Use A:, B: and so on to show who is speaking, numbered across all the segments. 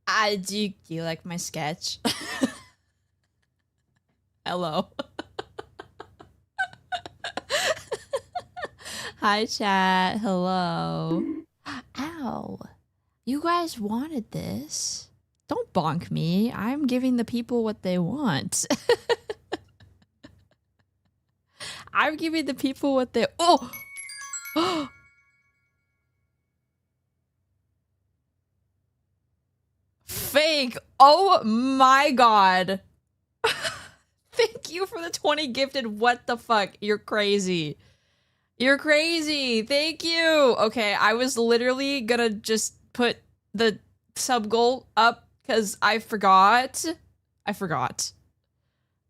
A: Hi. Do you like my sketch? Hello. Hi, chat. Hello. Ow. You guys wanted this. Don't bonk me. I'm giving the people what they want. I'm giving the people what they... Oh! Fake. Oh my god. Thank you for the 20 gifted. What the fuck? You're crazy. You're crazy. Thank you. Okay, I was literally gonna just put the sub goal up because I forgot.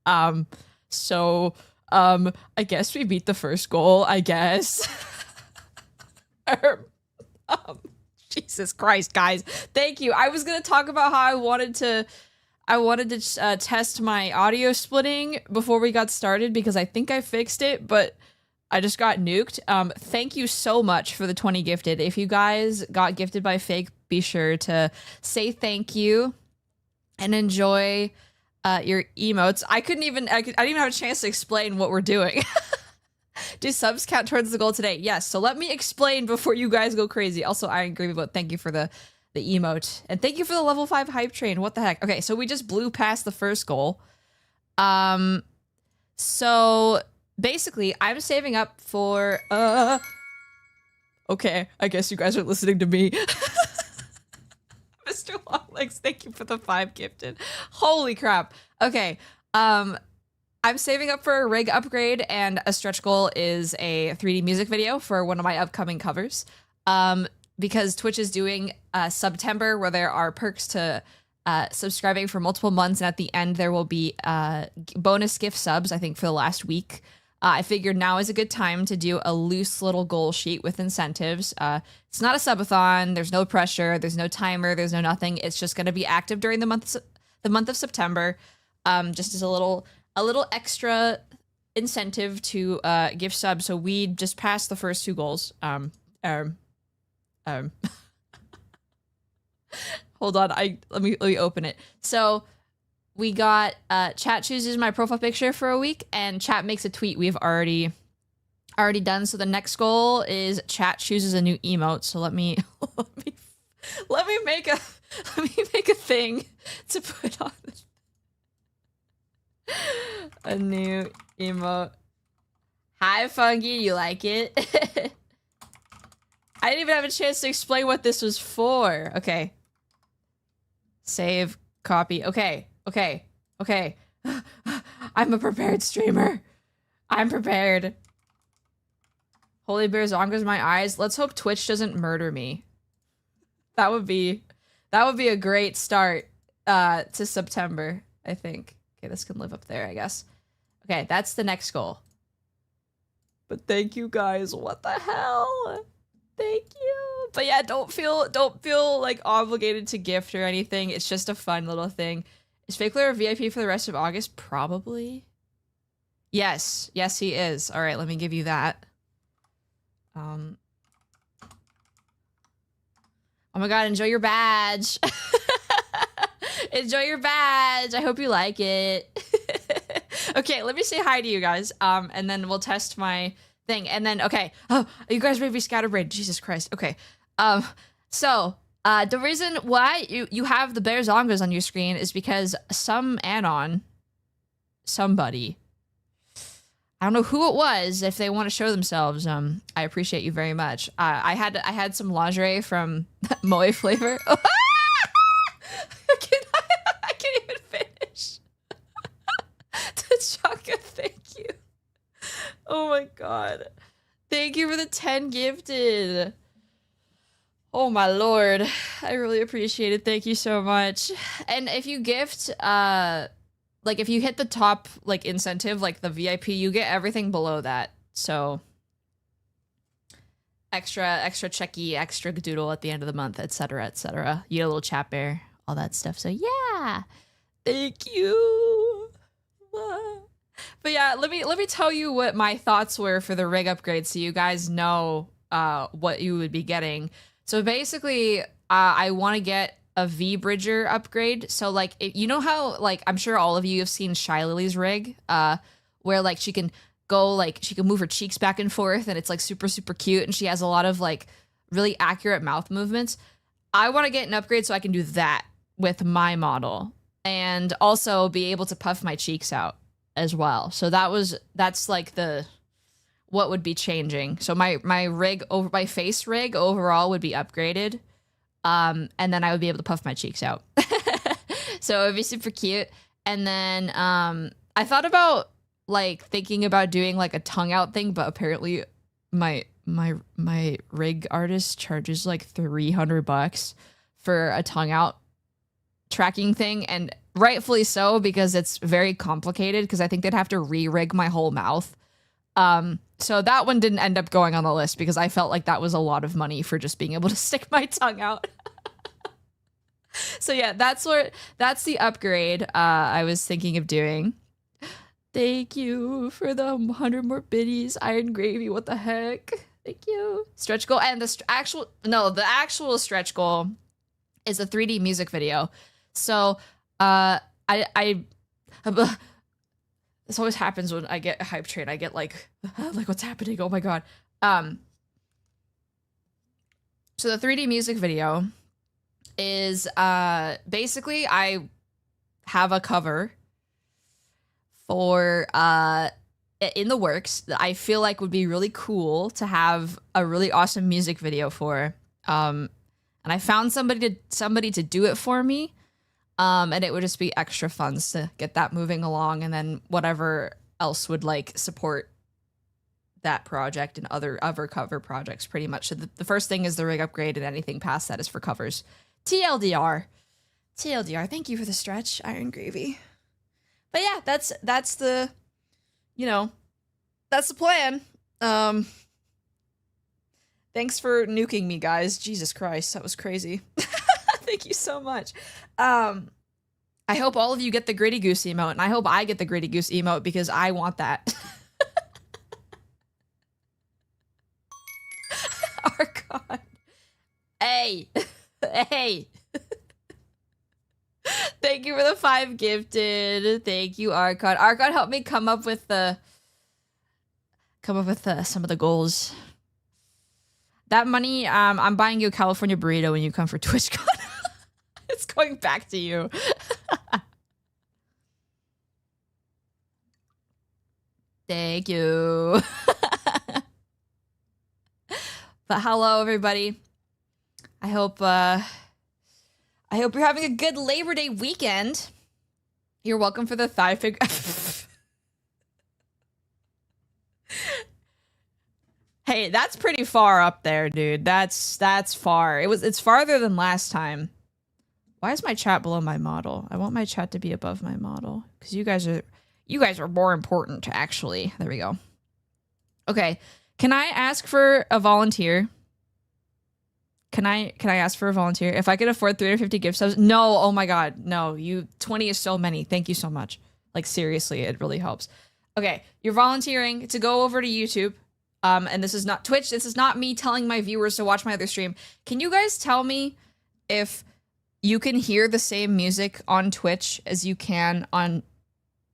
A: I guess we beat the first goal, I guess. Jesus Christ, guys. Thank you. I was gonna talk about how I wanted to test my audio splitting before we got started because I think I fixed it, but I just got nuked. Thank you so much for the 20 gifted. If you guys got gifted by Fake, be sure to say thank you and enjoy your emotes. I didn't even have a chance to explain what we're doing. Do subs count towards the goal today? Yes. So let me explain before you guys go crazy. Also, I agree with thank you for the emote. And thank you for the level 5 hype train. What the heck? Okay, so we just blew past the first goal. So basically, I'm saving up for okay, I guess you guys are listening to me. Mr. Longlegs, thank you for the 5 gifted. Holy crap. Okay. I'm saving up for a rig upgrade, and a stretch goal is a 3D music video for one of my upcoming covers. Because Twitch is doing September, where there are perks to subscribing for multiple months, and at the end there will be bonus gift subs, I think, for the last week. I figured now is a good time to do a loose little goal sheet with incentives. It's not a subathon. There's no pressure. There's no timer. There's no nothing. It's just going to be active during the month of September, just as a little extra incentive to give subs. So we just passed the first 2 goals. Hold on, let me open it. So we got chat chooses my profile picture for a week, and chat makes a tweet we've already done. So the next goal is chat chooses a new emote. So let me make a thing to put on a new emote. Hi, Funky, you like it? I didn't even have a chance to explain what this was for. Okay. Save, copy. Okay. I'm a prepared streamer. I'm prepared. Holy Bear Zonga's my eyes. Let's hope Twitch doesn't murder me. That would be a great start to September, I think. Okay, this can live up there, I guess. Okay, that's the next goal. But thank you guys. What the hell? Thank you. But yeah, don't feel like obligated to gift or anything. It's just a fun little thing. Is Fakeler a VIP for the rest of August? Probably. Yes, he is. All right, let me give you that. Oh my god, enjoy your badge. Enjoy your badge. I hope you like it. Okay, let me say hi to you guys. And then we'll test my thing. And then, okay. Oh, you guys ready to be scatterbrained? Jesus Christ. Okay. So the reason why you have the Bear Zongas on your screen is because some anon, somebody, I don't know who it was, if they want to show themselves, I appreciate you very much. I had some lingerie from Moe Flavor. I can't even finish. Tachaka, thank you. Oh my god. Thank you for the 10 gifted. Oh my lord. I really appreciate it. Thank you so much. And if you gift, like if you hit the top like incentive, like the VIP, you get everything below that. So extra checky, extra doodle at the end of the month, etc., etc. You get a little chat bear, all that stuff. So yeah. Thank you. But yeah, let me tell you what my thoughts were for the rig upgrade so you guys know what you would be getting. So basically, I want to get a V Bridger upgrade. So like, you know how like I'm sure all of you have seen Shy Lily's rig, where like she can go like she can move her cheeks back and forth, and it's like super cute, and she has a lot of like really accurate mouth movements. I want to get an upgrade so I can do that with my model, and also be able to puff my cheeks out as well. So that's like what would be changing. So my face rig overall would be upgraded. And then I would be able to puff my cheeks out. So it would be super cute. And then I thought about like thinking about doing like a tongue out thing, but apparently my rig artist charges like $300 for a tongue out tracking thing, and rightfully so, because it's very complicated, because I think they'd have to re-rig my whole mouth. So that one didn't end up going on the list because I felt like that was a lot of money for just being able to stick my tongue out. So yeah, that's the upgrade I was thinking of doing. Thank you for the 100 more biddies. Iron Gravy, what the heck? Thank you. Stretch goal, and the actual stretch goal is a 3D music video. So this always happens when I get a hype train. I get like what's happening? Oh my god. So the 3D music video is basically I have a cover for in the works that I feel like would be really cool to have a really awesome music video for. And I found somebody to do it for me. And it would just be extra funds to get that moving along, and then whatever else would like support that project and other cover projects pretty much. So the first thing is the rig upgrade, and anything past that is for covers. TLDR. Thank you for the stretch, Iron Gravy. But yeah, that's the, that's the plan. Thanks for nuking me, guys. Jesus Christ, that was crazy. Thank you so much. I hope all of you get the Gritty Goose emote, and I hope I get the Gritty Goose emote because I want that. Archon. Hey. Hey. Thank you for the 5 gifted. Thank you, Archon. Archon helped me come up with some of the goals. That money, I'm buying you a California burrito when you come for TwitchCon. It's going back to you. Thank you. But hello, everybody. I hope you're having a good Labor Day weekend. You're welcome for the thigh figure. Hey, that's pretty far up there, dude. That's far. It's farther than last time. Why is my chat below my model? I want my chat to be above my model because you guys are more important, actually. There we go. Okay, can I ask for a volunteer? Can I ask for a volunteer? If I could afford 350 gift subs? No, oh my god, no. 20 is so many. Thank you so much. Like seriously, it really helps. Okay, you're volunteering to go over to YouTube. And this is not Twitch. This is not me telling my viewers to watch my other stream. Can you guys tell me if you can hear the same music on Twitch as you can on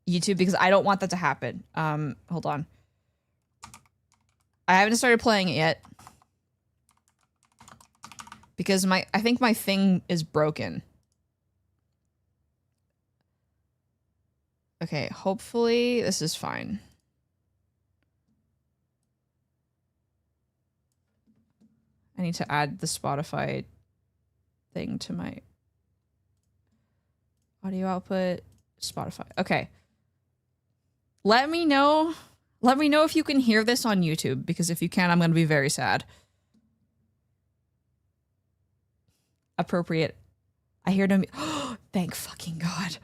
A: YouTube? Because I don't want that to happen. Hold on. I haven't started playing it yet. Because I think my thing is broken. Okay, hopefully this is fine. I need to add the Spotify thing to my audio output. Spotify. Okay. Let me know if you can hear this on YouTube, because if you can, I'm going to be very sad. Appropriate. I hear no. Oh, thank fucking God.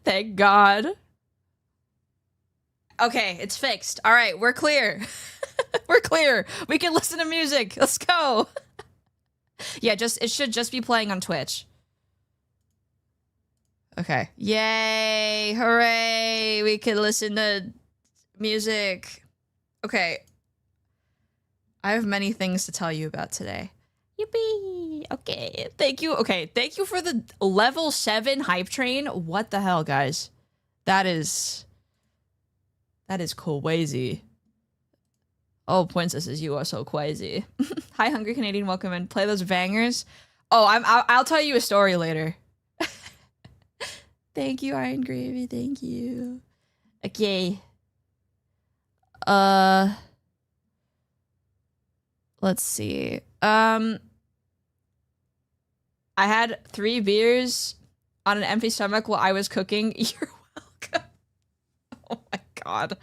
A: Thank God. Okay, it's fixed. All right, we're clear. We're clear. We can listen to music. Let's go. Yeah, it should just be playing on Twitch. Okay. Yay! Hooray! We can listen to music. Okay. I have many things to tell you about today. Yippee! Okay, thank you. Okay, thank you for the level 7 hype train. What the hell, guys? That is crazy. Oh, princesses, you are so crazy. Hi, Hungry Canadian, welcome in. Play those bangers. Oh, I'll tell you a story later. Thank you, Iron Gravy. Thank you. Okay. Let's see. I had 3 beers on an empty stomach while I was cooking. You're welcome. Oh my god.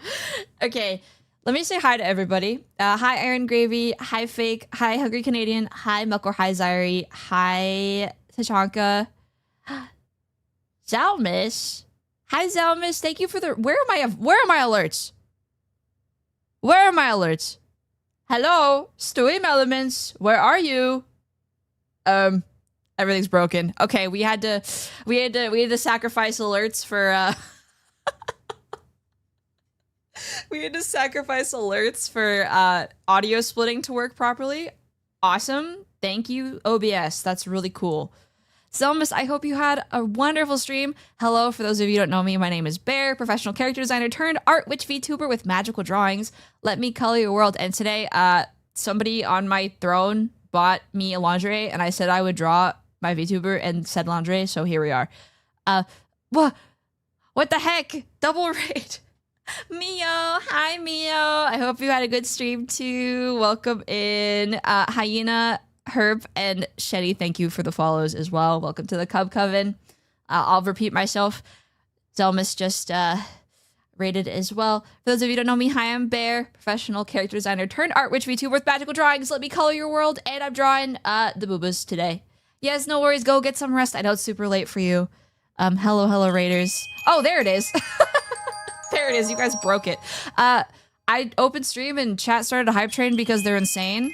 A: Okay, let me say hi to everybody. Hi, Iron Gravy. Hi, Fake. Hi, Hungry Canadian. Hi, Muckle. Hi, Zyri. Hi, Tachanka. Zalmis. Hi, Zalmis. Thank you for the... Where are my alerts? Where are my alerts? Hello, Stewie Elements. Where are you? Everything's broken. Okay, we had to sacrifice alerts for we had to sacrifice alerts for audio splitting to work properly. Awesome. Thank you, OBS. That's really cool. Zelmus, I hope you had a wonderful stream. Hello, for those of you who don't know me, my name is Bear, professional character designer turned art witch VTuber with magical drawings. Let me color your world. And today, somebody on my throne bought me a lingerie, and I said I would draw my VTuber and said lingerie, so here we are. What the heck? Double raid. Mio, hi Mio. I hope you had a good stream too. Welcome in. Hyena, Herb, and Shetty, thank you for the follows as well. Welcome to the Cub Coven. I'll repeat myself. Zelmus just rated as well. For those of you who don't know me, hi, I'm Bear, professional character designer turned art witch VTuber with magical drawings. Let me color your world, and I'm drawing the boobas today. Yes, no worries. Go get some rest. I know it's super late for you. Hello, Raiders. Oh, there it is. There it is. You guys broke it. I opened stream and chat started a hype train because they're insane.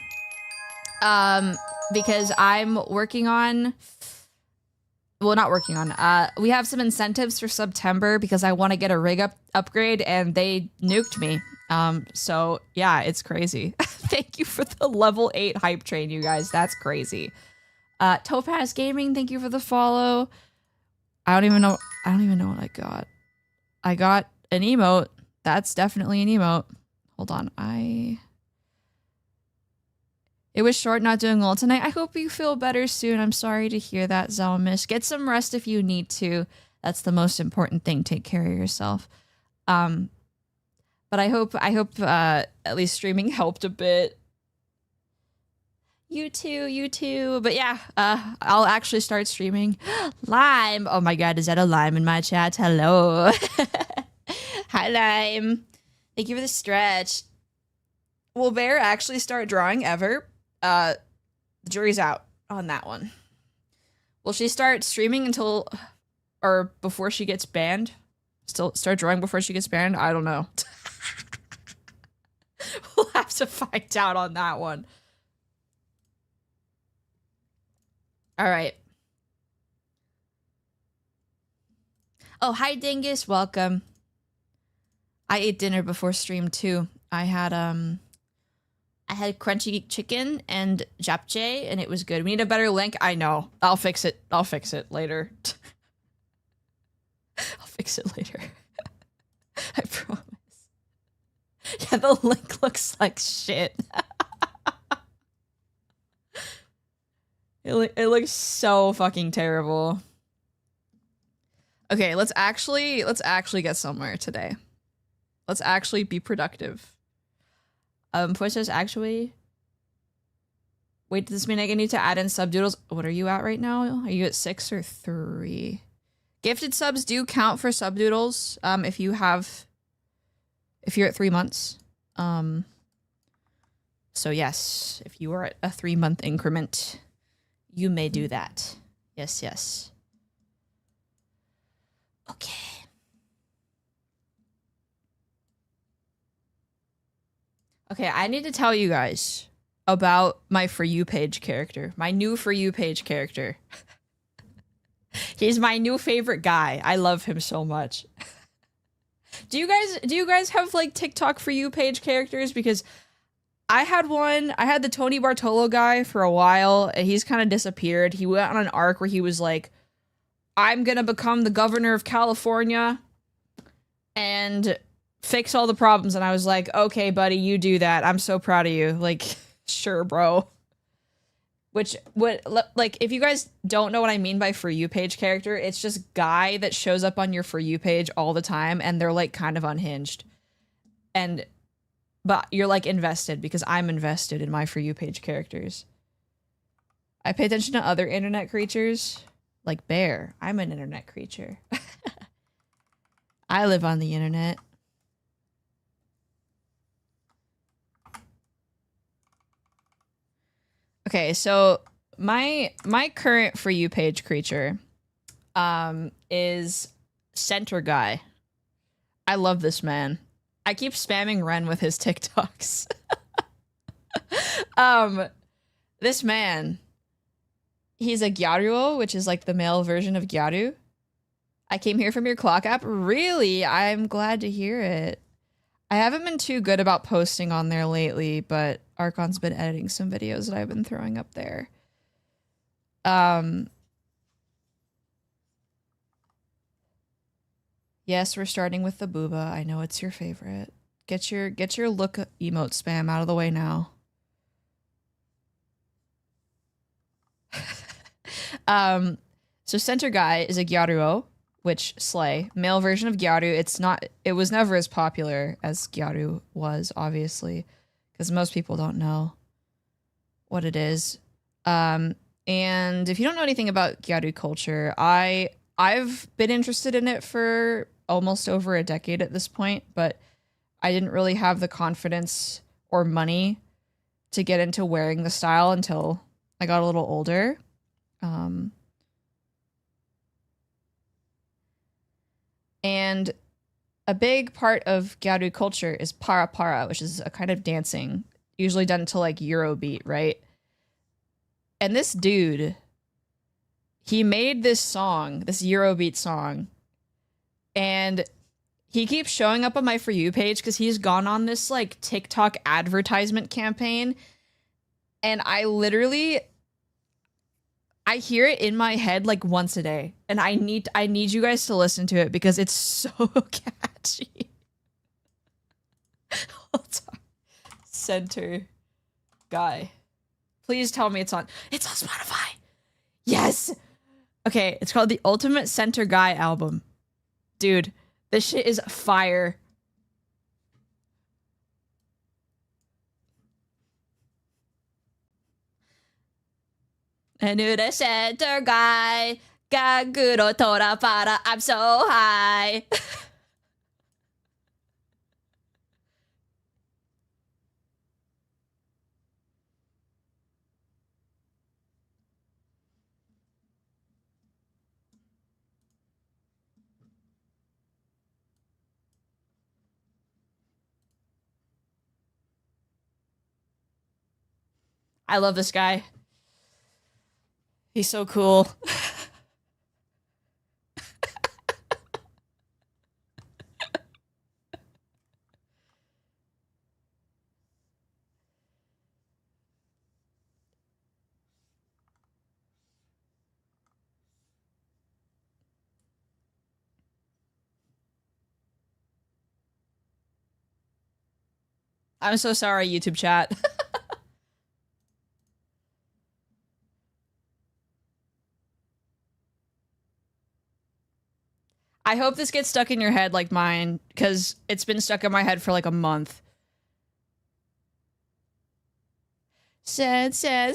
A: Because I'm working on... Well, not working on. We have some incentives for September because I want to get a rig upgrade, and they nuked me. So, yeah, it's crazy. Thank you for the level 8 hype train, you guys. That's crazy. Topaz Gaming, thank you for the follow. I don't even know what I got. I got an emote. That's definitely an emote. Hold on. It was short not doing well tonight. I hope you feel better soon. I'm sorry to hear that, Zelmish. Get some rest if you need to. That's the most important thing. Take care of yourself. But I hope at least streaming helped a bit. You too. But yeah, I'll actually start streaming. Lime. Oh my god, is that a Lime in my chat? Hello. Hi, Lime. Thank you for the stretch. Will Bear actually start drawing ever? The jury's out on that one. Will she start streaming until or before she gets banned? Still start drawing before she gets banned? I don't know. We'll have to find out on that one. All right. Oh, hi, Dingus. Welcome. I ate dinner before stream too. I had crunchy chicken and japchae, and it was good. We need a better link. I know. I'll fix it. I'll fix it later. I'll fix it later. I promise. Yeah, the link looks like shit. It looks so fucking terrible. Okay, let's actually get somewhere today. Let's actually be productive. Says actually. Wait, does this mean I need to add in subdoodles? What are you at right now? Are you at 6 or 3? Gifted subs do count for subdoodles. If you're at 3 months. So yes, if you are at a 3-month increment, you may do that. Yes. Okay. Okay, I need to tell you guys about my For You page character. My new For You page character. He's my new favorite guy. I love him so much. Do you guys have like TikTok For You page characters? Because I had one. I had the Tony Bartolo guy for a while, and he's kind of disappeared. He went on an arc where he was like, I'm gonna become the governor of California and fix all the problems. And I was like, okay, buddy, you do that. I'm so proud of you. Like, sure, bro. Like, if you guys don't know what I mean by For You page character, it's just guy that shows up on your For You page all the time, and they're, like, kind of unhinged. But you're, like, invested, because I'm invested in my For You page characters. I pay attention to other internet creatures. Like Bear. I'm an internet creature. I live on the internet. Okay, so my current For You page creature is Center Guy. I love this man. I keep spamming Ren with his TikToks. This man, he's a Gyaruo, which is like the male version of Gyaru. I came here from your clock app. Really? I'm glad to hear it. I haven't been too good about posting on there lately, but Archon's been editing some videos that I've been throwing up there. Yes, we're starting with the booba. I know it's your favorite. Get your look emote spam out of the way now. So Center Guy is a Gyaruo, which slay. Male version of Gyaru. It was never as popular as Gyaru was, obviously, because most people don't know what it is. And if you don't know anything about Gyaru culture, I've been interested in it for almost over a decade at this point, but I didn't really have the confidence or money to get into wearing the style until I got a little older. And a big part of Gyaru culture is para para, which is a kind of dancing, usually done to like Eurobeat, right? And this dude, he made this song, this Eurobeat song, and he keeps showing up on my For You page because he's gone on this like TikTok advertisement campaign, and I hear it in my head like once a day, and I need you guys to listen to it because it's so catchy. Hold on. Center Guy. Please tell me it's on Spotify. Yes. Okay, it's called the Ultimate Center Guy album. Dude, this shit is fire. And the center guy, Gaguro Tora Para, I'm so high. I love this guy. He's so cool. I'm so sorry, YouTube chat. I hope this gets stuck in your head like mine, because it's been stuck in my head for like a month. Center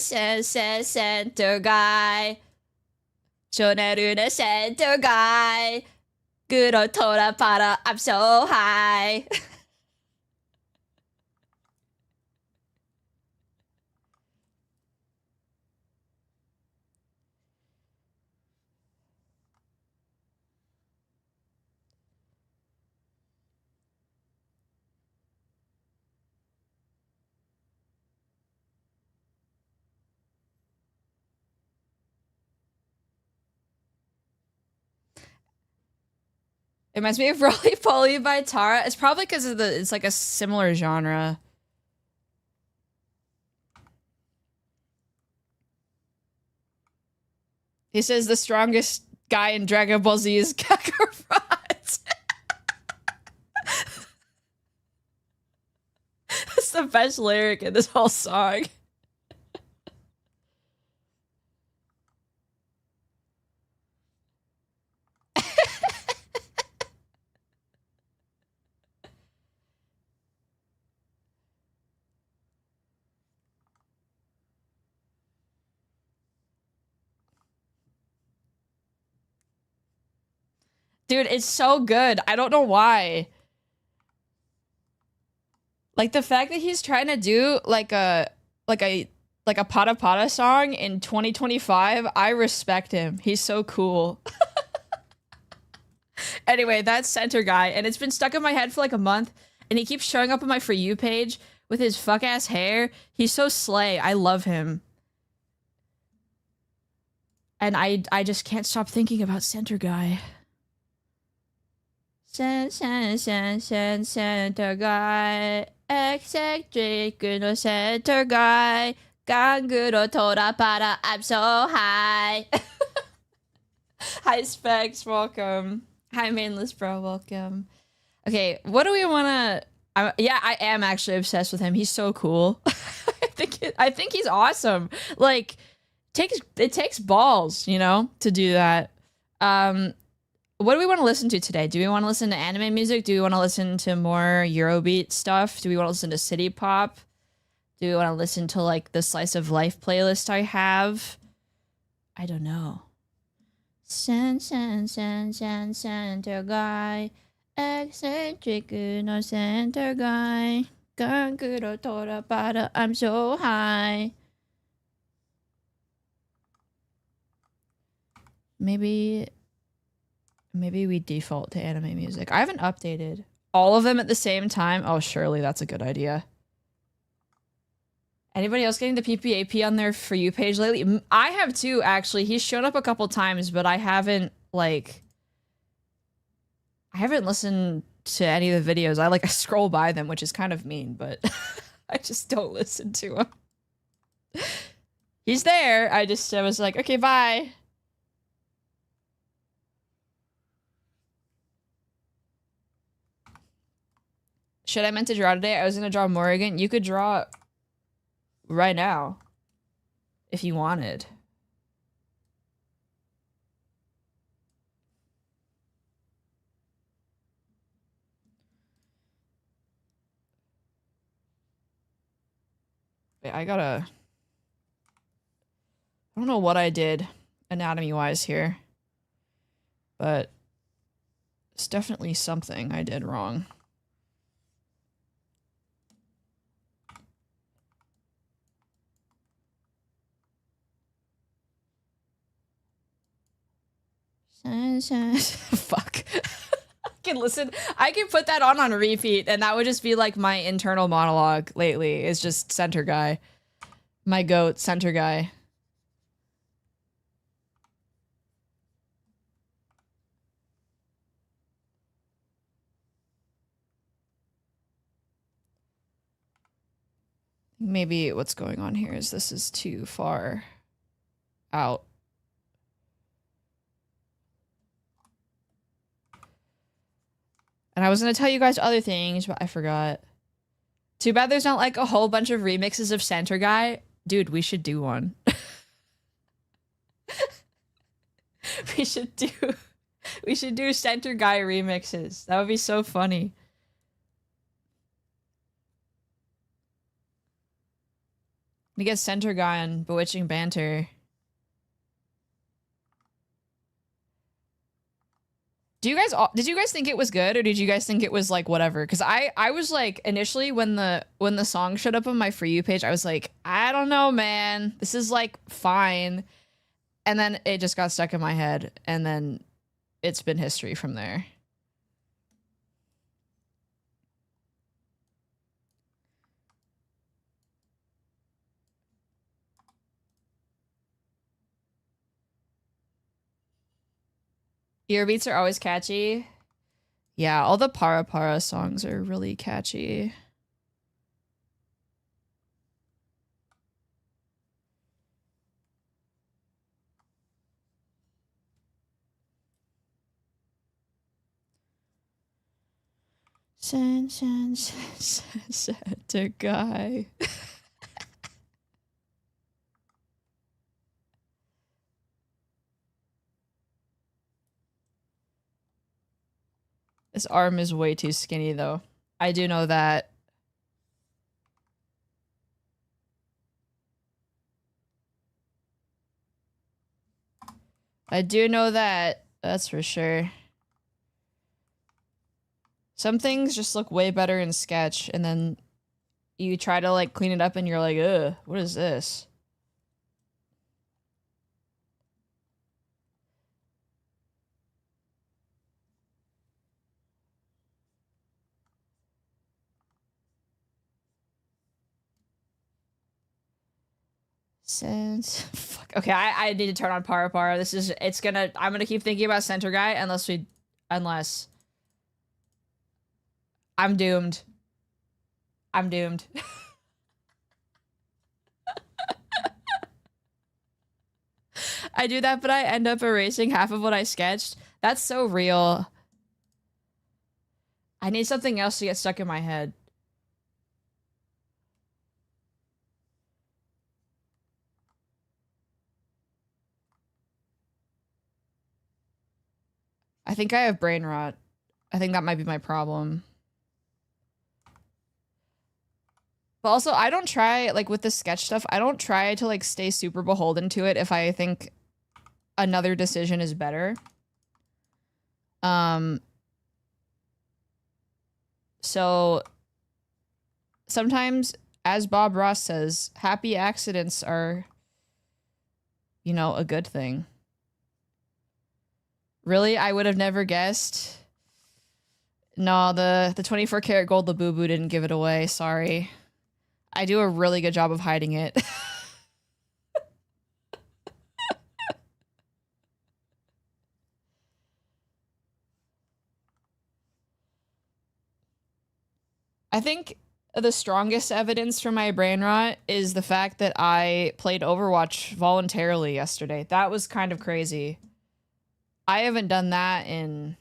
A: guy. Shoneru center guy. Guro tora para, I'm so high. It reminds me of Rolly Poly by Tara. It's probably because of it's like a similar genre. He says the strongest guy in Dragon Ball Z is Kakarot. That's the best lyric in this whole song. Dude, it's so good. I don't know why. Like the fact that he's trying to do like a Pata Pata song in 2025, I respect him. He's so cool. Anyway, that's Center Guy, and it's been stuck in my head for like a month, and he keeps showing up on my For You page with his fuck-ass hair. He's so slay. I love him. And I just can't stop thinking about Center Guy. Center Guy. Eccentric no Center Guy. Ganguro Tora Para. I'm so high. Hi, Specs. Welcome. Hi, Mainless Bro. Welcome. Okay, what do we want to... yeah, I am actually obsessed with him. He's so cool. I think he's awesome. Like, it takes balls, you know, to do that. What do we want to listen to today? Do we want to listen to anime music? Do we want to listen to more Eurobeat stuff? Do we want to listen to city pop? Do we want to listen to like the Slice of Life playlist I have? I don't know. Center Guy. Eccentric no Center Guy. Ganguro Tora Para. I'm so high. Maybe we default to anime music. I haven't updated all of them at the same time. Oh, surely that's a good idea. Anybody else getting the PPAP on their For You page lately? I have too, actually. He's shown up a couple times, but I haven't listened to any of the videos. I scroll by them, which is kind of mean, but I just don't listen to him. He's there. I was like, okay, bye. Should I meant to draw today? I was gonna draw Morrigan. You could draw right now if you wanted. Wait, I don't know what I did anatomy-wise here, but it's definitely something I did wrong. Fuck. I can put that on repeat, and that would just be like my internal monologue lately. It's just Center Guy. My goat, Center Guy. Maybe what's going on here is this is too far out. And I was going to tell you guys other things, but I forgot. Too bad there's not like a whole bunch of remixes of Center Guy. Dude, we should do one. we should do Center Guy remixes. That would be so funny. We get Center Guy on Bewitching Banter. Did you guys think it was good, or did you guys think it was like whatever? Because I was like, initially when the song showed up on my For You page, I was like, I don't know, man. This is like fine. And then it just got stuck in my head, and then it's been history from there. Ear beats are always catchy. Yeah, all the Para Para songs are really catchy. Center guy. This arm is way too skinny, though. I do know that. I do know that. That's for sure. Some things just look way better in Sketch, and then you try to, like, clean it up, and you're like, ugh, what is this? Fuck. Okay, I need to turn on Parapara. This is, I'm gonna keep thinking about Center Guy unless I'm doomed. I'm doomed. I do that, but I end up erasing half of what I sketched. That's so real. I need something else to get stuck in my head. I think I have brain rot. I think that might be my problem. But also, I don't try, like, with the sketch stuff, I don't try to, like, stay super beholden to it if I think another decision is better. So sometimes, as Bob Ross says, happy accidents are, you know, a good thing. Really? I would have never guessed. No, the 24 karat gold Labubu didn't give it away. Sorry. I do a really good job of hiding it. I think the strongest evidence for my brain rot is the fact that I played Overwatch voluntarily yesterday. That was kind of crazy. I haven't done that in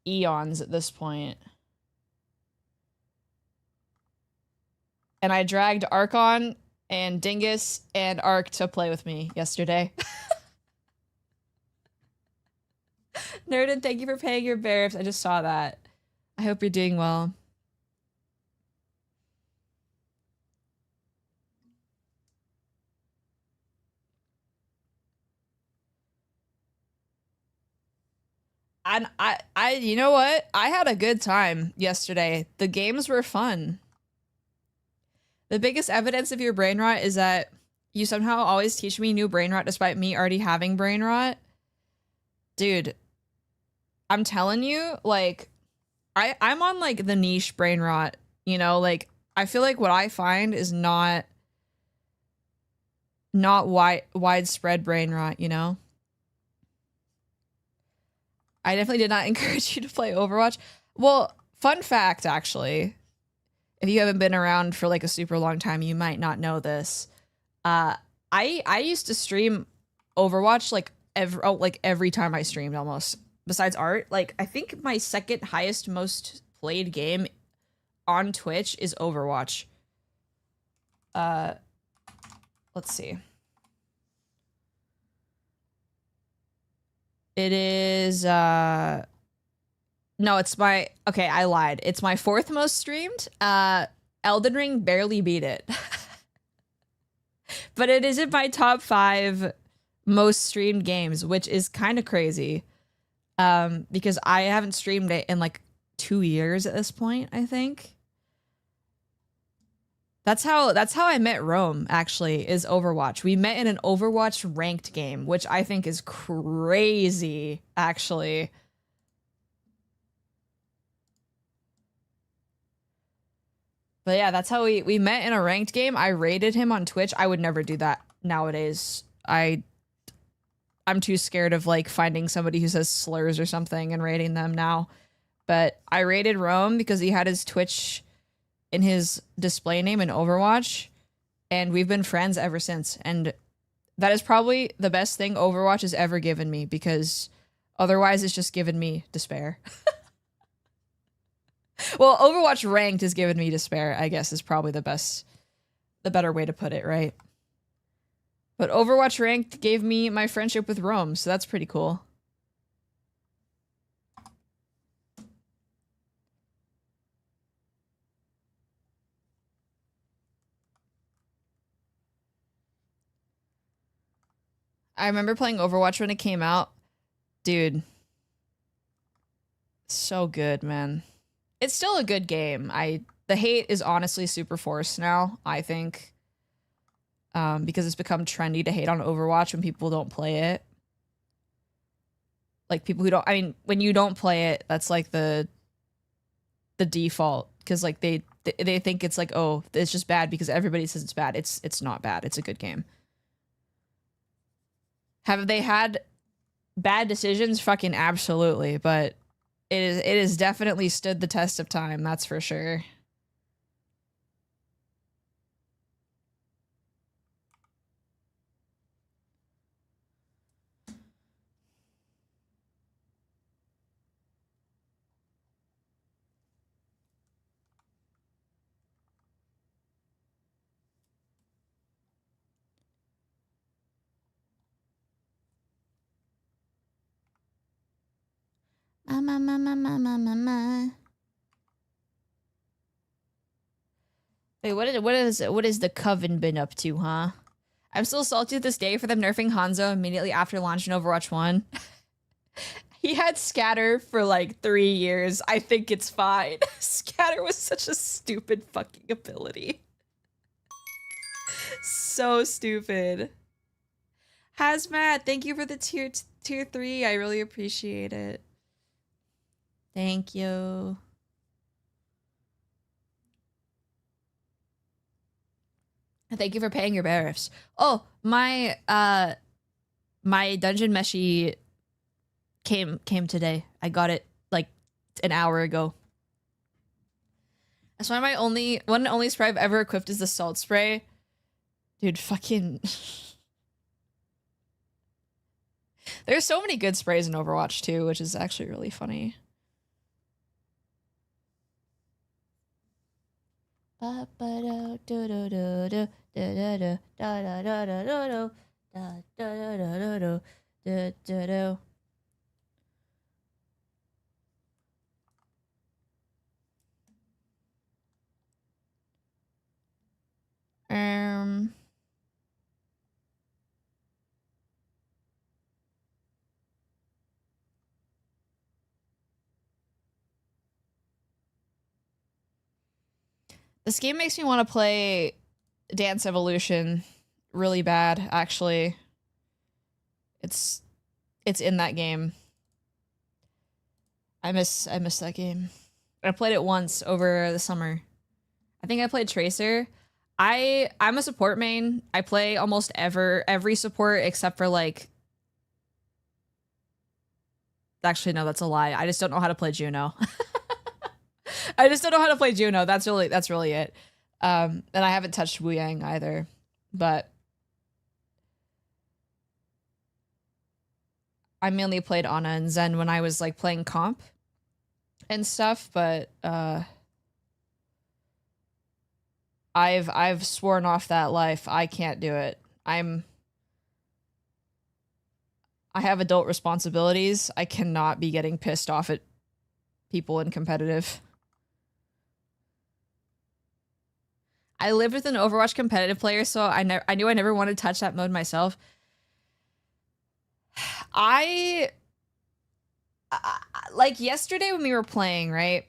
A: eons at this point. And I dragged Archon and Dingus and Ark to play with me yesterday. Nerded, thank you for paying your bears. I just saw that. I hope you're doing well. And you know what? I had a good time yesterday. The games were fun. The biggest evidence of your brain rot is that you somehow always teach me new brain rot despite me already having brain rot. Dude, I'm telling you, like, I'm on, like, the niche brain rot, you know? Like, I feel like what I find is not widespread brain rot, you know? I definitely did not encourage you to play Overwatch. Well, fun fact, actually. If you haven't been around for, like, a super long time, you might not know this. I used to stream Overwatch, like, every time I streamed, almost. Besides art. Like, I think my second highest most played game on Twitch is Overwatch. Let's see. It is, no, it's my, okay, I lied. It's my fourth most streamed. Elden Ring barely beat it. But it is in my top 5 most streamed games, which is kind of crazy. Because I haven't streamed it in, like, 2 years at this point, I think. That's how I met Rome, actually, is Overwatch. We met in an Overwatch ranked game, which I think is crazy, actually. But yeah, that's how we met in a ranked game. I raided him on Twitch. I would never do that nowadays. I'm too scared of, like, finding somebody who says slurs or something and raiding them now. But I raided Rome because he had his Twitch in his display name in Overwatch, and we've been friends ever since. And that is probably the best thing Overwatch has ever given me, because otherwise it's just given me despair. Well, Overwatch ranked has given me despair, I guess, is probably the better way to put it, right? But Overwatch ranked gave me my friendship with Rome, so that's pretty cool. I remember playing Overwatch when it came out. Dude. So good, man. It's still a good game. The hate is honestly super forced now, I think. Because it's become trendy to hate on Overwatch when people don't play it. Like people who don't, I mean, when you don't play it, that's like the default. Because like they think it's like, oh, it's just bad because everybody says it's bad. It's not bad. It's a good game. Have they had bad decisions? Fucking absolutely, but it has definitely stood the test of time, that's for sure. Wait, what is the Coven been up to, huh? I'm still salty to this day for them nerfing Hanzo immediately after launch in Overwatch 1. He had Scatter for like 3 years. I think it's fine. Scatter was such a stupid fucking ability. So stupid. Hazmat, thank you for the tier 3. I really appreciate it. Thank you. Thank you for paying your barrifs. Oh, my dungeon meshie came today. I got it like an hour ago. That's why my only spray I've ever equipped is the salt spray. Dude, fucking there's so many good sprays in Overwatch too, which is actually really funny. This game makes me want to play Dance Evolution really bad, actually. It's in that game. I miss that game. I played it once over the summer. I think I played Tracer. I'm a support main. I play almost every support except for like. Actually, no, that's a lie. I just don't know how to play Juno. I just don't know how to play Juno. That's really it. And I haven't touched Wu Yang either, but I mainly played Ana and Zen when I was like playing comp and stuff, but I've sworn off that life. I can't do it. I have adult responsibilities. I cannot be getting pissed off at people in competitive. I lived with an Overwatch competitive player, so I knew I never wanted to touch that mode myself. Like yesterday when we were playing, right?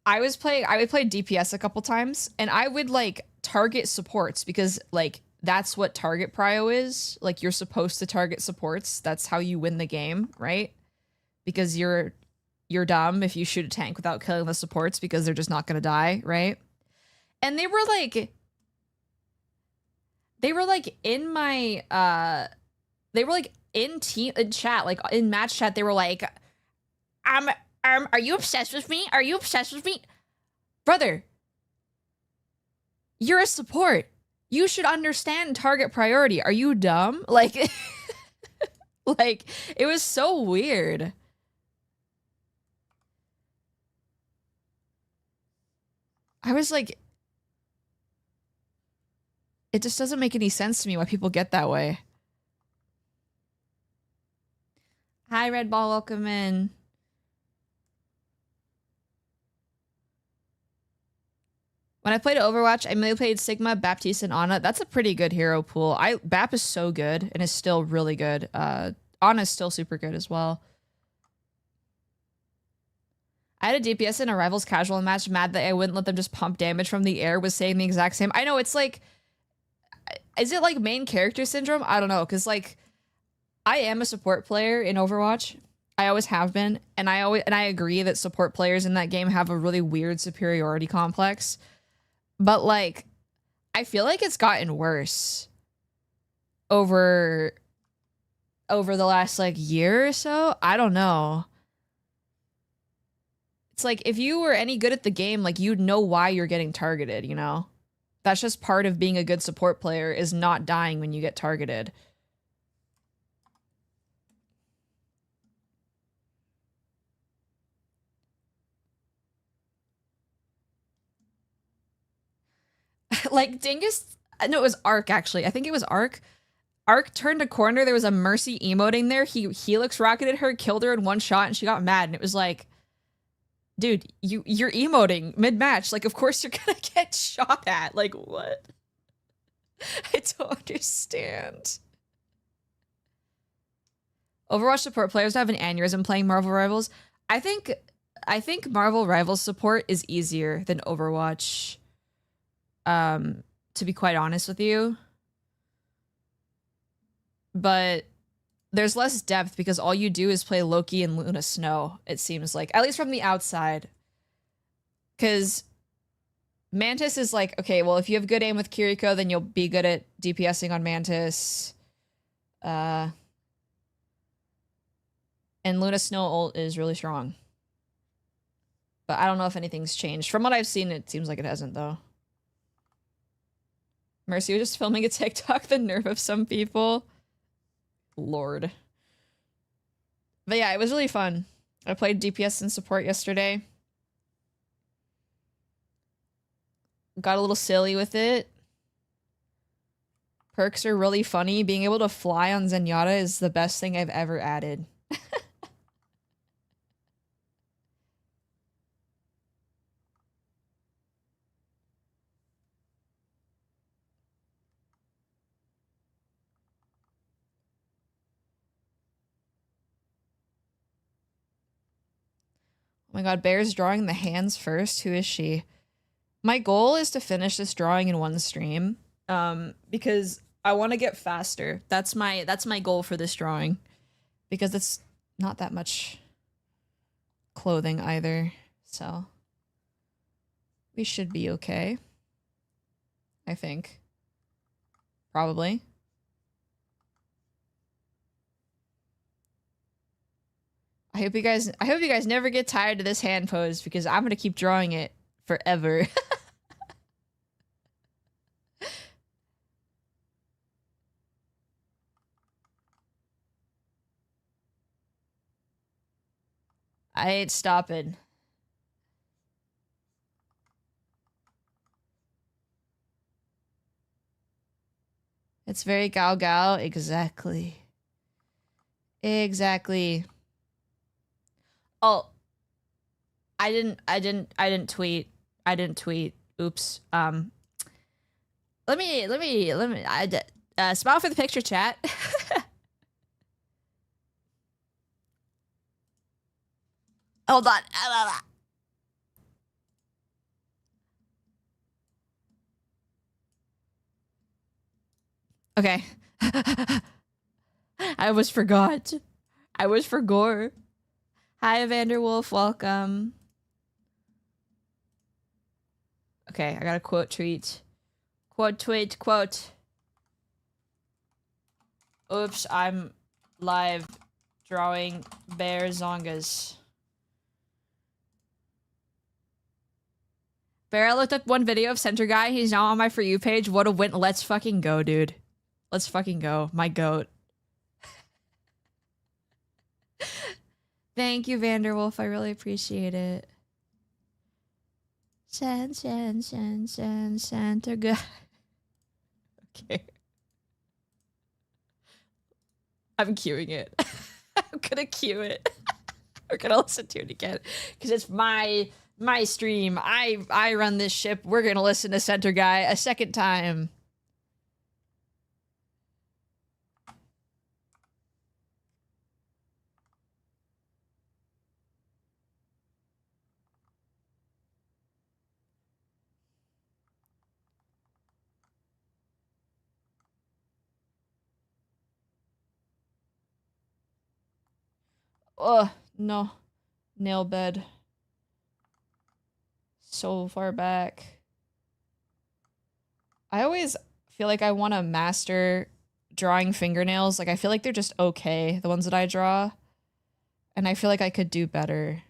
A: I would play DPS a couple times, and I would like target supports because like that's what target prio is. Like you're supposed to target supports. That's how you win the game, right? Because you're dumb if you shoot a tank without killing the supports because they're just not gonna die, right? And they were like in my they were like in chat, like in match chat, they were like, are you obsessed with me? Are you obsessed with me? Brother, you're a support. You should understand target priority. Are you dumb? Like, like, it was so weird. I was like, it just doesn't make any sense to me why people get that way. Hi, Red Ball, welcome in. When I played Overwatch, I mainly played Sigma, Baptiste, and Ana. That's a pretty good hero pool. Bap is so good and is still really good. Ana is still super good as well. I had a DPS in a Rivals casual match, mad that I wouldn't let them just pump damage from the air, was saying the exact same. I know, it's like, is it like main character syndrome? I don't know, because like, I am a support player in Overwatch. I always have been, and I agree that support players in that game have a really weird superiority complex. But like, I feel like it's gotten worse over the last like year or so. I don't know. It's like, if you were any good at the game, like, you'd know why you're getting targeted, you know? That's just part of being a good support player, is not dying when you get targeted. Like, Dingus, no, it was Arc, actually. I think it was Arc. Arc turned a corner, there was a Mercy emoting there, he Helix rocketed her, killed her in one shot, and she got mad, and it was like, dude, you're emoting mid-match. Like, of course you're gonna get shot at. Like, what? I don't understand. Overwatch support players have an aneurysm playing Marvel Rivals. I think Marvel Rivals support is easier than Overwatch. To be quite honest with you. But there's less depth because all you do is play Loki and Luna Snow, it seems like. At least from the outside. Because Mantis is like, okay, well, if you have good aim with Kiriko, then you'll be good at DPSing on Mantis. And Luna Snow ult is really strong. But I don't know if anything's changed. From what I've seen, it seems like it hasn't, though. Mercy was just filming a TikTok, the nerve of some people. Lord. But yeah, it was really fun. I played DPS and support yesterday. Got a little silly with it. Perks are really funny. Being able to fly on Zenyatta is the best thing I've ever added. Oh my god, Bear's drawing the hands first. Who is she? My goal is to finish this drawing in one stream. Because I want to get faster. That's my goal for this drawing. Because it's not that much clothing either. So we should be okay. I think. Probably. I hope you guys never get tired of this hand pose because I'm gonna keep drawing it forever. I ain't stopping. It's very Gao Gao. Exactly. Exactly. Oh. I didn't tweet. Oops. Let me smile for the picture, chat. Hold on. Okay. I was forgot. I was for gore. Hi, Vanderwolf. Welcome. Okay, I got a quote tweet. Quote tweet, quote. Oops, I'm live drawing bear zongas. Bear, I looked up one video of Center Guy. He's now on my For You page. What a win. Let's fucking go, dude. Let's fucking go. My goat. Thank you, Vanderwolf. I really appreciate it. Center guy. Okay. I'm queuing it. I'm gonna queue it. We're gonna listen to it again because it's my stream. I run this ship. We're gonna listen to Center Guy a second time. Oh, no. Nail bed. So far back. I always feel like I want to master drawing fingernails. Like, I feel like they're just okay, the ones that I draw. And I feel like I could do better.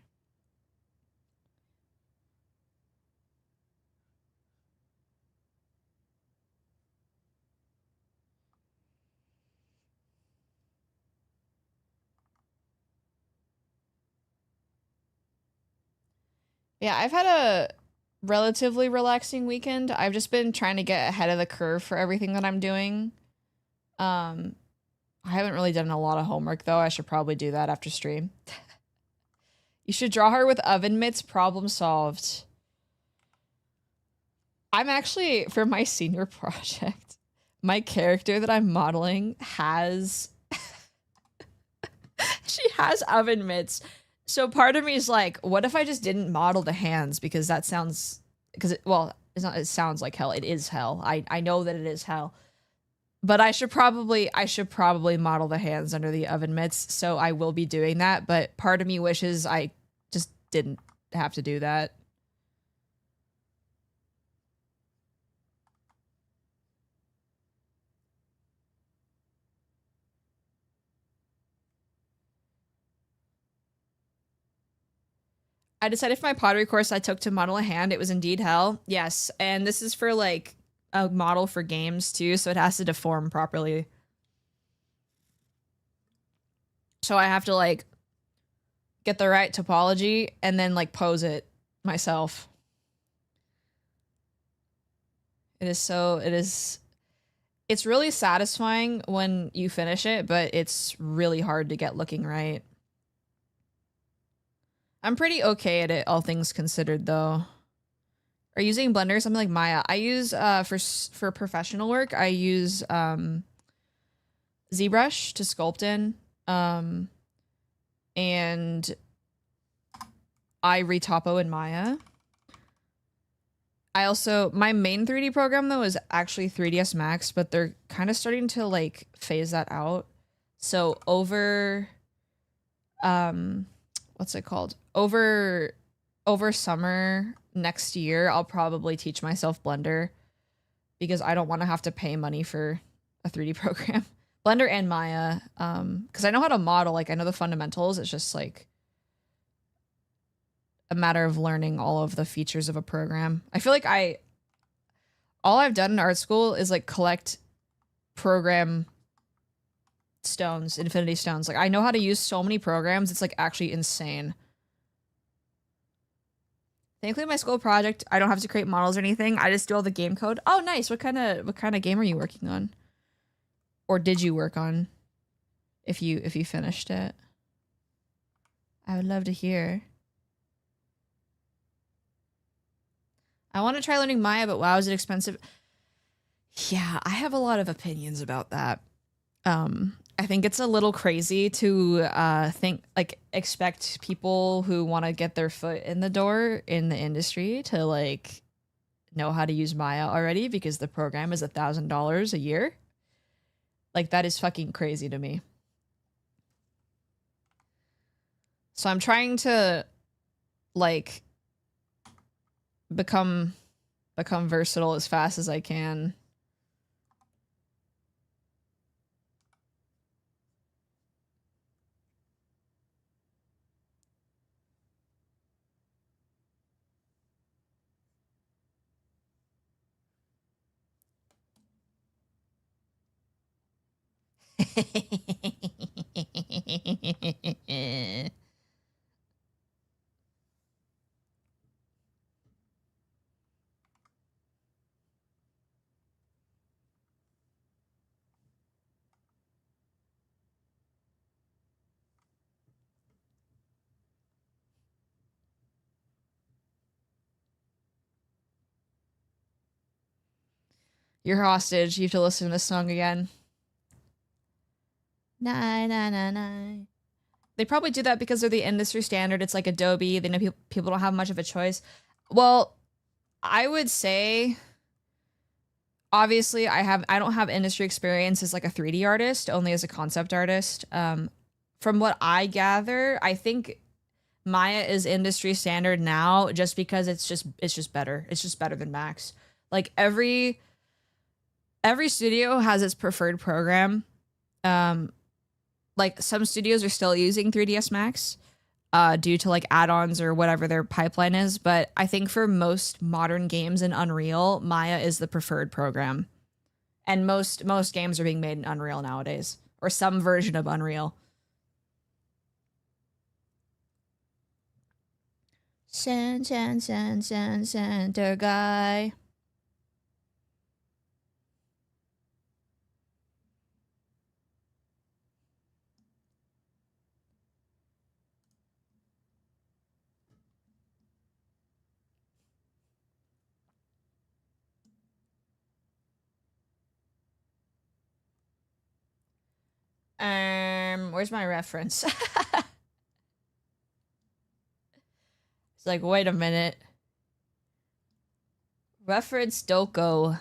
A: Yeah, I've had a relatively relaxing weekend. I've just been trying to get ahead of the curve for everything that I'm doing. I haven't really done a lot of homework though. I should probably do that after stream. You should draw her with oven mitts. Problem solved. I'm actually, for my senior project, my character that I'm modeling has she has oven mitts. So part of me is like, what if I just didn't model the hands? Because that sounds, well, it's not, it sounds like hell. It is hell. I know that it is hell. But I should probably model the hands under the oven mitts. So I will be doing that. But part of me wishes I just didn't have to do that. I decided for my pottery course I took to model a hand, it was indeed hell. Yes, and this is for like a model for games too, so it has to deform properly. So I have to like get the right topology and then like pose it myself. It's really satisfying when you finish it, but it's really hard to get looking right. I'm pretty okay at it, all things considered, though. Are you using Blender or something like Maya? I use, for professional work, I use, ZBrush to sculpt in, and I retopo in Maya. I also, my main 3D program, though, is actually 3ds Max, but they're kind of starting to, like, phase that out. So over, what's it called? Over summer next year, I'll probably teach myself Blender because I don't want to have to pay money for a 3D program. Blender and Maya, because I know how to model, like I know the fundamentals. It's just like a matter of learning all of the features of a program. I feel like all I've done in art school is like collect program stones, infinity stones. Like I know how to use so many programs. It's like actually insane. Thankfully, my school project, I don't have to create models or anything. I just do all the game code. Oh, nice. What kind of game are you working on? Or did you work on? If you finished it, I would love to hear. I want to try learning Maya, but wow, is it expensive? Yeah, I have a lot of opinions about that. I think it's a little crazy to expect people who want to get their foot in the door in the industry to like know how to use Maya already because the program is $1,000 a year. Like that is fucking crazy to me. So I'm trying to like become versatile as fast as I can. You're hostage. You have to listen to this song again. Nah, nah, nah, nah. They probably do that because they're the industry standard. It's like Adobe. They know people don't have much of a choice. Well, I would say, obviously, I don't have industry experience as like a 3D artist, only as a concept artist. From what I gather, I think Maya is industry standard now just because it's just better. It's just better than Max. Like every studio has its preferred program. Like some studios are still using 3ds Max due to like add-ons or whatever their pipeline is, but I think for most modern games in Unreal, Maya is the preferred program. And most games are being made in Unreal nowadays, or some version of Unreal. Center guy. Where's my reference? It's like, wait a minute. Reference Doko.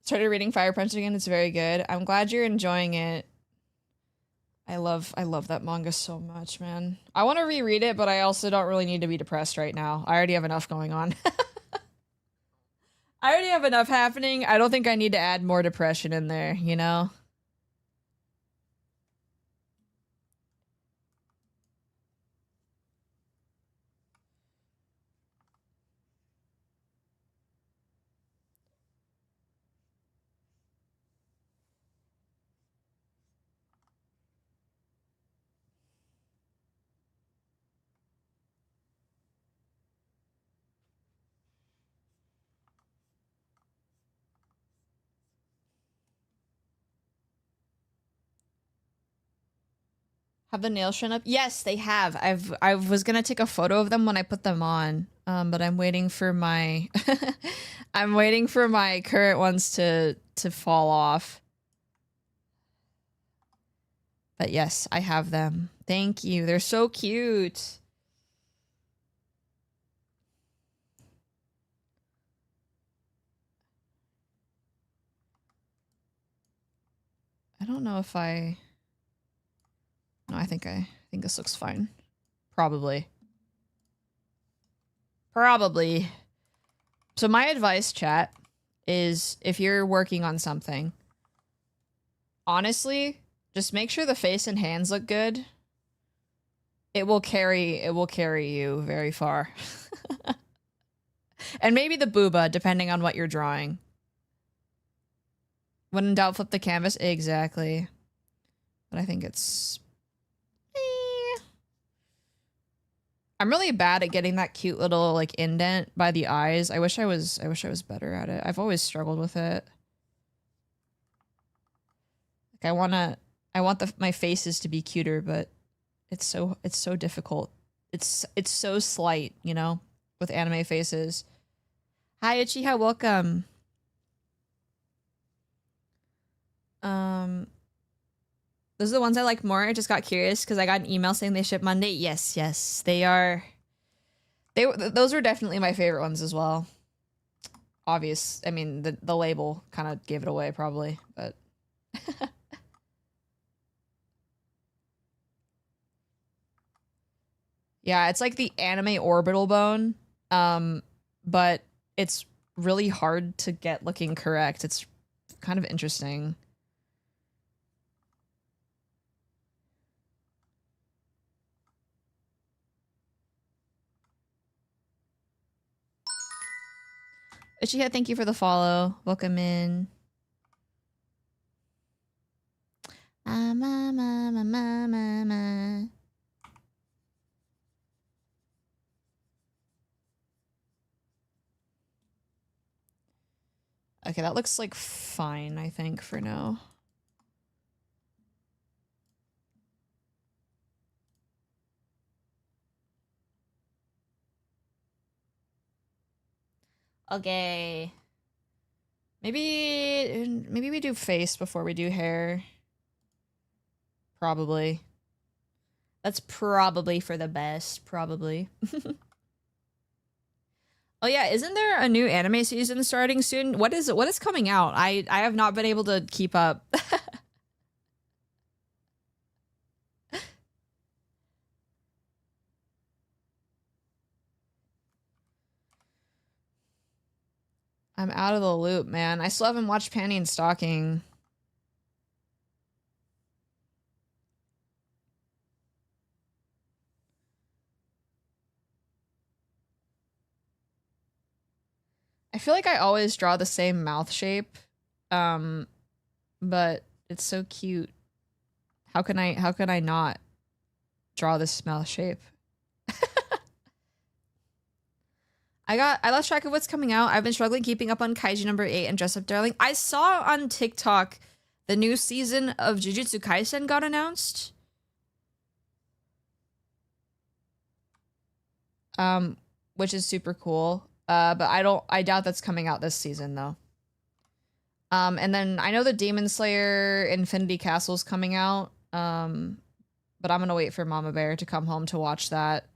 A: Started reading Fire Punch again. It's very good. I'm glad you're enjoying it. I love that manga so much, man. I want to reread it, but I also don't really need to be depressed right now. I already have enough going on. I already have enough happening. I don't think I need to add more depression in there, you know? Have the nails shown up? Yes, they have. I was gonna take a photo of them when I put them on, but I'm waiting for my I'm waiting for my current ones to fall off. But yes, I have them. Thank you. They're so cute. I don't know if I... No, I think this looks fine. Probably. Probably. So my advice, chat, is if you're working on something, honestly, just make sure the face and hands look good. It will carry you very far. And maybe the booba, depending on what you're drawing. When in doubt, flip the canvas. Exactly. But I think it's... I'm really bad at getting that cute little like indent by the eyes. I wish I was better at it. I've always struggled with it. Like I want my faces to be cuter, but it's so difficult. It's so slight, you know, with anime faces. Hi Uchiha, welcome. Those are the ones I like more. I just got curious because I got an email saying they ship Monday. Yes, they are. Those were definitely my favorite ones as well. Obvious. I mean, the label kind of gave it away probably, but. Yeah, it's like the anime orbital bone, but it's really hard to get looking correct. It's kind of interesting. Uchiha, thank you for the follow. Welcome in. Okay, that looks like fine, I think, for now. Okay. Maybe we do face before we do hair. Probably. That's probably for the best, probably. Oh yeah, isn't there a new anime season starting soon? What is coming out? I have not been able to keep up. I'm out of the loop, man. I still haven't watched Panty and Stocking. I feel like I always draw the same mouth shape. But it's so cute. How can I not draw this mouth shape? I lost track of what's coming out. I've been struggling keeping up on Kaiju number 8 and Dress Up Darling. I saw on TikTok the new season of Jujutsu Kaisen got announced. Which is super cool. But I doubt that's coming out this season though. And then I know the Demon Slayer Infinity Castle's coming out. But I'm gonna wait for Mama Bear to come home to watch that.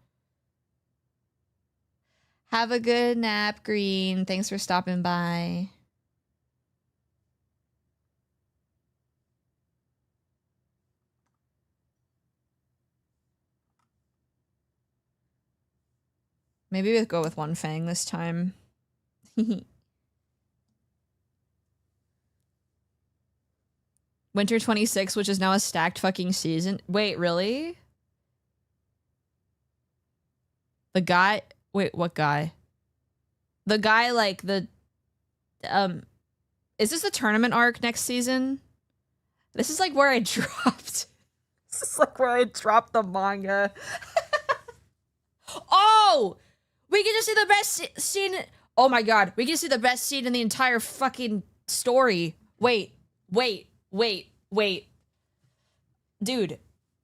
A: Have a good nap, Green. Thanks for stopping by. Maybe we'll go with one Fang this time. Winter 26, which is now a stacked fucking season. Wait, really? The guy... Wait, what guy? The guy, like, the... Is this the tournament arc next season? This is, like, where I dropped... This is, like, where I dropped the manga. Oh! We get to see the best scene... Oh my god, we get to see the best scene in the entire fucking story. Wait. Dude,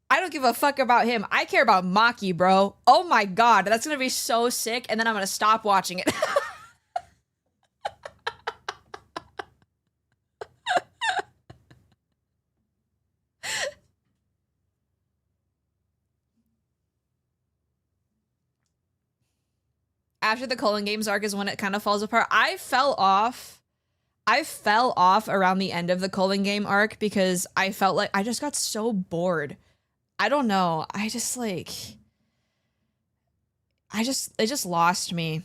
A: I don't give a fuck about him. I care about Maki, bro. Oh my god, that's gonna be so sick, and then I'm gonna stop watching it. After the Culling Games arc is when it kind of falls apart. I fell off around the end of the Culling Game arc because I felt like I just got so bored. I don't know. I just like... It just lost me.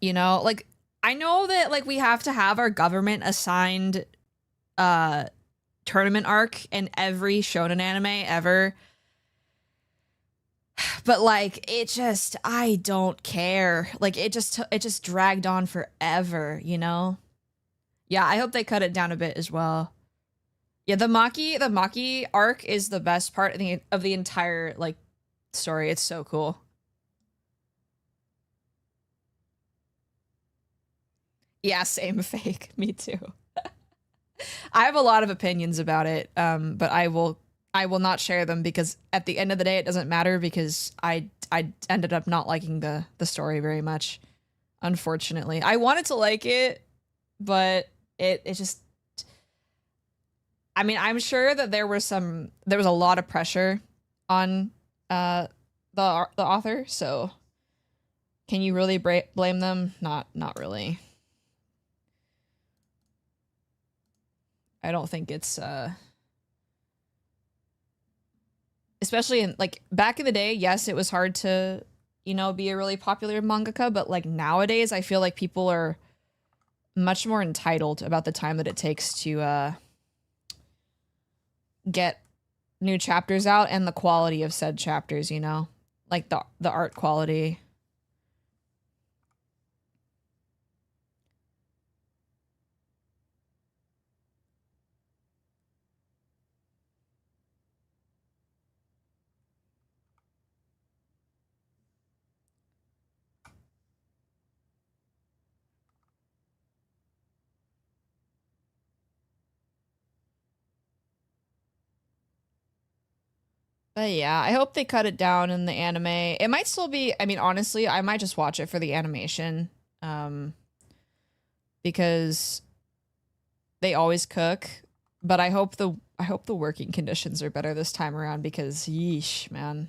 A: You know? Like, I know that, like, we have to have our government-assigned tournament arc in every shonen anime ever. But, like, it just... I don't care. Like, it just dragged on forever, you know? Yeah, I hope they cut it down a bit as well. Yeah, the Maki arc is the best part of the entire, like, story. It's so cool. Yeah, same fake. Me too. I have a lot of opinions about it, but I will not share them because at the end of the day, it doesn't matter because I ended up not liking the story very much, unfortunately. I wanted to like it, but it just... I mean, I'm sure that there was a lot of pressure on the author, so can you really blame them? Not really. I don't think it's especially in, like, back in the day, yes, it was hard to, you know, be a really popular mangaka, but like nowadays I feel like people are much more entitled about the time that it takes to get new chapters out and the quality of said chapters, you know? Like the art quality. But yeah, I hope they cut it down in the anime. It might still be, I mean, honestly, I might just watch it for the animation. because they always cook. But I hope the working conditions are better this time around because yeesh, man.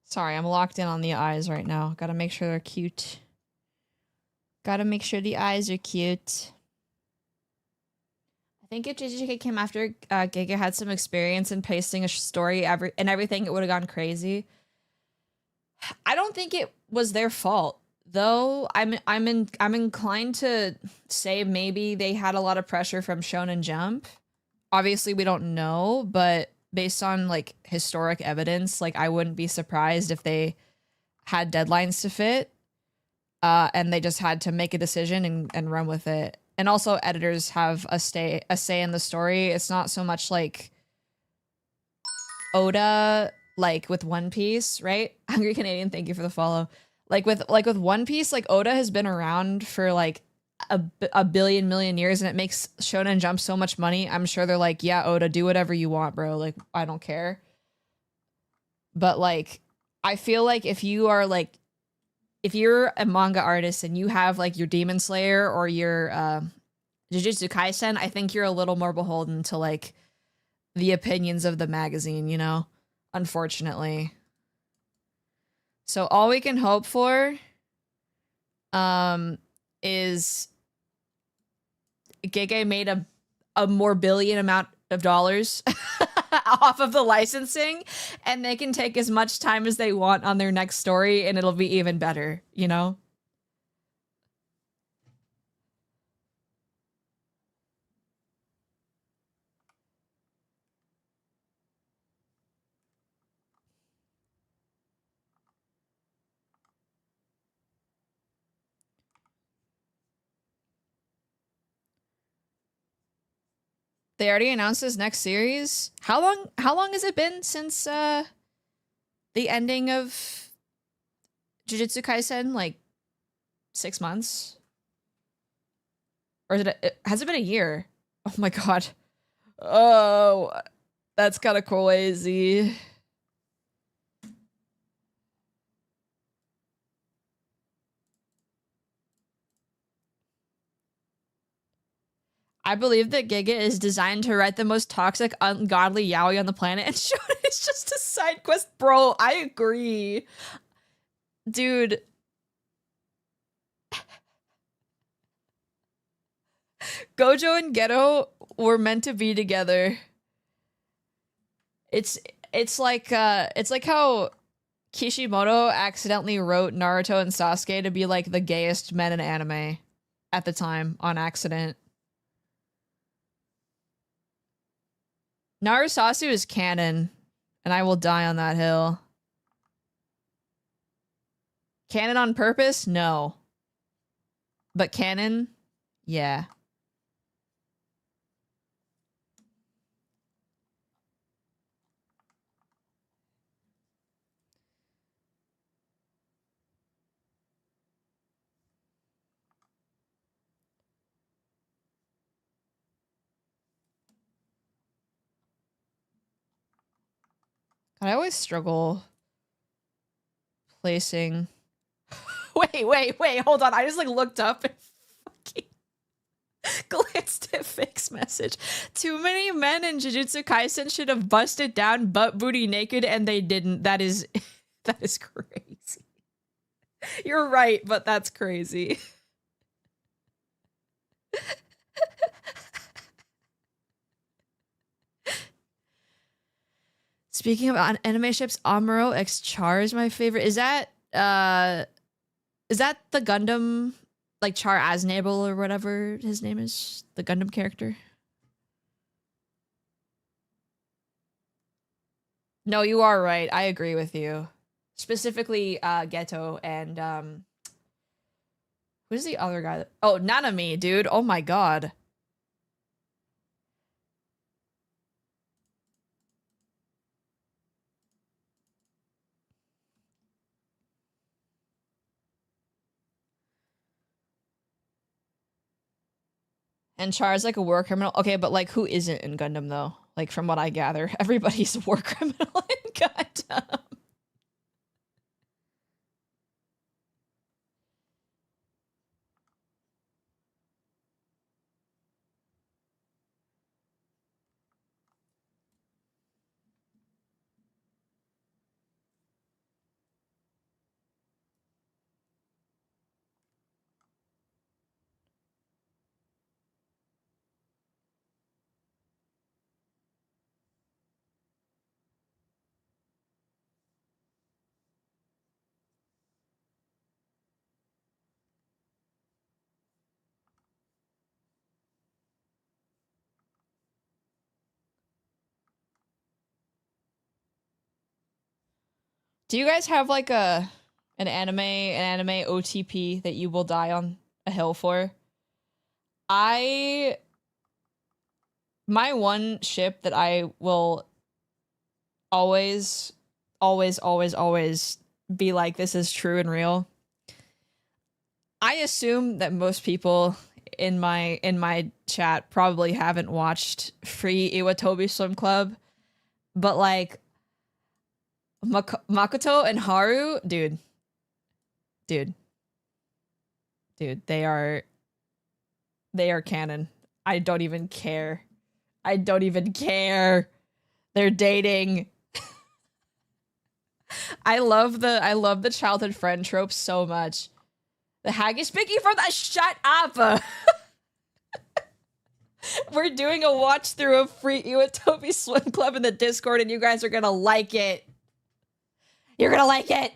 A: Sorry, I'm locked in on the eyes right now. Gotta make sure they're cute. Gotta make sure the eyes are cute. I think if JJK came after Giga had some experience in pasting a story and everything, it would have gone crazy. I don't think it was their fault, though. I'm inclined to say maybe they had a lot of pressure from Shonen Jump. Obviously, we don't know, but based on like historic evidence, like I wouldn't be surprised if they had deadlines to fit, and they just had to make a decision and run with it. And also, editors have a say in the story. It's not so much like Oda, like with One Piece, right? Hungry Canadian, thank you for the follow. Like with One Piece, like Oda has been around for like a billion million years, and it makes Shonen Jump so much money. I'm sure they're like, yeah, Oda, do whatever you want, bro. Like, I don't care. But like, I feel like if you're a manga artist and you have like your Demon Slayer or your Jujutsu Kaisen, I think you're a little more beholden to like the opinions of the magazine, you know, unfortunately. So all we can hope for is Gege made a more billion amount of dollars off of the licensing, and they can take as much time as they want on their next story, and it'll be even better, you know? They already announced this next series. How long has it been since the ending of Jujutsu Kaisen? Like 6 months? Or has it been a year? Oh my god. Oh, that's kind of crazy. I believe that Giga is designed to write the most toxic, ungodly yaoi on the planet, and Shonen is just a side quest. Bro, I agree. Dude. Gojo and Geto were meant to be together. It's like how Kishimoto accidentally wrote Naruto and Sasuke to be like the gayest men in anime at the time on accident. Narusasu is canon, and I will die on that hill. Canon on purpose? No. But canon? Yeah. I always struggle placing. Wait, hold on. I just like looked up and fucking glanced at Fix message. Too many men in Jujutsu Kaisen should have busted down butt booty naked, and they didn't. That is crazy. You're right, but that's crazy. Speaking of anime ships, Amuro X Char is my favorite. Is that the Gundam, like Char Aznable or whatever his name is? The Gundam character? No, you are right. I agree with you. Specifically, Geto and Who's the other guy? Oh, Nanami, dude. Oh my god. And Char's like a war criminal. Okay, but like who isn't in Gundam though? Like from what I gather, everybody's a war criminal in Gundam. Do you guys have like an anime OTP that you will die on a hill for? My one ship that I will always be like, this is true and real. I assume that most people in my chat probably haven't watched Free Iwatobi Swim Club, but like Makoto and Haru, dude, they are canon. I don't even care. They're dating. I love the childhood friend trope so much. The Haggis Picky from the shut up. We're doing a watch through of Free Iwatobi Swim Club in the Discord, and you guys are gonna like it. You're gonna like it.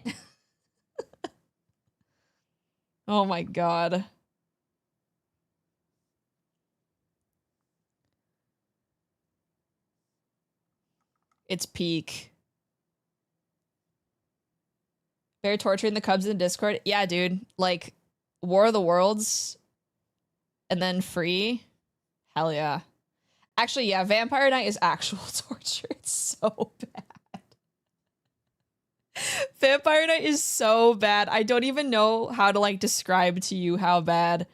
A: Oh my god. It's peak. Bear torturing the Cubs in Discord? Yeah, dude. Like, War of the Worlds and then Free? Hell yeah. Actually, yeah, Vampire Night is actual torture. It's so bad. Vampire Night is so bad. I don't even know how to, like, describe to you how bad.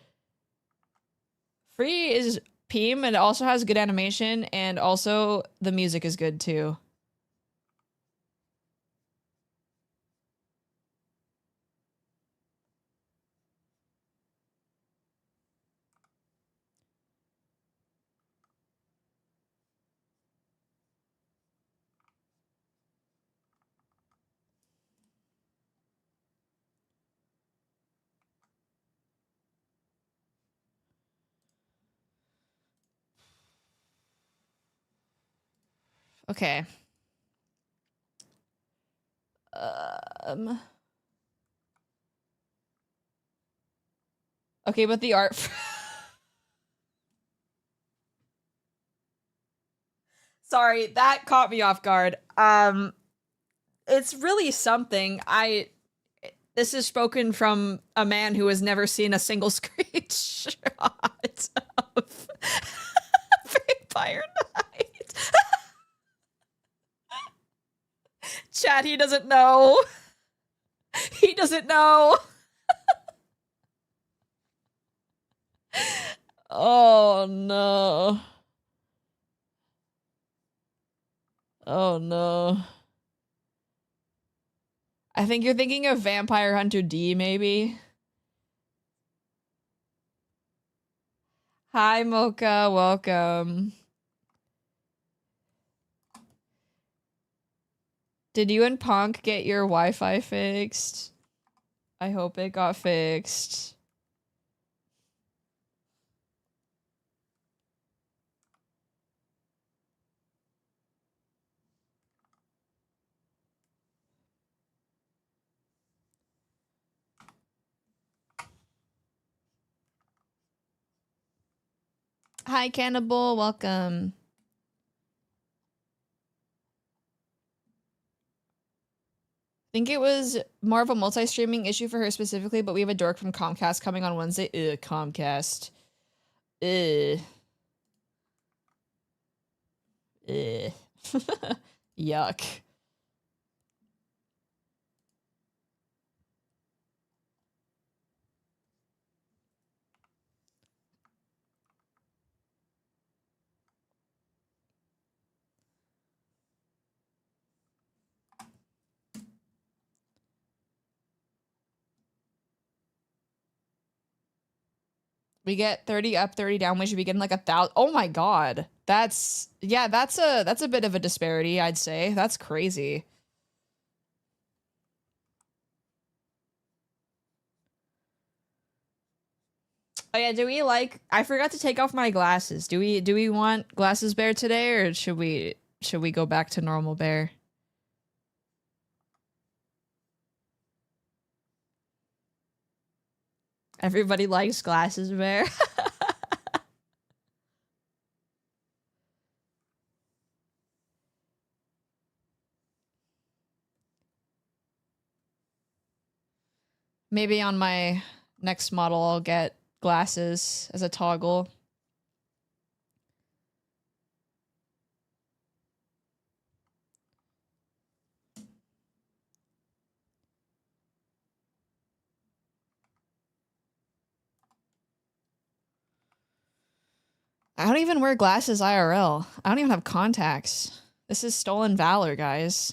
A: Free is Peem, and it also has good animation, and also the music is good, too. Okay. Okay, but the art... Sorry, that caught me off guard. It's really something. This is spoken from a man who has never seen a single screenshot of Vampire Night. Chat, he doesn't know. He doesn't know. Oh no. Oh no. I think you're thinking of Vampire Hunter D, maybe? Hi, Mocha. Welcome. Did you and Punk get your Wi-Fi fixed? I hope it got fixed. Hi, Cannibal. Welcome. think it was more of a multi-streaming issue for her specifically, but we have a dork from Comcast coming on Wednesday. Comcast. Yuck. We get 30 up, 30 down. We should be getting like 1,000. Oh my god. That's a bit of a disparity, I'd say. That's crazy. Oh yeah, do we like I forgot to take off my glasses. Do we want glasses bear today, or should we go back to normal bear? Everybody likes glasses bear. Maybe on my next model I'll get glasses as a toggle. I don't even wear glasses IRL. I don't even have contacts. This is stolen valor, guys.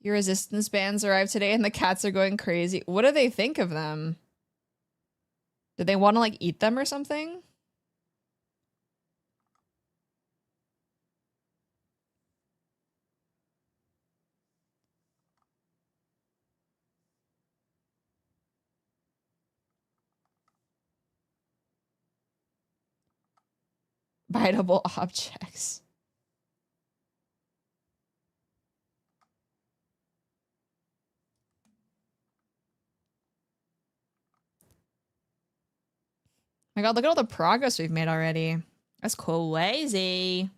A: Your resistance bands arrived today and the cats are going crazy. What do they think of them? Do they want to like eat them or something? Biteable objects. My god, look at all the progress we've made already. That's crazy.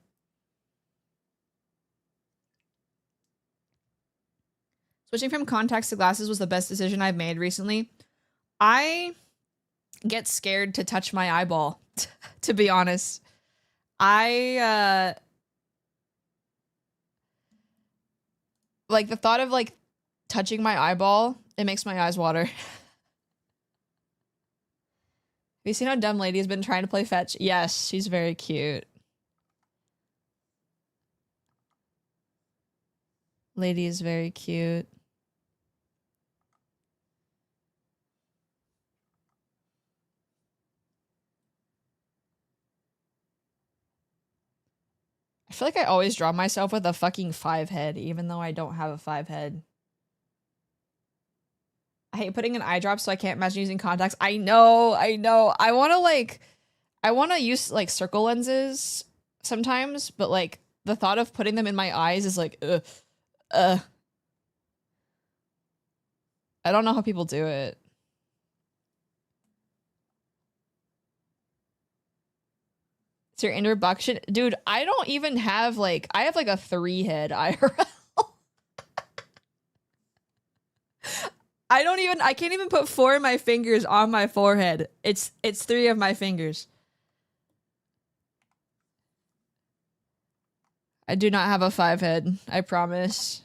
A: Switching from contacts to glasses was the best decision I've made recently. I get scared to touch my eyeball, to be honest. Like the thought of like touching my eyeball, it makes my eyes water. Have you seen how dumb lady has been trying to play fetch? Yes, she's very cute. Lady is very cute. I feel like I always draw myself with a fucking 5 head, even though I don't have a 5 head. I hate putting an eye drop, so I can't imagine using contacts. I know. I want to use like circle lenses sometimes, but like the thought of putting them in my eyes is like, I don't know how people do it. It's your introduction. Dude, I don't even have like, I have like a 3 head IRL. I can't even put 4 of my fingers on my forehead. It's 3 of my fingers. I do not have a 5 head, I promise.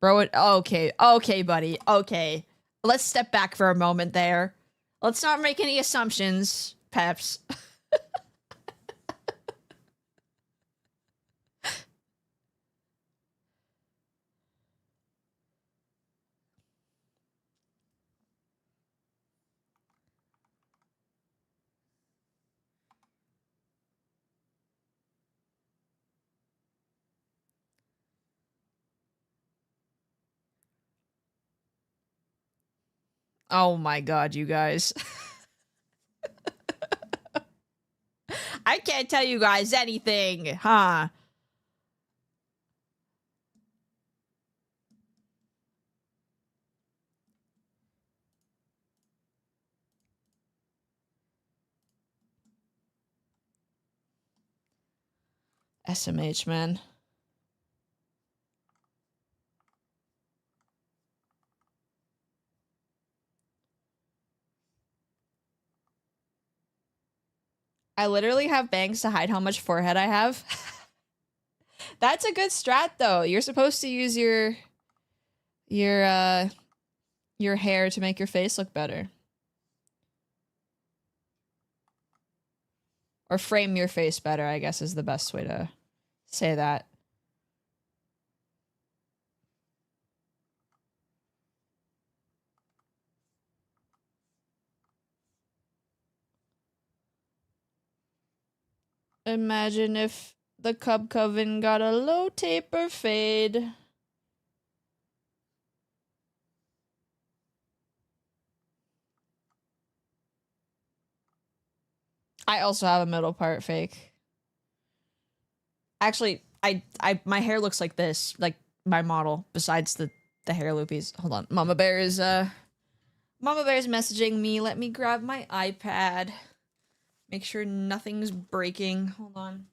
A: Bro, okay, buddy, okay. Let's step back for a moment there. Let's not make any assumptions, Peps. Oh my god, you guys. I can't tell you guys anything, huh? SMH, man. I literally have bangs to hide how much forehead I have. That's a good strat, though. You're supposed to use your hair to make your face look better. Or frame your face better, I guess, is the best way to say that. Imagine if the Cub Coven got a low taper fade. I also have a middle part fake. Actually, my hair looks like this, like my model, besides the hair loopies. Hold on. Mama Bear's messaging me. Let me grab my iPad. Make sure nothing's breaking. Hold on.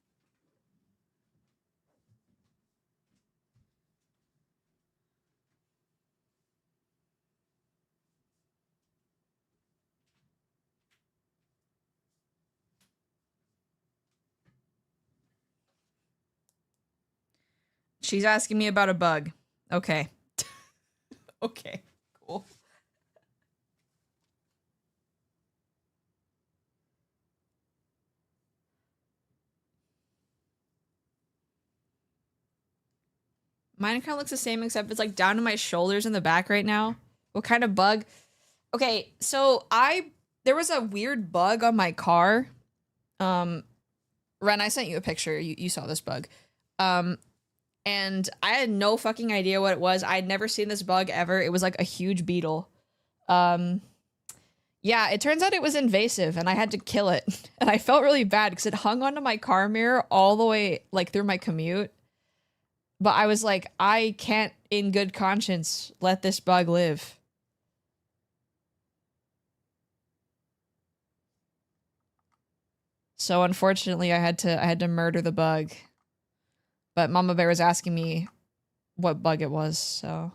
A: She's asking me about a bug. Okay. Okay, cool. Mine kind of looks the same, except it's like down to my shoulders in the back right now. What kind of bug? Okay, so there was a weird bug on my car. Ren, I sent you a picture. You saw this bug. And I had no fucking idea what it was. I'd never seen this bug ever. It was like a huge beetle. Yeah, it turns out it was invasive and I had to kill it. And I felt really bad because it hung onto my car mirror all the way like through my commute. But I was like, I can't in good conscience let this bug live. So unfortunately I had to murder the bug. But Mama Bear was asking me what bug it was, so.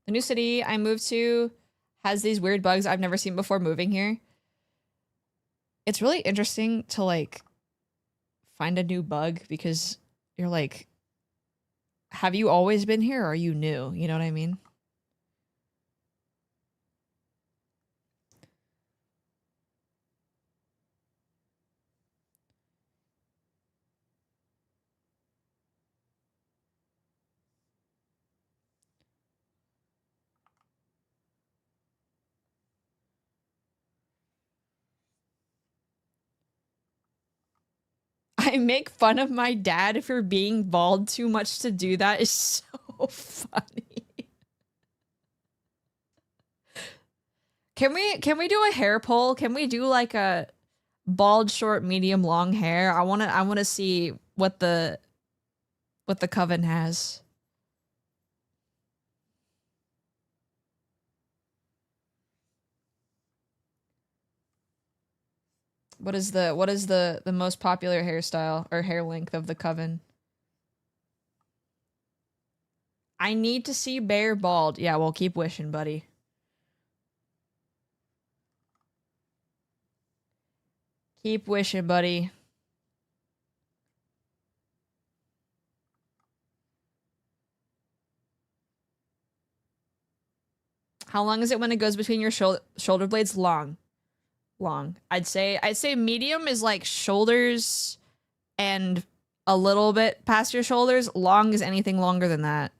A: The new city I moved to has these weird bugs I've never seen before moving here. It's really interesting to like find a new bug because you're like, have you always been here or are you new? You know what I mean? I make fun of my dad for being bald too much to do that is so funny. Can we do a hair poll? Can we do like a bald, short, medium, long hair? I wanna see what the coven has. What is the most popular hairstyle or hair length of the coven? I need to see Bear bald. Yeah, well, keep wishing, buddy. Keep wishing, buddy. How long is it when it goes between your shoulder blades? Long. I'd say medium is like shoulders and a little bit past your shoulders. Long is anything longer than that.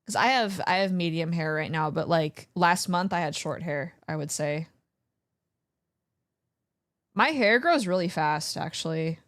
A: Because I have medium hair right now, but like last month I had short hair, I would say. My hair grows really fast, actually.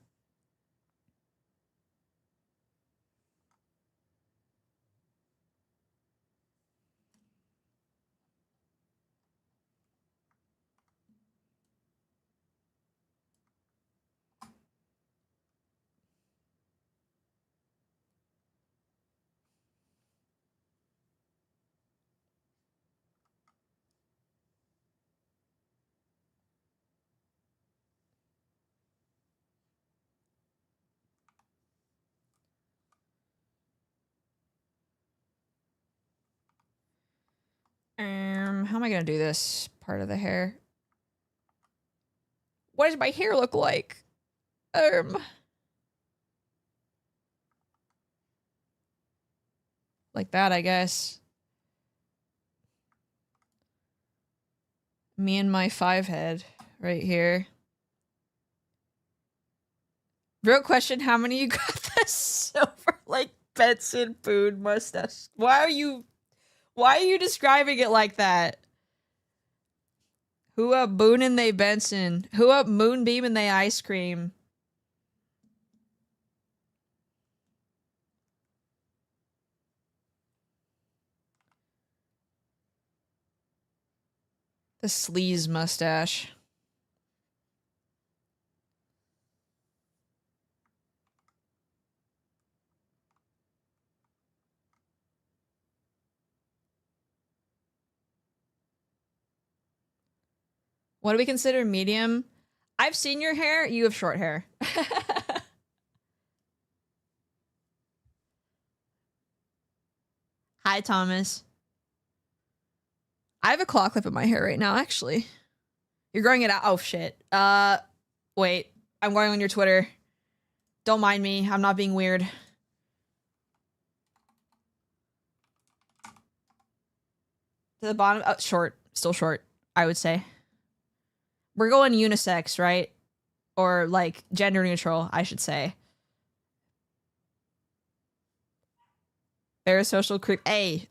A: How am I gonna do this part of the hair? What does my hair look like? Like that, I guess. Me and my 5 head right here. Real question, how many you got the silver like Benson Boone mustache? Why are you describing it like that? Who up Boone and they Benson? Who up Moonbeam and they ice cream? The sleaze mustache. What do we consider medium? I've seen your hair. You have short hair. Hi, Thomas. I have a claw clip in my hair right now, actually. You're growing it out. Oh, shit. Wait. I'm going on your Twitter. Don't mind me. I'm not being weird. To the bottom. Oh, short. Still short, I would say. We're going unisex, right? Or, like, gender neutral, I should say. Parasocial creep. Hey,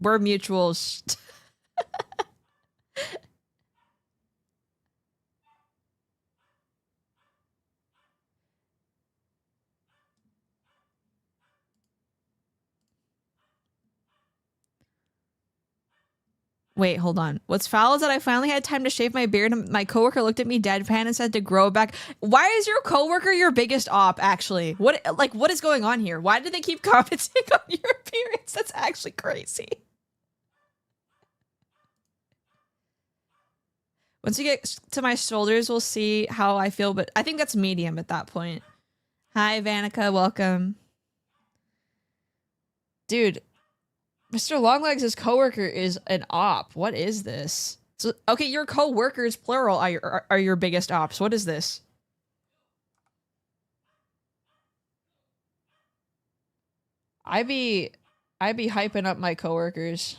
A: we're mutuals. Wait, hold on. What's foul is that I finally had time to shave my beard and my coworker looked at me deadpan and said to grow it back. Why is your coworker your biggest op, actually? What is going on here? Why did they keep commenting on your appearance? That's actually crazy. Once you get to my shoulders, we'll see how I feel, but I think that's medium at that point. Hi, Vanica, welcome. Dude, Mr. Longlegs' coworker is an op. What is this? So, okay, your coworkers, plural, are your biggest ops. What is this? I be hyping up my coworkers.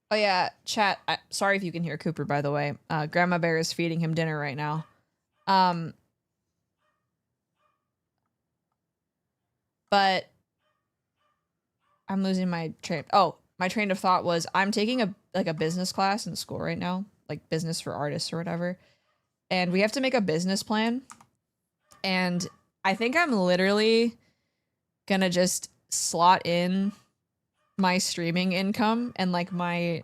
A: Oh yeah, chat. Sorry if you can hear Cooper, by the way. Grandma Bear is feeding him dinner right now. But I'm losing my train. Oh, my train of thought was I'm taking a business class in school right now, like business for artists or whatever. And we have to make a business plan. And I think I'm literally gonna just slot in my streaming income and like my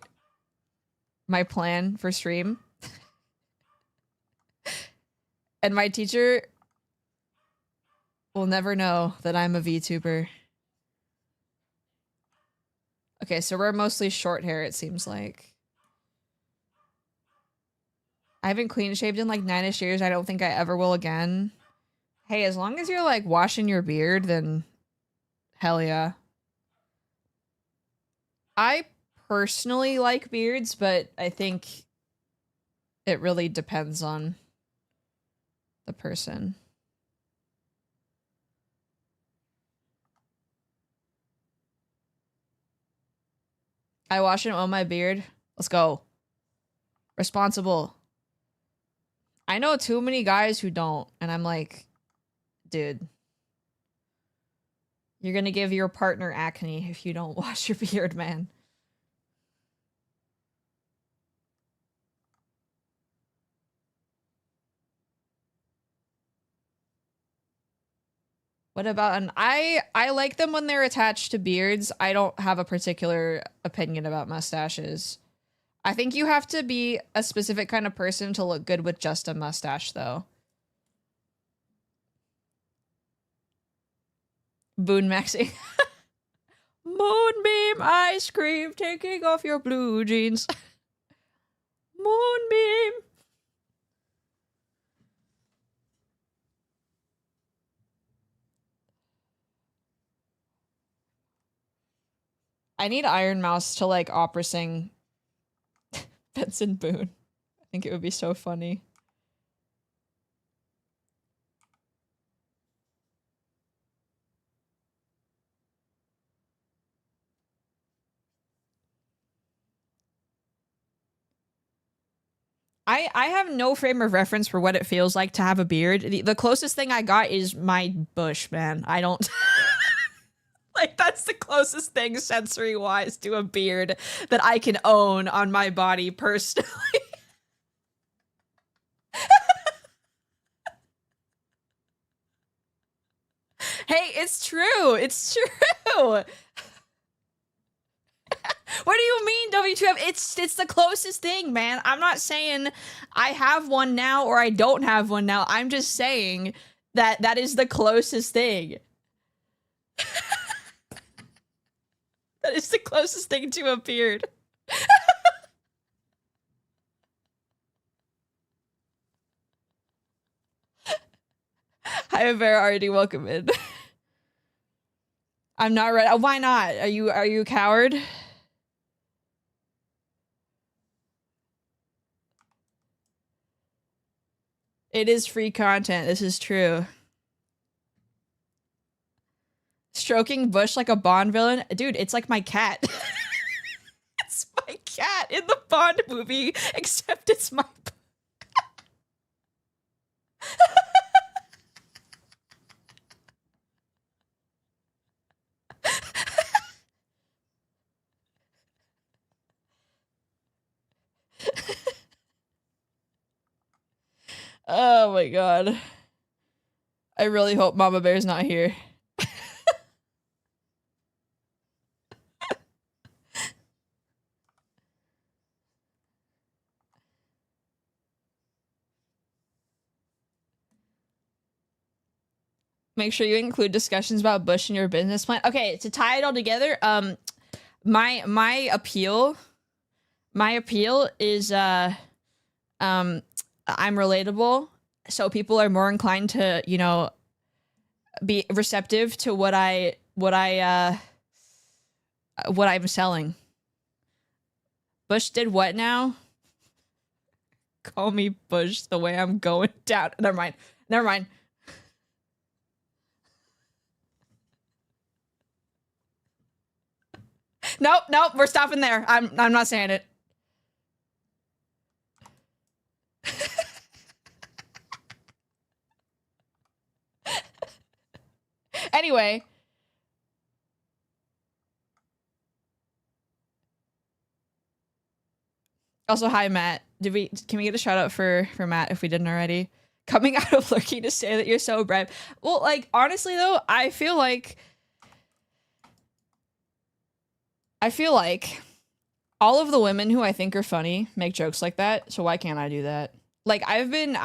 A: plan for stream. And my teacher will never know that I'm a VTuber. Okay, so we're mostly short hair, it seems like. I haven't clean shaved in like 9-ish years. I don't think I ever will again. Hey, as long as you're like washing your beard, then hell yeah. I personally like beards, but I think it really depends on the person. I wash and own my beard. Let's go. Responsible. I know too many guys who don't, and I'm like, dude, you're gonna give your partner acne if you don't wash your beard, man. What about I like them when they're attached to beards. I don't have a particular opinion about mustaches. I think you have to be a specific kind of person to look good with just a mustache, though. Boon maxing. Moonbeam ice cream, taking off your blue jeans. Moonbeam. I need Iron Mouse to like opera sing Benson Boone. I think it would be so funny. I have no frame of reference for what it feels like to have a beard. The closest thing I got is my bush, man. I don't like that's the closest thing sensory wise to a beard that I can own on my body personally. Hey, it's true. It's true. What do you mean, WTF? It's the closest thing, man. I'm not saying I have one now or I don't have one now. I'm just saying that that is the closest thing. That is the closest thing to a beard. Hi, Avera, already welcome in. I'm not ready. Why not? Are you a coward? It is free content. This is true. Stroking Bush like a Bond villain? Dude, it's like my cat. It's my cat in the Bond movie, except it's my... Oh my god. I really hope Mama Bear's not here. Make sure you include discussions about Bush in your business plan. Okay, to tie it all together, my appeal is I'm relatable, so people are more inclined to, you know, be receptive to what I'm selling. Bush did what now? Call me Bush the way I'm going down. Never mind. Never mind. Nope, nope, we're stopping there. I'm not saying it. Anyway. Also, hi Matt. Can we get a shout out for Matt if we didn't already? Coming out of lurking to say that you're so brave. Well, like honestly though, I feel like all of the women who I think are funny make jokes like that, so why can't I do that? Like I've been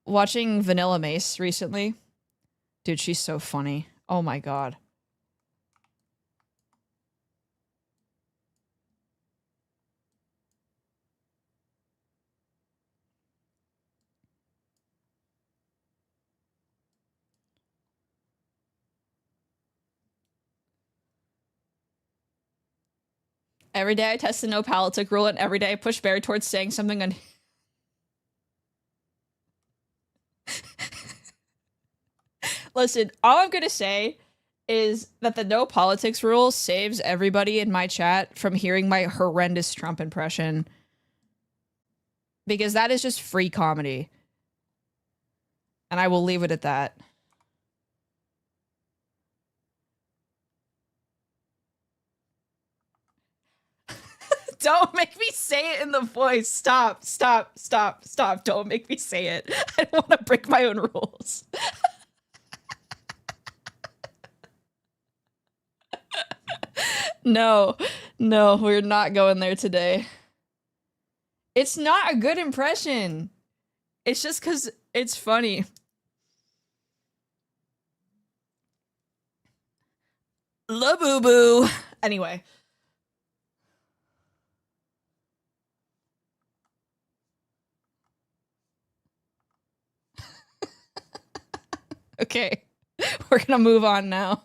A: watching Vanilla Mace recently. Dude, she's so funny. Oh my god. Every day I test the no politic rule, and every day I push Bear towards saying something on. Listen, all I'm gonna say is that the no politics rule saves everybody in my chat from hearing my horrendous Trump impression. Because that is just free comedy. And I will leave it at that. Don't make me say it in the voice. Stop, stop, stop, stop. Don't make me say it. I don't want to break my own rules. No, no, we're not going there today. It's not a good impression. It's just because it's funny. La boo boo. Anyway. Okay. We're gonna move on now.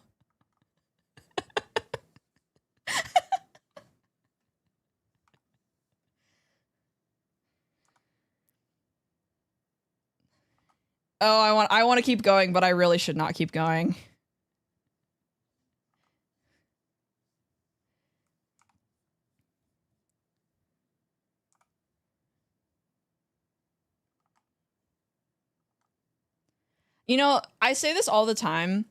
A: Oh, I want to keep going, but I really should not keep going. You know, I say this all the time,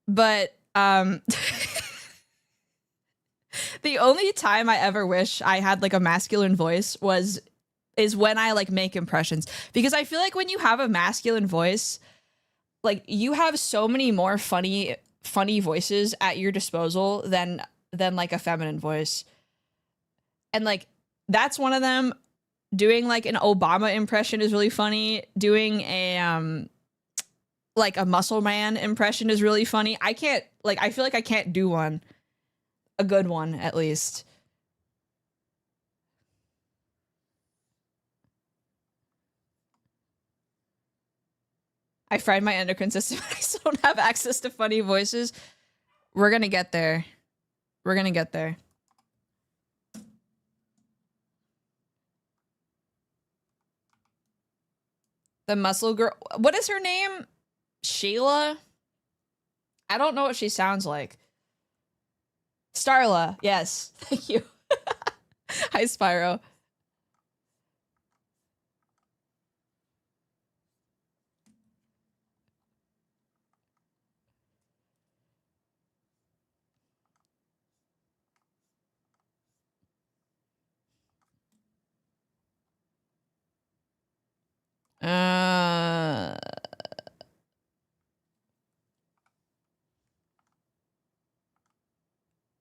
A: but the only time I ever wish I had like a masculine voice is when I like make impressions, because I feel like when you have a masculine voice, like you have so many more funny voices at your disposal than like a feminine voice. And like that's one of them. Doing like an Obama impression is really funny. Doing a like a muscle man impression is really funny. I can't, like, I feel like I can't do one. A good one, at least. I fried my endocrine system. I still don't have access to funny voices. We're gonna get there. We're gonna get there. The muscle girl. What is her name? Sheila? I don't know what she sounds like. Starla. Yes. Thank you. Hi, Spyro.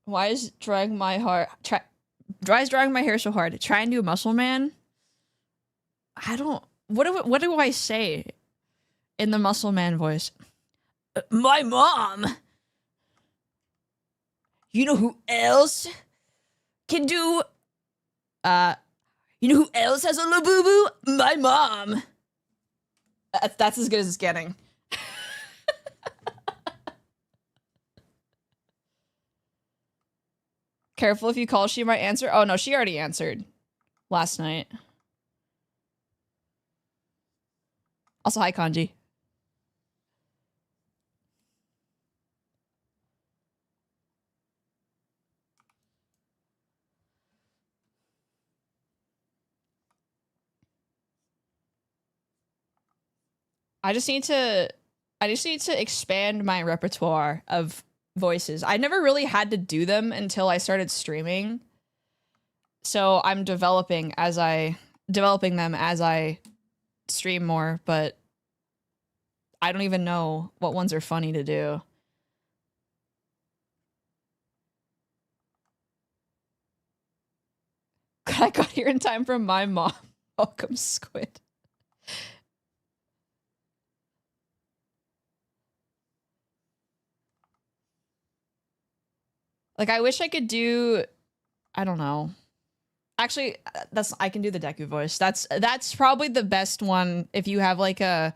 A: Why is drying my hair so hard? Try and do a muscle man. I don't. What do I say in the muscle man voice? My mom. You know who else can do? You know who else has a labubu? My mom. That's as good as it's getting. Careful if you call, she might answer. Oh no, she already answered last night. Also, hi, Kanji. I just need to expand my repertoire of voices. I never really had to do them until I started streaming. So I'm developing them as I stream more, but I don't even know what ones are funny to do. I got here in time for my mom. Welcome, Squid. Like, I wish I could do, I don't know. Actually, I can do the Deku voice. That's probably the best one. If you have like a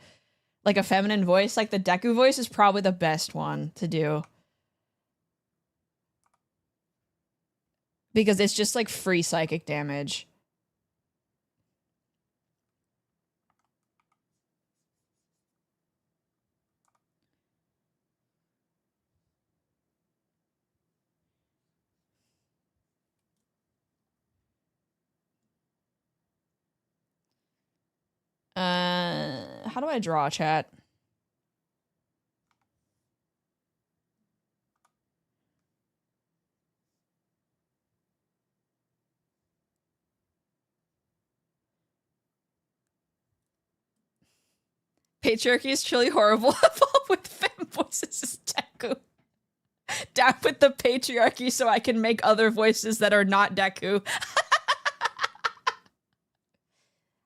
A: feminine voice, like the Deku voice is probably the best one to do. Because it's just like free psychic damage. How do I draw, chat? Patriarchy is truly horrible. With femme voices is Deku. Down with the patriarchy so I can make other voices that are not Deku.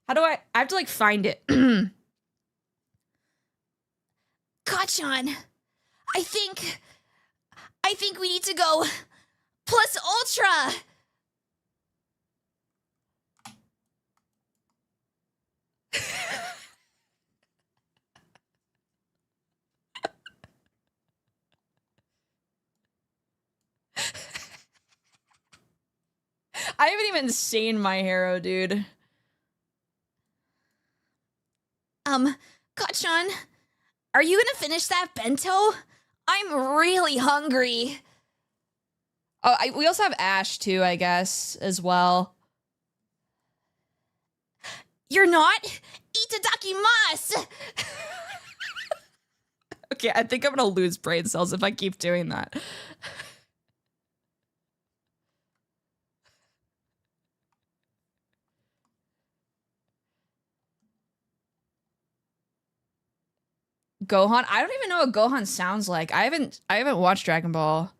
A: How do I have to like find it. Kachan, I think think we need to go plus ultra. I haven't even seen My Hero, dude. Kachan, are you gonna finish that bento? I'm really hungry. Oh, we also have Ash too, I guess, as You're not? Itadakimasu! Okay, I think I'm gonna lose brain cells if I keep doing that. Gohan? I don't even know what Gohan sounds like. I haven't watched Dragon Ball.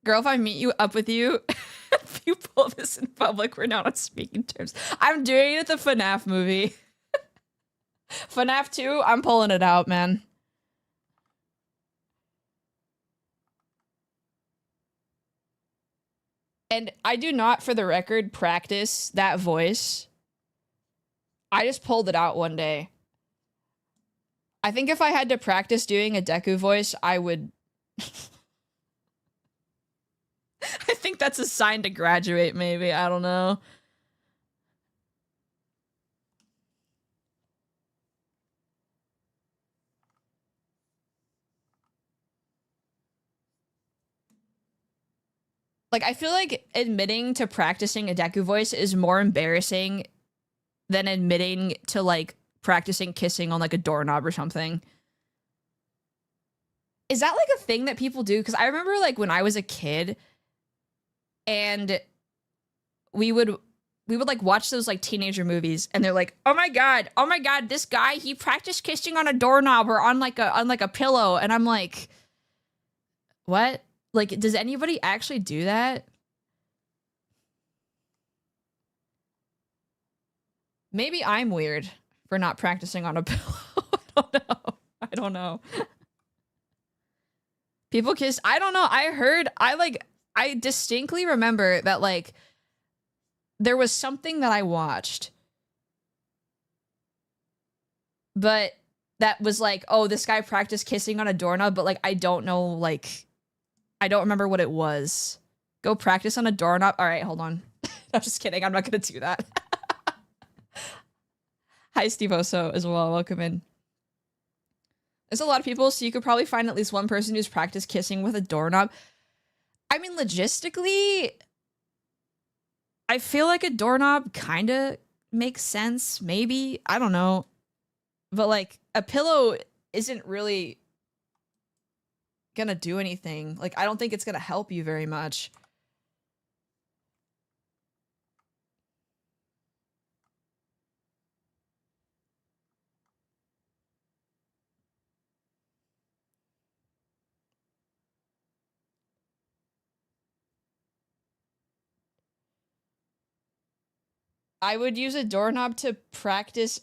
A: Girl, if I meet you up with you, if you pull this in public, we're not on speaking terms. I'm doing it at the FNAF movie. FNAF 2, I'm pulling it out, man. And I do not, for the record, practice that voice. I just pulled it out one day. I think if I had to practice doing a Deku voice, I would... I think that's a sign to graduate, maybe. I don't know. Like, I feel like admitting to practicing a Deku voice is more embarrassing than admitting to, like, practicing kissing on, like, a doorknob or something. Is that, like, a thing that people do? Because I remember, like, when I was a kid, and we would like watch those like teenager movies, and they're like, oh my god, this guy, he practiced kissing on a doorknob or on like a pillow, and I'm like, what? Like, does anybody actually do that? Maybe I'm weird for not practicing on a pillow. I don't know. People kiss. I don't know. I distinctly remember that, like, there was something that I watched, but that was like, oh, this guy practiced kissing on a doorknob, but, like, I don't know, like, I don't remember what it was. Go practice on a doorknob? All right, hold on. I'm just kidding. I'm not going to do that. Hi, Steve Oso, as well. Welcome in. There's a lot of people, so you could probably find at least one person who's practiced kissing with a doorknob. I mean, logistically, I feel like a doorknob kind of makes sense, maybe. I don't know. But, like, a pillow isn't really gonna do anything. Like, I don't think it's gonna help you very much. I would use a doorknob to practice.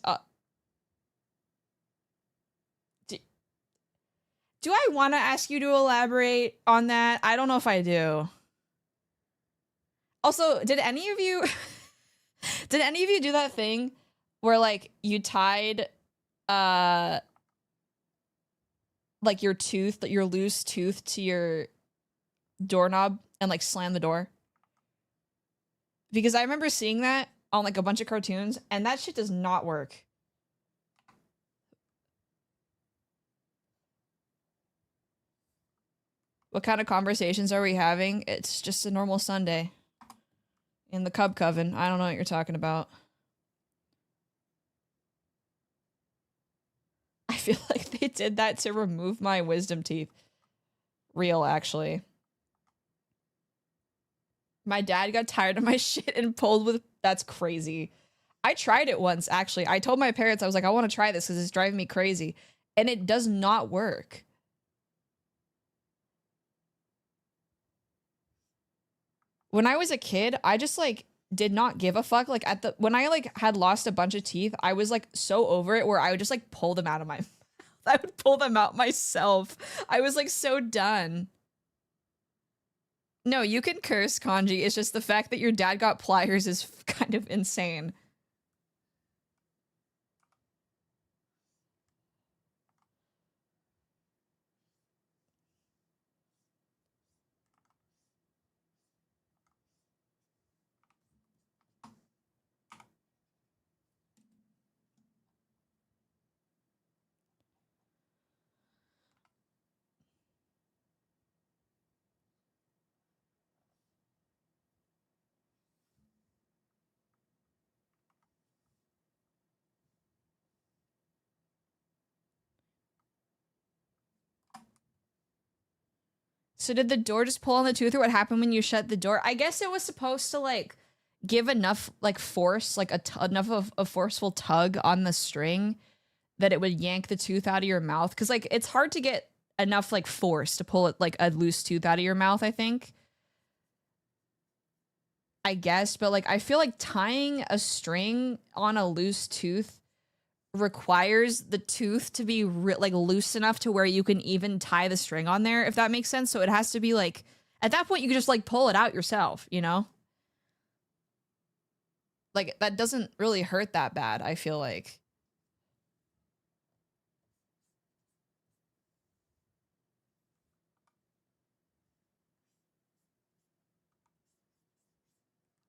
A: Do I want to ask you to elaborate on that? I don't know if I do. Also, did any of you do that thing where, like, you tied like your loose tooth to your doorknob and, like, slam the door? Because I remember seeing that on, like, a bunch of cartoons, and that shit does not work. What kind of conversations are we having? It's just a normal Sunday. In the Cub Coven. I don't know what you're talking about. I feel like they did that to remove my wisdom teeth. Real, actually. My dad got tired of my shit and pulled with... That's crazy. I tried it once, actually. I told my parents, I was like, I want to try this because it's driving me crazy. And it does not work. When I was a kid, I just, like, did not give a fuck. Like, when I, like, had lost a bunch of teeth, I was, like, so over it where I would just, like, pull them out of my mouth. I would pull them out myself. I was like so done. No, you can curse, Kanji. It's just the fact that your dad got pliers is kind of insane. So did the door just pull on the tooth, or what happened when you shut the door? I guess it was supposed to like give enough like force, like enough of a forceful tug on the string that it would yank the tooth out of your mouth. Cause like it's hard to get enough like force to pull it like a loose tooth out of your mouth, I think. I guess, but like I feel like tying a string on a loose tooth requires the tooth to be like loose enough to where you can even tie the string on there, if that makes sense. So it has to be like, at that point you can just like pull it out yourself, you know? Like that doesn't really hurt that bad, I feel like.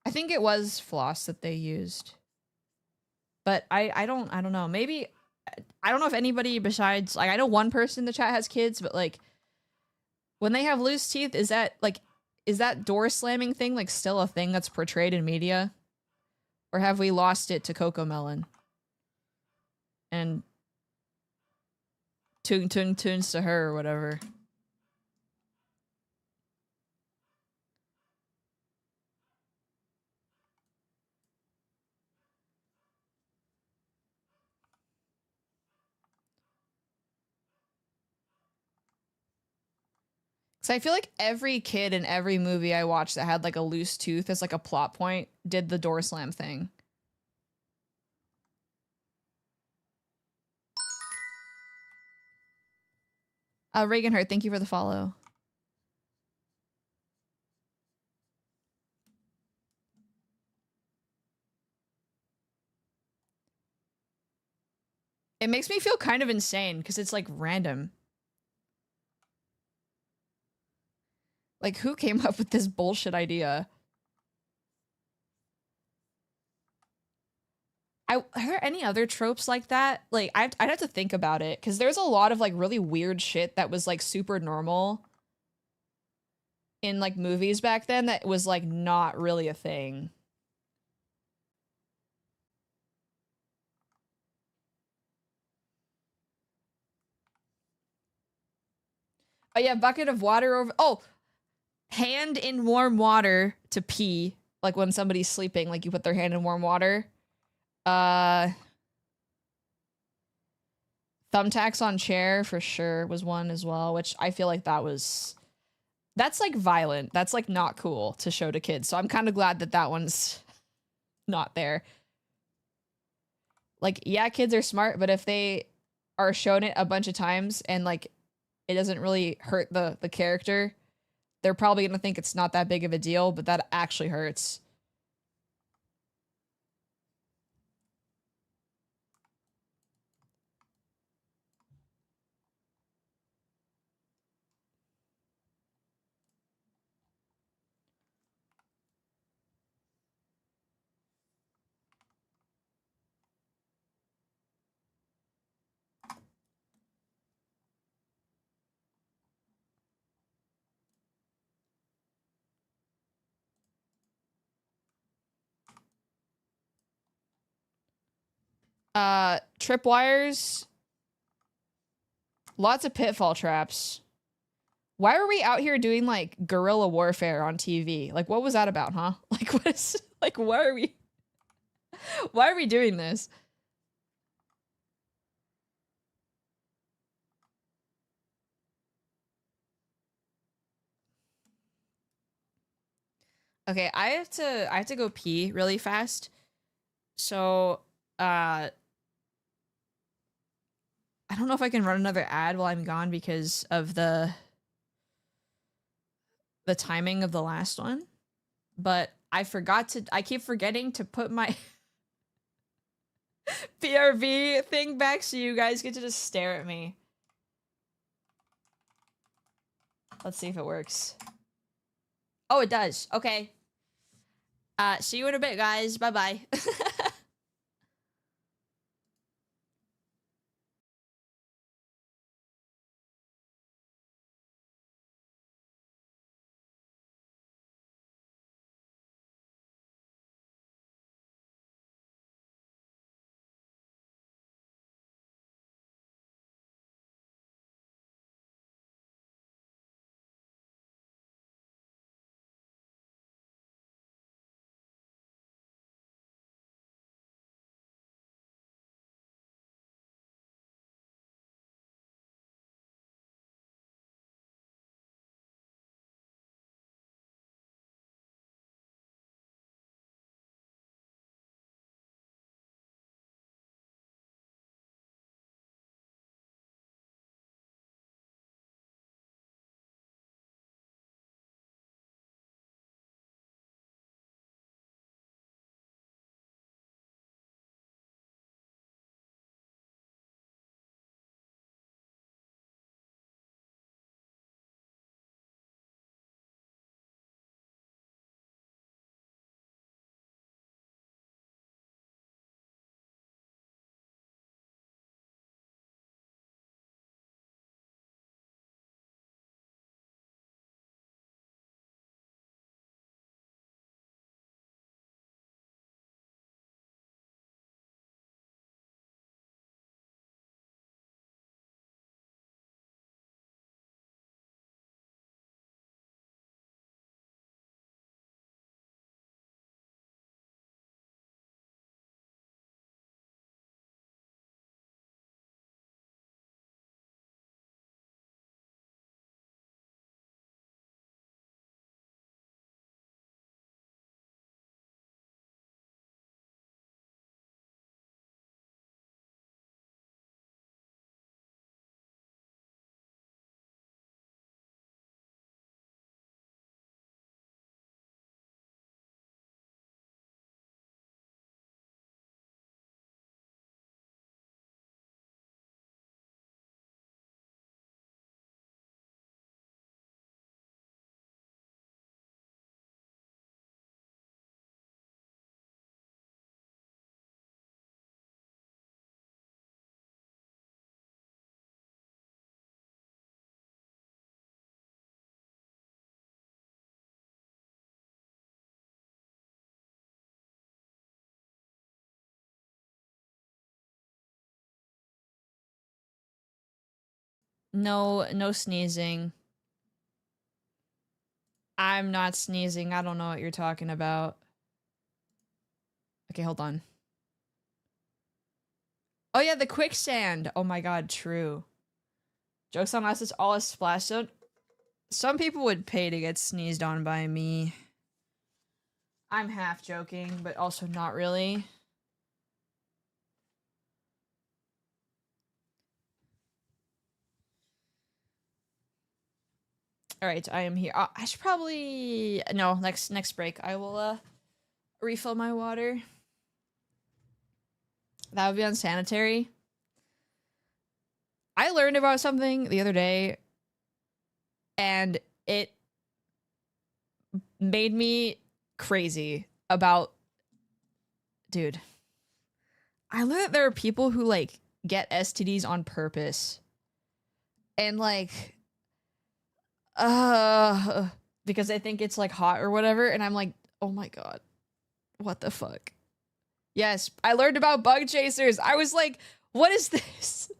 A: I think it was floss that they used. But I don't know. Maybe I don't know if anybody besides, like, I know one person in the chat has kids, but like when they have loose teeth, is that door slamming thing like still a thing that's portrayed in media? Or have we lost it to Coco Melon? And tunes to her or whatever. So I feel like every kid in every movie I watched that had like a loose tooth as like a plot point did the door slam thing. Reagan Hurt, thank you for the follow. It makes me feel kind of insane because it's like random. Like, who came up with this bullshit idea? Are there any other tropes like that? Like, I'd have to think about it, because there's a lot of, like, really weird shit that was, like, super normal in, like, movies back then that was, like, not really a thing. Oh, yeah, bucket of water over... Oh! Hand in warm water to pee. Like, when somebody's sleeping, like, you put their hand in warm water. Thumbtacks on chair, for sure, was one as well, which I feel like that's, like, violent. That's, like, not cool to show to kids. So I'm kind of glad that that one's not there. Like, yeah, kids are smart, but if they are shown it a bunch of times and, like, it doesn't really hurt the character, they're probably gonna think it's not that big of a deal, but that actually hurts. Tripwires. Lots of pitfall traps. Why are we out here doing, like, guerrilla warfare on TV? Like, what was that about, huh? Like, what is... Like, why are we... Why are we doing this? Okay, I have to go pee really fast. So, I don't know if I can run another ad while I'm gone because of the timing of the last one, but I keep forgetting to put my PRV thing back so you guys get to just stare at me. Let's see if it works. Oh, it does. Okay. See you in a bit, guys. Bye-bye. No sneezing. I'm not sneezing. I don't know what you're talking about. Okay, hold on. Oh yeah, the quicksand. Oh my god, true. Jokes on us, it's all a splash zone. Some people would pay to get sneezed on by me. I'm half joking, but also not really. All right, I am here. I should probably no next break. I will refill my water. That would be unsanitary. I learned about something the other day, and it made me crazy about. Dude, I learned that there are people who like get STDs on purpose, and like because they think it's like hot or whatever, and I'm like, oh my god, what the fuck. Yes, I learned about bug chasers. I was like, what is this?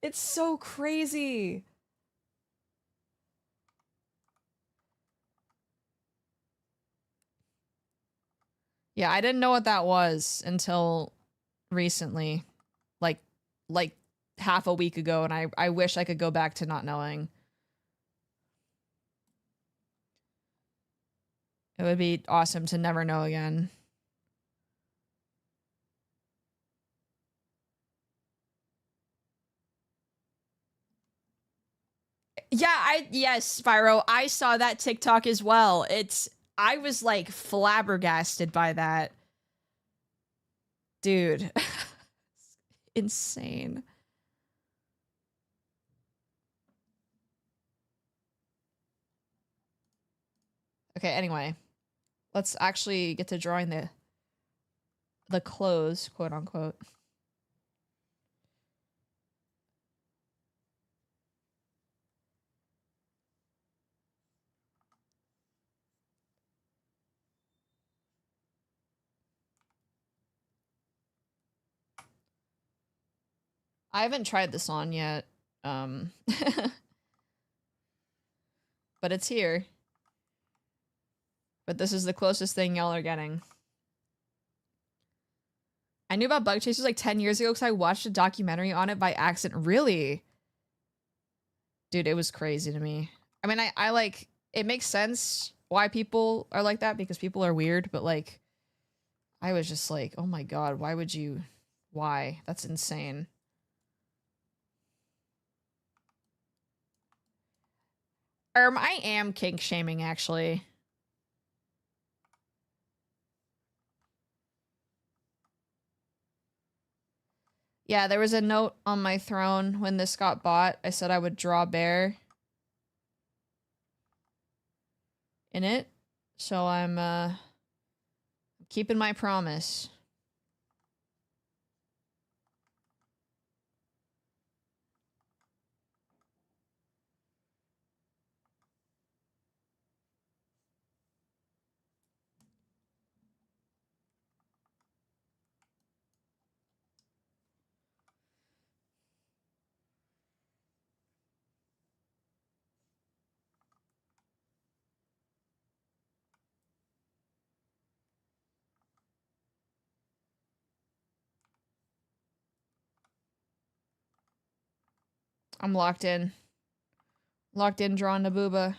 A: It's so crazy. Yeah, I didn't know what that was until recently. Like half a week ago, and I wish I could go back to not knowing. It would be awesome to never know again. Yeah, yes, Spyro, I saw that TikTok as well. I was like flabbergasted by that. Dude. Insane. Okay, anyway. Let's actually get to drawing the clothes, quote unquote. I haven't tried this on yet. But it's here. But this is the closest thing y'all are getting. I knew about Bug Chasers like 10 years ago because I watched a documentary on it by accident. Really? Dude, it was crazy to me. I mean, I like, it makes sense why people are like that because people are weird, but like, I was just like, oh my god, why would you? Why? That's insane. I am kink shaming, actually. Yeah, there was a note on my throne when this got bought. I said I would draw bear in it. So I'm keeping my promise. I'm locked in. Locked in, drawing the booba.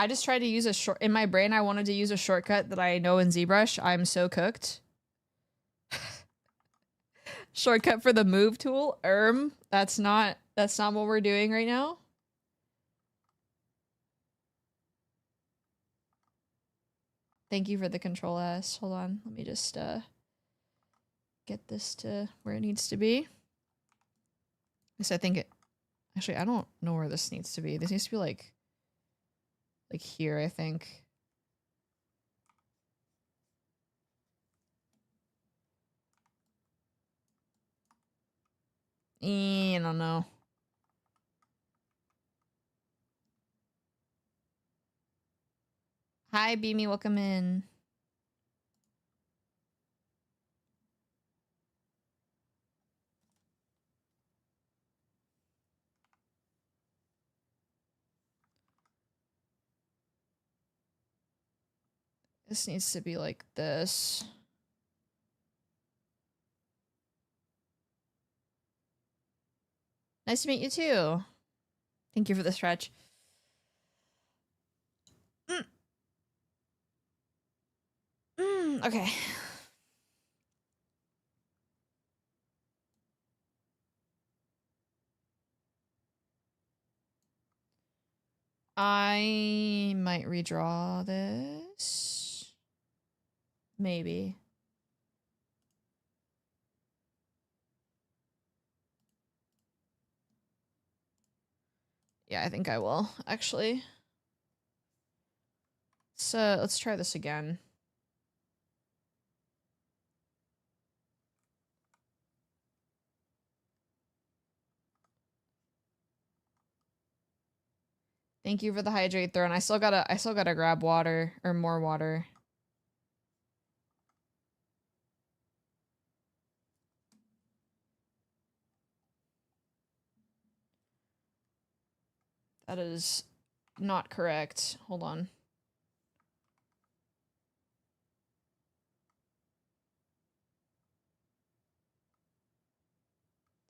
A: I just tried to use a short in my brain. I wanted to use a shortcut that I know in ZBrush. I'm so cooked. Shortcut for the move tool. That's not what we're doing right now. Thank you for the control S. Hold on. Let me just get this to where it needs to be. Because I think it actually I don't know where this needs to be. This needs to be like here, I think. I don't know. Hi, Beamy, welcome in. This needs to be like this. Nice to meet you too. Thank you for the stretch. Okay. I might redraw this. Maybe. Yeah, I think I will, actually. So let's try this again. Thank you for the hydrate throw, and I still gotta grab water or more water. That is not correct. Hold on.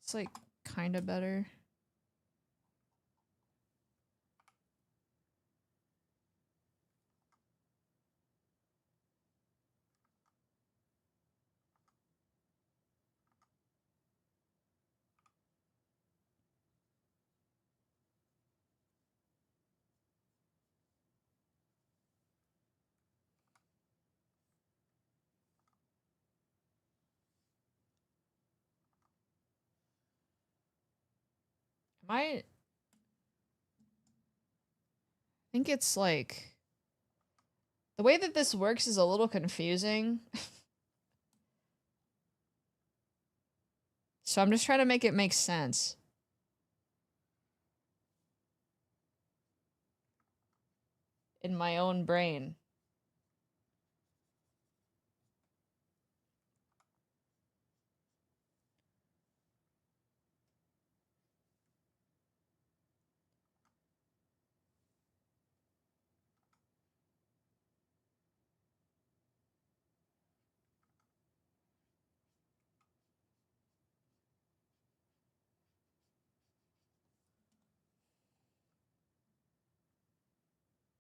A: It's like kind of better. I think it's like the way that this works is a little confusing. So I'm just trying to make it make sense. In my own brain.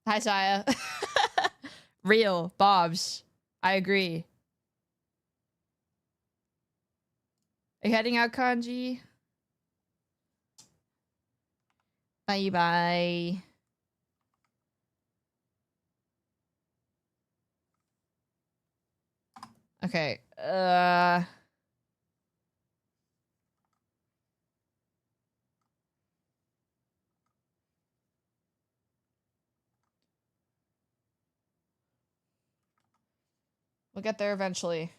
A: Hi, Saya. Real. Bobs. I agree. Are you heading out, Kanji? Bye-bye. Okay. We'll get there eventually.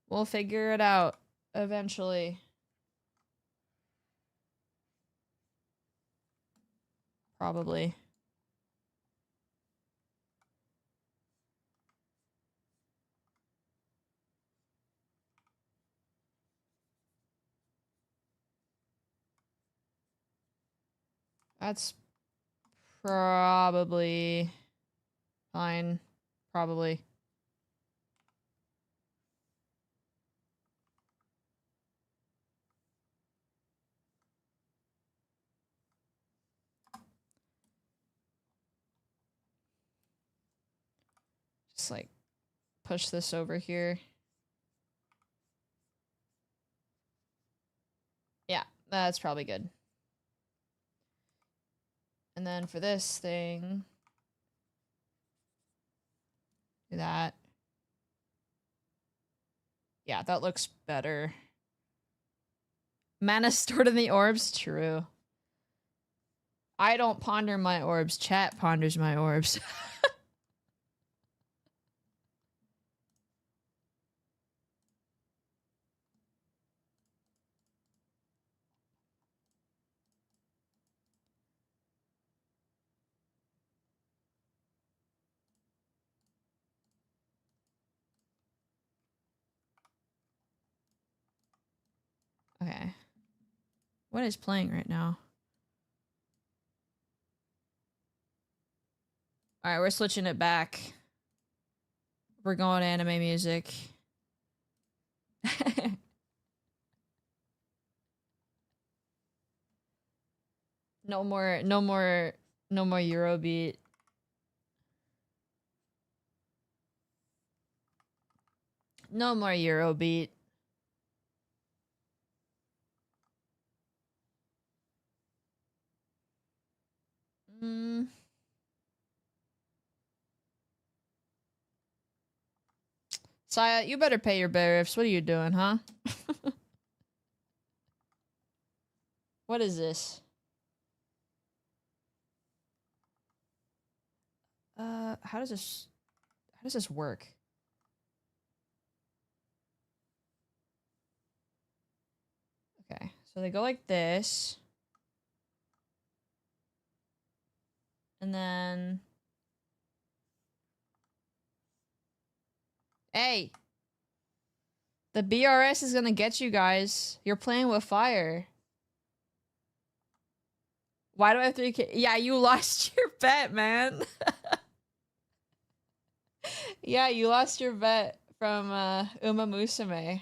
A: We'll figure it out eventually. Probably. That's probably fine. Probably. Just like push this over here. Yeah, that's probably good. And then for this thing, do that. Yeah, that looks better. Mana stored in the orbs? True. I don't ponder my orbs. Chat ponders my orbs. Okay. What is playing right now? Alright, we're switching it back. We're going anime music. No more Eurobeat. No more Eurobeat. Saya, you better pay your barifs. What are you doing, huh? What is this? How does this work? Okay, so they go like this. And then Hey! The BRS is gonna get you guys. You're playing with fire. Why do I have 3K? Yeah, you lost your bet, man. Yeah, you lost your bet from Uma Musume.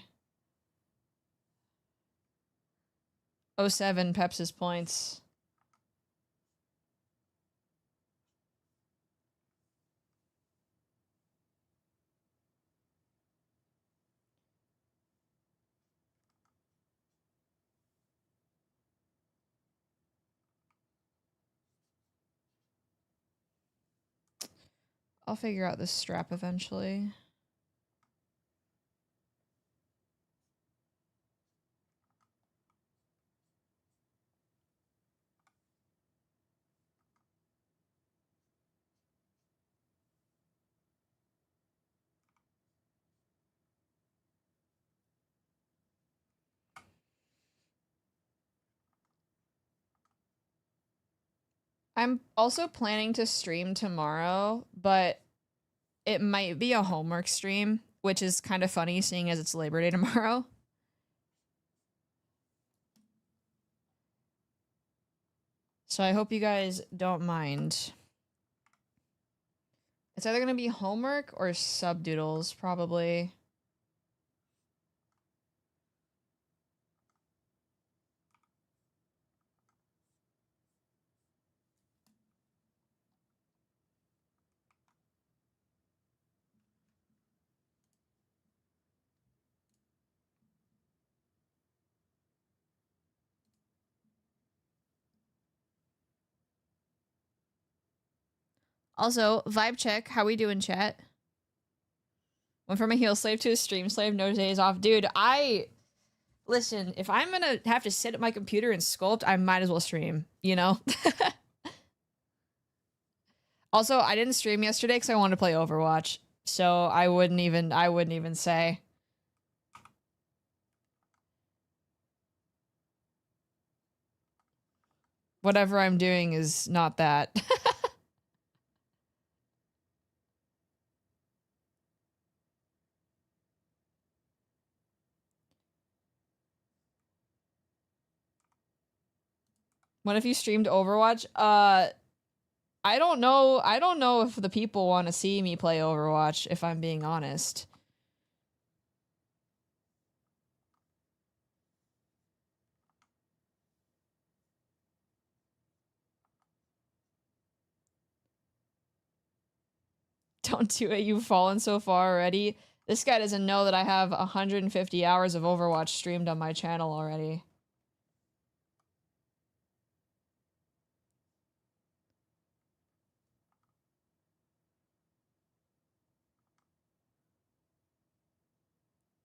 A: 07 Peps' points. I'll figure out this strap eventually. I'm also planning to stream tomorrow, but it might be a homework stream, which is kind of funny seeing as it's Labor Day tomorrow. So I hope you guys don't mind. It's either going to be homework or subdoodles, probably. Also, vibe check. How we doing, chat? Went from a heel slave to a stream slave. No days off. Dude, listen, if I'm gonna have to sit at my computer and sculpt, I might as well stream, you know? Also, I didn't stream yesterday because I wanted to play Overwatch. So I wouldn't even say. Whatever I'm doing is not that. What if you streamed Overwatch? I don't know. I don't know if the people want to see me play Overwatch, if I'm being honest. Don't do it. You've fallen so far already. This guy doesn't know that I have 150 hours of Overwatch streamed on my channel already.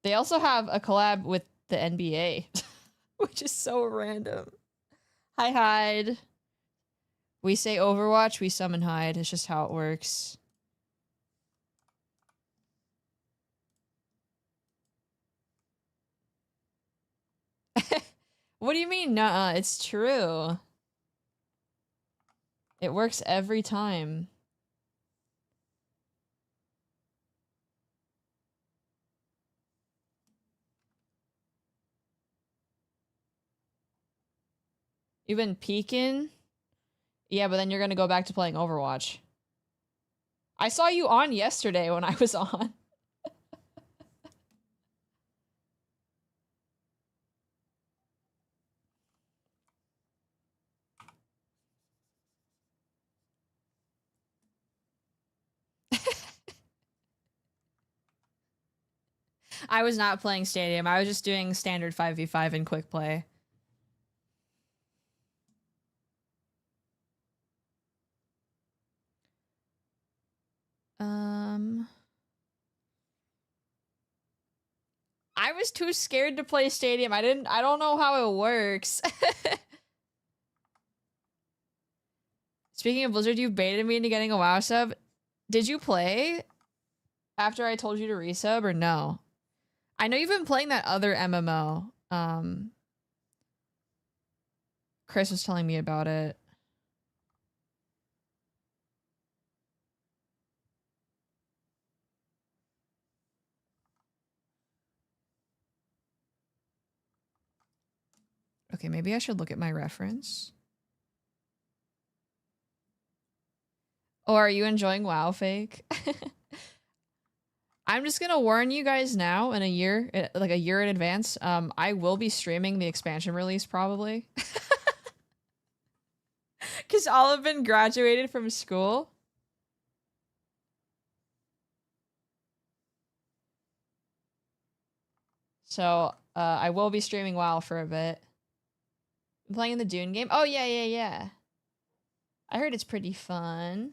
A: They also have a collab with the NBA, which is so random. Hi, Hyde. We say Overwatch, we summon Hyde. It's just how it works. What do you mean, nuh-uh? It's true. It works every time. You've been peeking? Yeah, but then you're gonna go back to playing Overwatch. I saw you on yesterday when I was on. I was not playing Stadium. I was just doing standard 5v5 and quick play. I was too scared to play Stadium. I don't know how it works. Speaking of Blizzard, you baited me into getting a WoW sub. Did you play after I told you to resub or no? I know you've been playing that other MMO. Chris was telling me about it. Okay, maybe I should look at my reference. Oh, are you enjoying WoW, Fake? I'm just gonna warn you guys now in a year, like a year in advance, I will be streaming the expansion release probably. Because all have been graduated from school. So, I will be streaming WoW for a bit. I'm playing the Dune game. Oh, yeah. I heard it's pretty fun.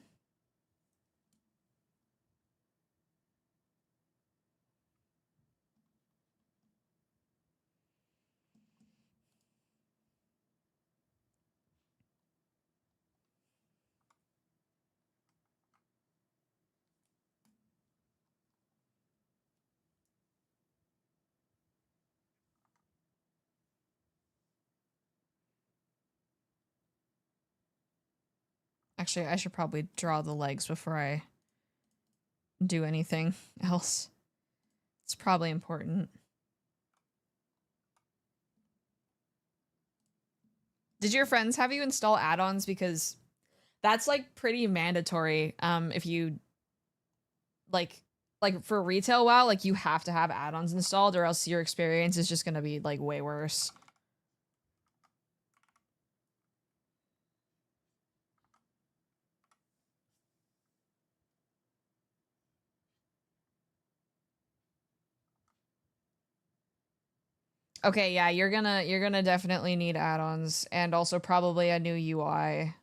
A: Actually, I should probably draw the legs before I do anything else. It's probably important. Did your friends have you install add-ons? Because that's like pretty mandatory. If you like for retail WoW, like you have to have add-ons installed or else your experience is just gonna be like way worse. Okay, yeah, you're gonna definitely need add-ons and also probably a new UI.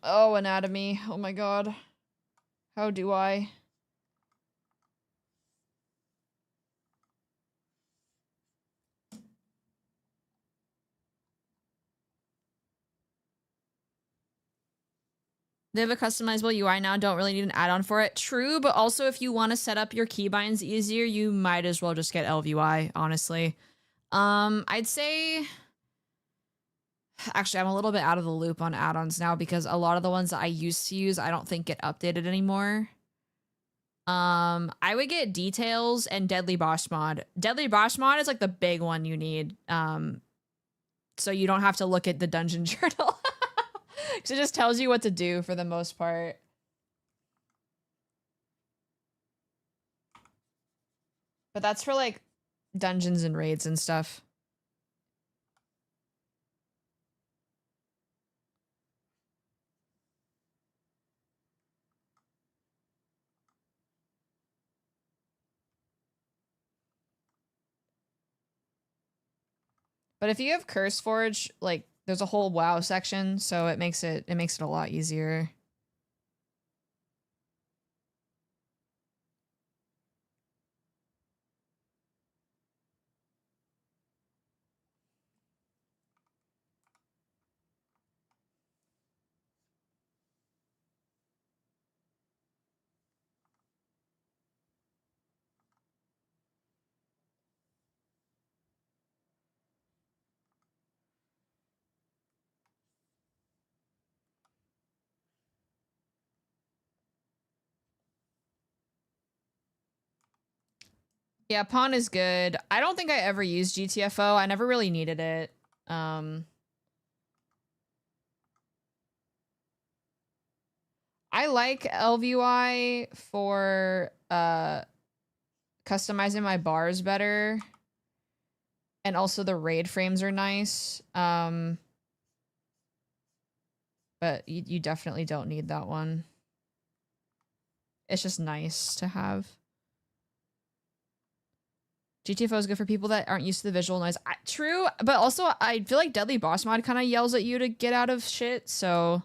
A: Oh, anatomy. Oh my god. How do I? They have a customizable UI now, don't really need an add-on for it. True, but also if you want to set up your keybinds easier, you might as well just get LVUI, honestly. I'd say... Actually, I'm a little bit out of the loop on add-ons now because a lot of the ones that I used to use, I don't think get updated anymore. I would get Details and Deadly Boss Mod. Deadly Boss Mod is like the big one you need. So you don't have to look at the dungeon journal. Because it just tells you what to do for the most part. But that's for like dungeons and raids and stuff. But if you have Curse Forge, like there's a whole WoW section, so it makes it a lot easier. Yeah, Pawn is good. I don't think I ever used GTFO. I never really needed it. I like LVUI for customizing my bars better. And also the raid frames are nice. But you definitely don't need that one. It's just nice to have. GTFO is good for people that aren't used to the visual noise. True, but also I feel like Deadly Boss Mod kind of yells at you to get out of shit, so...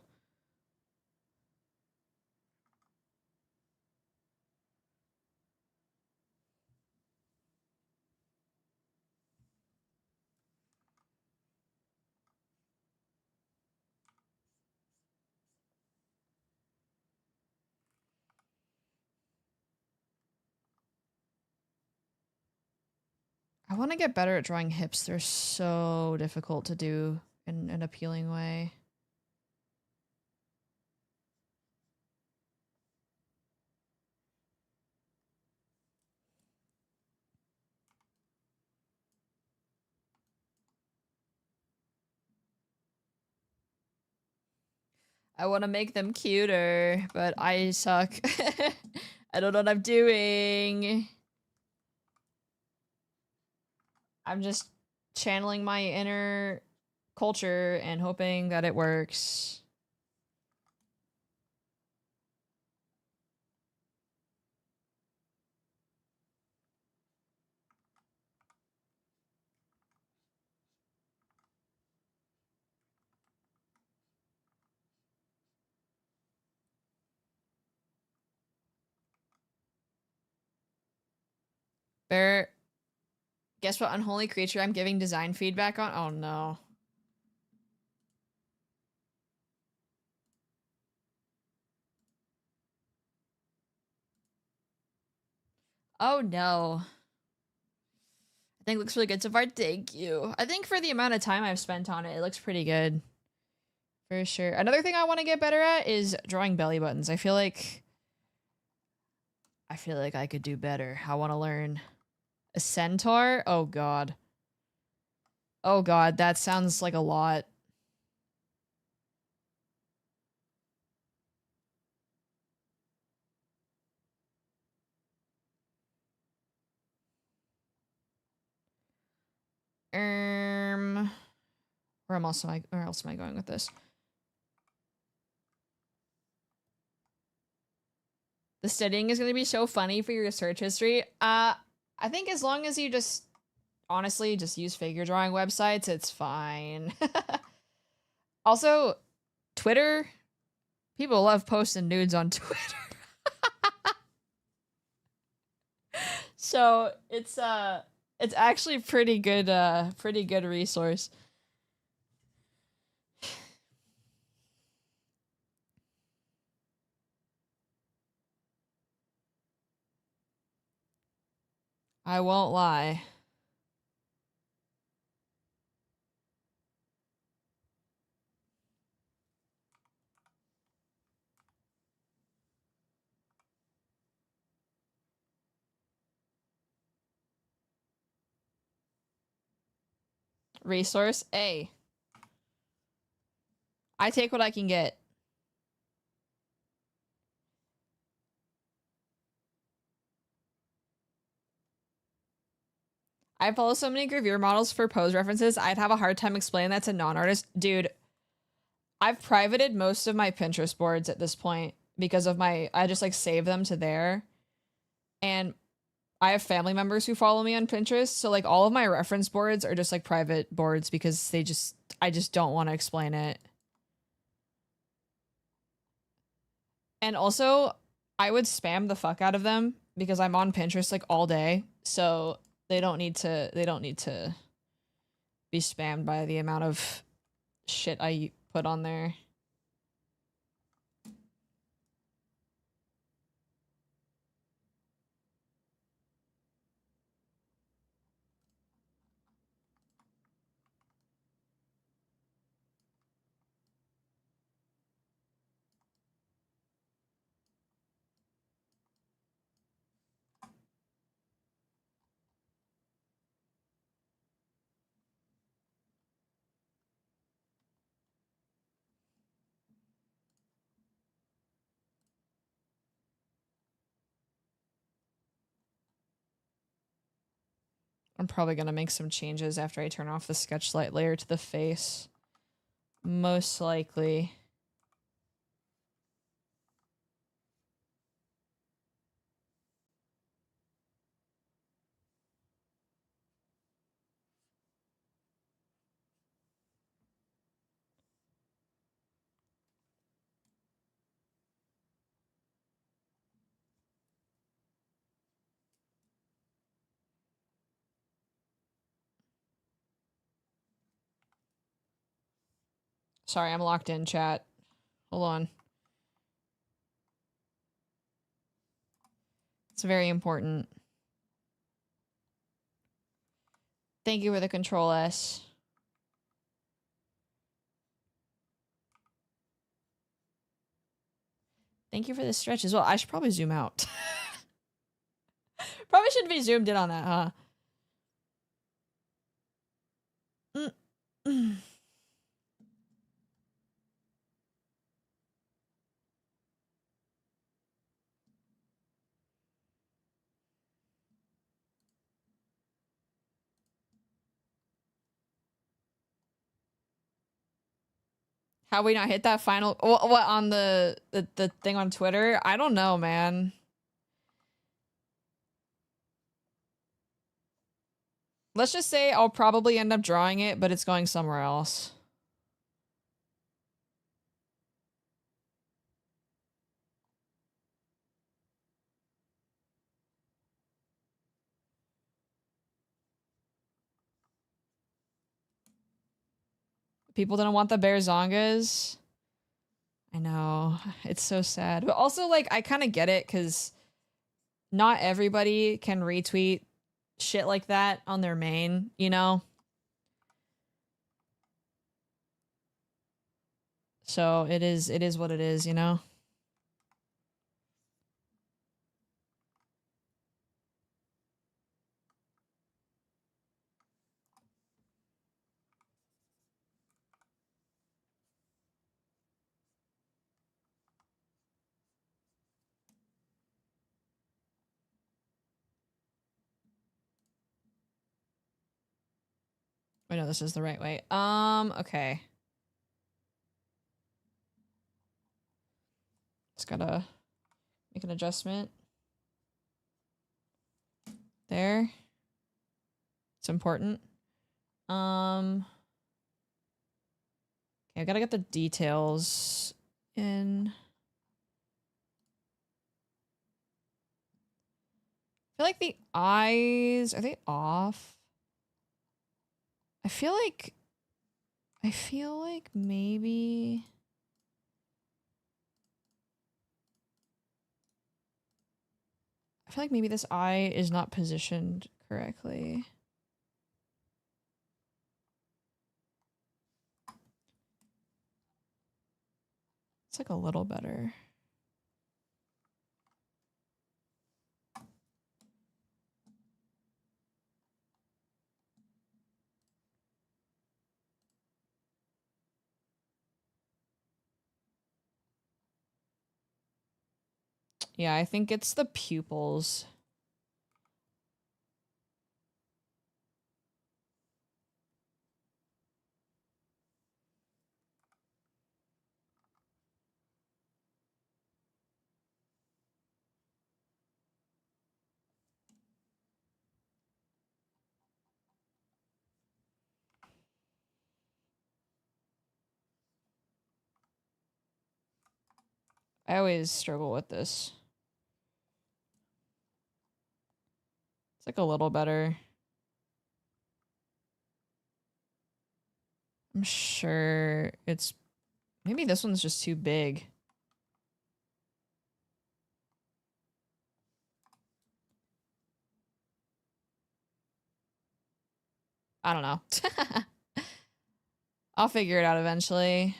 A: I want to get better at drawing hips. They're so difficult to do in an appealing way. I want to make them cuter, but I suck. I don't know what I'm doing. I'm just channeling my inner culture and hoping that it works. Bear, guess what unholy creature I'm giving design feedback on? Oh no. Oh no. I think it looks really good so far. Thank you. I think for the amount of time I've spent on it, it looks pretty good. For sure. Another thing I want to get better at is drawing belly buttons. I feel like I could do better. I want to learn. A centaur? Oh god. Oh god, that sounds like a lot. Where else am I going with this? The studying is going to be so funny for your search history. I think as long as you just honestly just use figure drawing websites, it's fine. Also, Twitter, people love posting nudes on Twitter. So it's actually pretty good resource. I won't lie. Resource A. I take what I can get. I follow so many gravure models for pose references, I'd have a hard time explaining that to non-artists. Dude, I've privated most of my Pinterest boards at this point because of I just like save them to there. And I have family members who follow me on Pinterest, so like all of my reference boards are just like private boards because I just don't want to explain it. And also, I would spam the fuck out of them because I'm on Pinterest like all day, so they don't need to be spammed by the amount of shit I put on there. I'm probably gonna make some changes after I turn off the sketch light layer to the face. Most likely. Sorry, I'm locked in, chat. Hold on. It's very important. Thank you for the Control S. Thank you for the stretch as well. I should probably zoom out. Probably shouldn't be zoomed in on that, huh? How we not hit that final? What on the thing on Twitter? I don't know, man. Let's just say I'll probably end up drawing it, but it's going somewhere else. People didn't want the bear zongas. I know. It's so sad. But also, like, I kind of get it, because not everybody can retweet shit like that on their main, you know? So it is what it is, you know? I know this is the right way. Okay. Just gotta make an adjustment. There. It's important. Okay, I gotta get the details in. I feel like the eyes, are they off? I feel like maybe this eye is not positioned correctly. It's like a little better. Yeah, I think it's the pupils. I always struggle with this. It's like a little better. I'm sure it's... Maybe this one's just too big. I don't know. I'll figure it out eventually.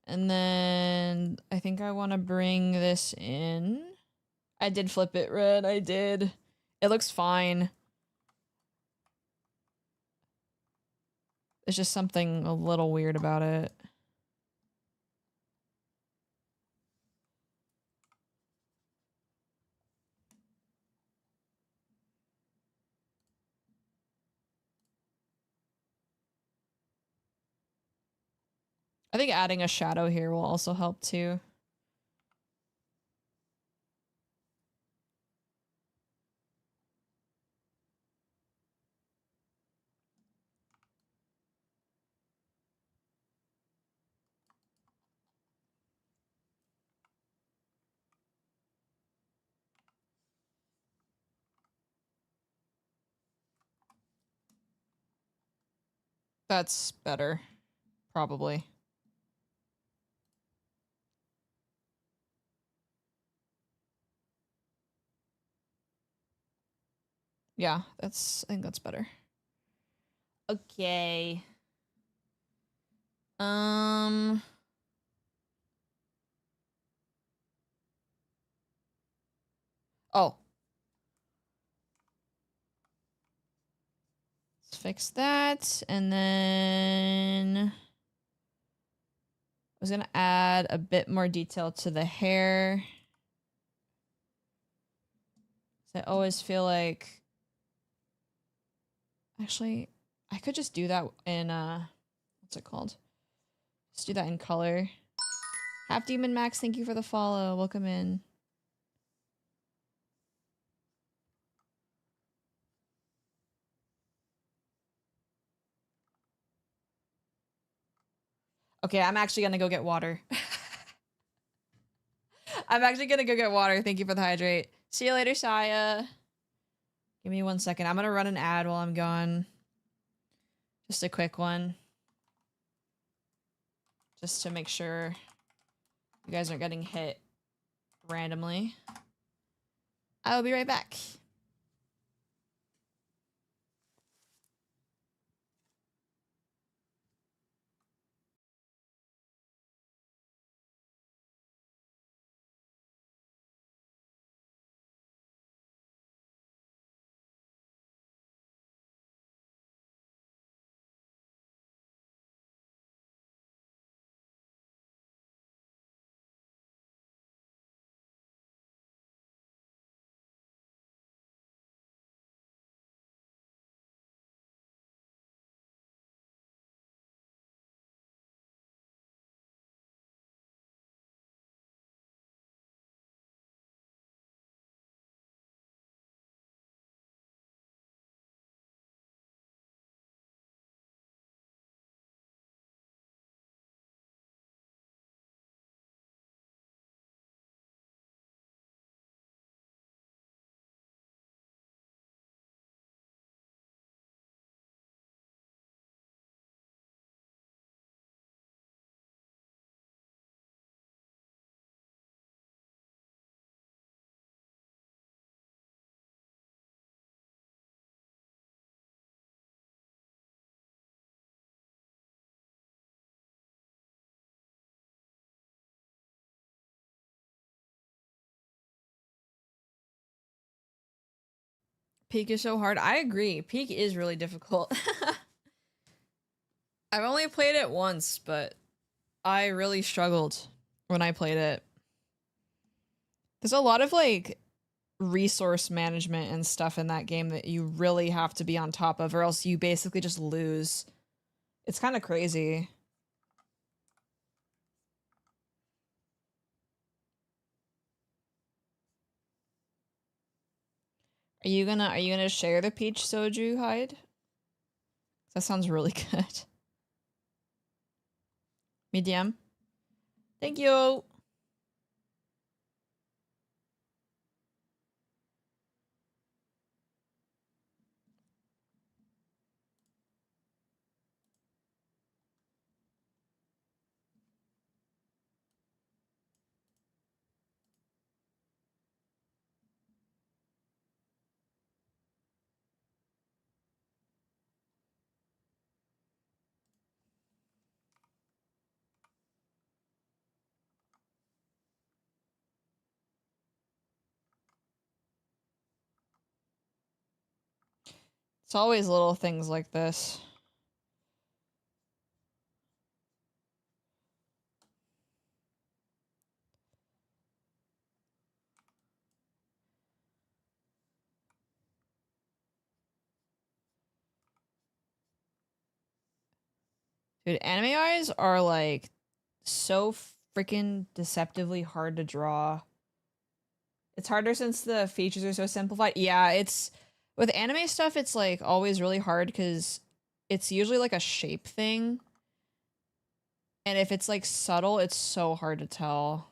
A: And then I think I want to bring this in. I did flip it red. I did. It looks fine. There's just something a little weird about it. I think adding a shadow here will also help too. That's better, probably. Yeah, I think that's better. Okay. Oh. Let's fix that. And then I was gonna add a bit more detail to the hair. I always feel like, actually, I could just do that in, what's it called? Just do that in color. Half Demon Max, thank you for the follow. Welcome in. Okay, I'm actually gonna go get water. I'm actually gonna go get water. Thank you for the hydrate. See you later, Saya. Give me 1 second. I'm gonna run an ad while I'm gone. Just a quick one. Just to make sure you guys aren't getting hit randomly. I will be right back. Peak is so hard. I agree. Peak is really difficult. I've only played it once, but I really struggled when I played it. There's a lot of like resource management and stuff in that game that you really have to be on top of, or else you basically just lose. It's kind of crazy. Are you gonna share the peach soju hide? That sounds really good. Medium. Thank you. It's always little things like this. Dude, anime eyes are like so freaking deceptively hard to draw. It's harder since the features are so simplified. Yeah, it's with anime stuff, it's like always really hard because it's usually like a shape thing. And if it's like subtle, it's so hard to tell.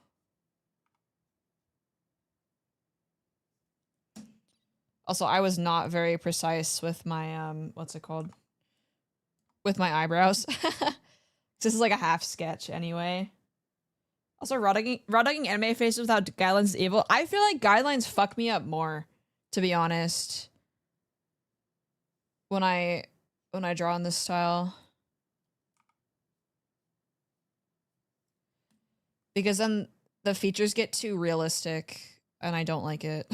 A: Also, I was not very precise with my what's it called? With my eyebrows. This is like a half sketch anyway. Also, raw dogging anime faces without guidelines is evil. I feel like guidelines fuck me up more, to be honest. when I draw in this style. Because then the features get too realistic and I don't like it.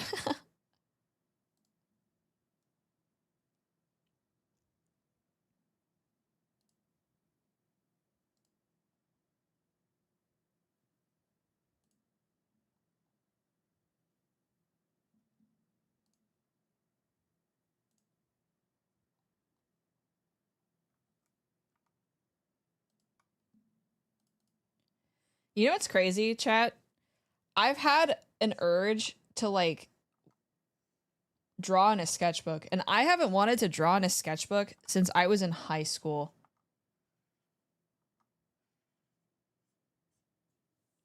A: You know what's crazy, chat? I've had an urge to like draw in a sketchbook, and I haven't wanted to draw in a sketchbook since I was in high school.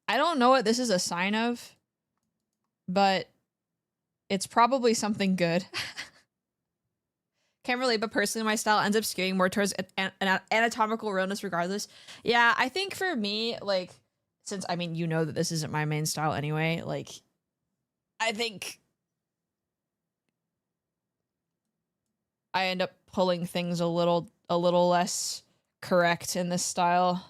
A: I don't know what this is a sign of, but it's probably something good. Can't relate, but personally, my style ends up skewing more towards an anatomical realness regardless. Yeah, I think for me, like, since, I mean, you know that this isn't my main style anyway, like, I think I end up pulling things a little less correct in this style.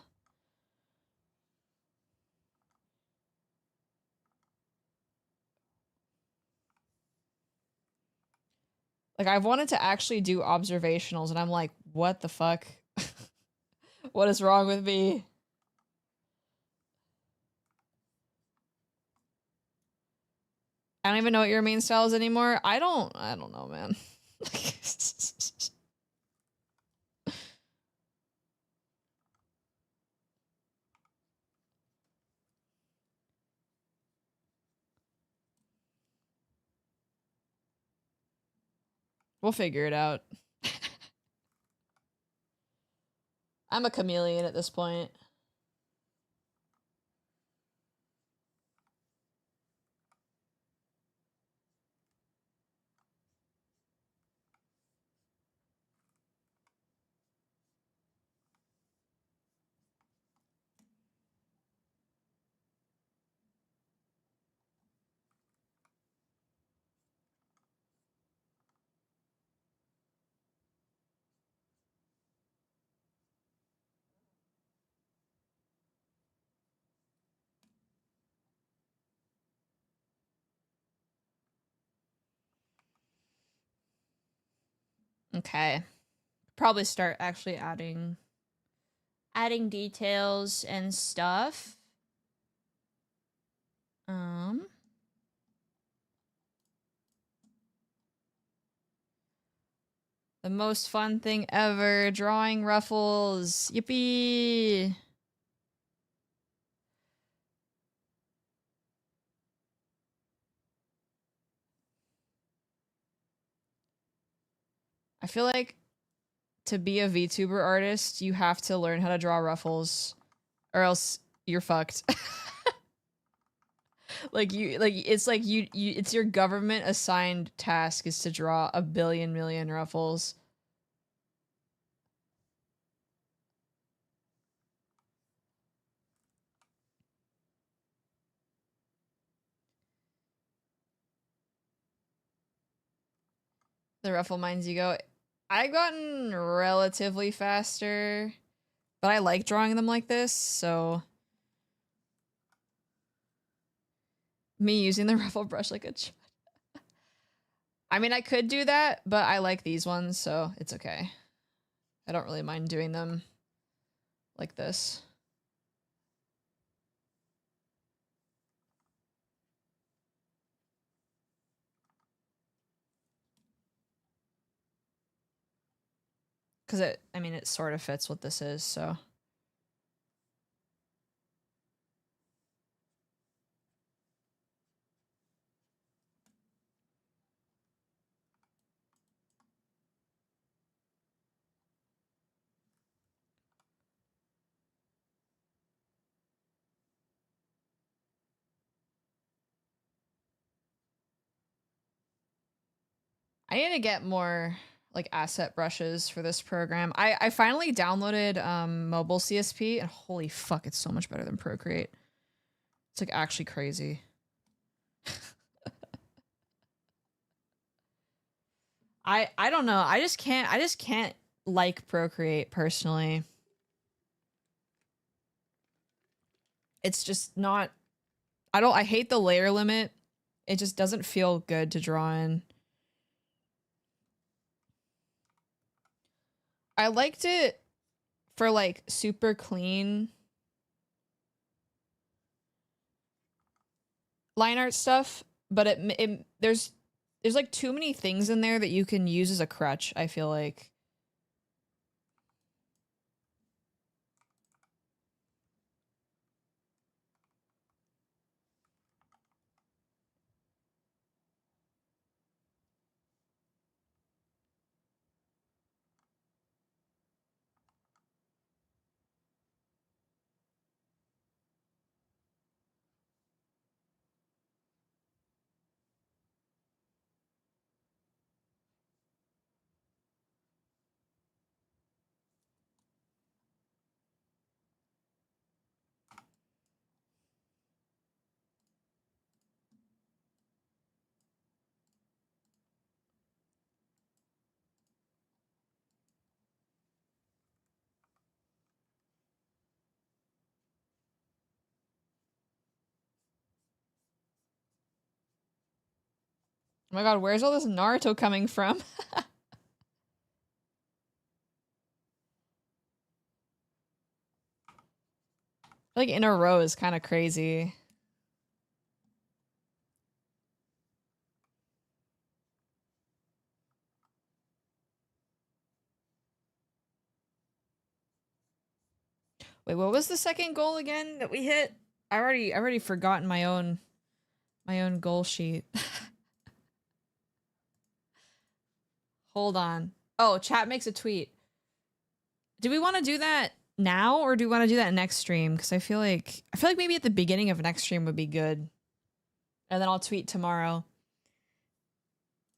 A: Like, I've wanted to actually do observationals, and I'm like, what the fuck? What is wrong with me? I don't even know what your main style is anymore. I don't know, man. We'll figure it out. I'm a chameleon at this point. Okay. Probably start actually adding details and stuff. The most fun thing ever, drawing ruffles. Yippee! I feel like to be a VTuber artist, you have to learn how to draw ruffles, or else you're fucked. It's your government assigned task is to draw 1 billion million ruffles. The ruffle mines you go. I've gotten relatively faster, but I like drawing them like this, so me using the ruffle brush like a I mean, I could do that, but I like these ones, so it's okay. I don't really mind doing them like this. Because I mean, it sort of fits what this is, so. I need to get more like asset brushes for this program. I finally downloaded mobile CSP, and holy fuck, it's so much better than Procreate. It's like actually crazy. I don't know. I just can't like Procreate personally. It's just not, I hate the layer limit. It just doesn't feel good to draw in. I liked it for like super clean line art stuff, but there's like too many things in there that you can use as a crutch, I feel like. Oh my god, where's all this Naruto coming from? Like in a row is kind of crazy. Wait, what was the second goal again that we hit? I already forgotten my own goal sheet. Hold on. Oh, chat makes a tweet. Do we want to do that now or do we want to do that next stream? Because I feel like maybe at the beginning of next stream would be good. And then I'll tweet tomorrow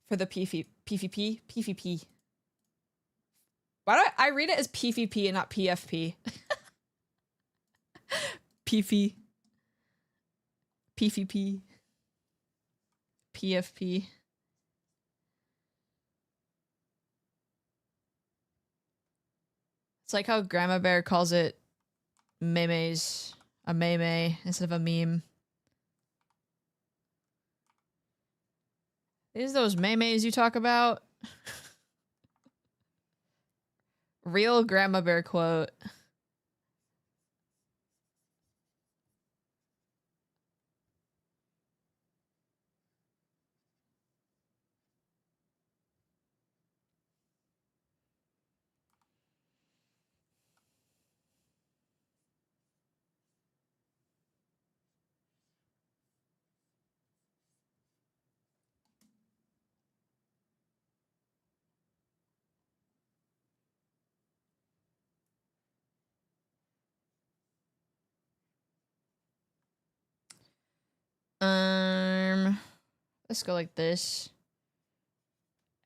A: for the PvP. PvP. Why do I read it as PvP and not PFP? PvP. PvP. PFP. It's like how Grandma Bear calls it memes, a meme instead of a meme. Is those memes you talk about? Real Grandma Bear quote. Let's go like this.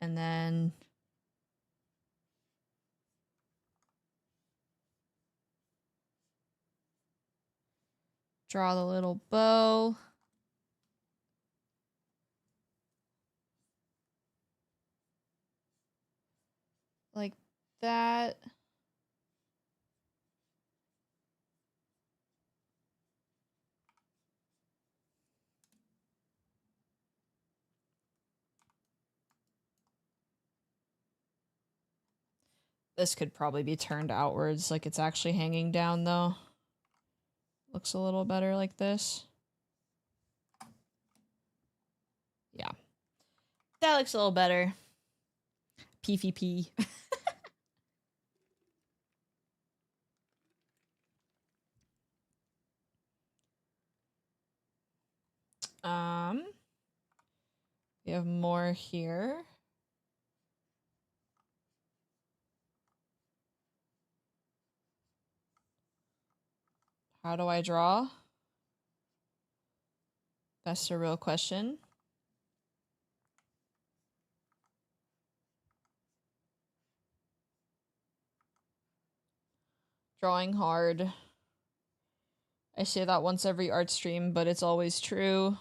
A: And then draw the little bow. Like that. This could probably be turned outwards, like it's actually hanging down though. Looks a little better like this. Yeah. That looks a little better. PvP. We have more here. How do I draw? That's a real question. Drawing hard. I say that once every art stream, but it's always true.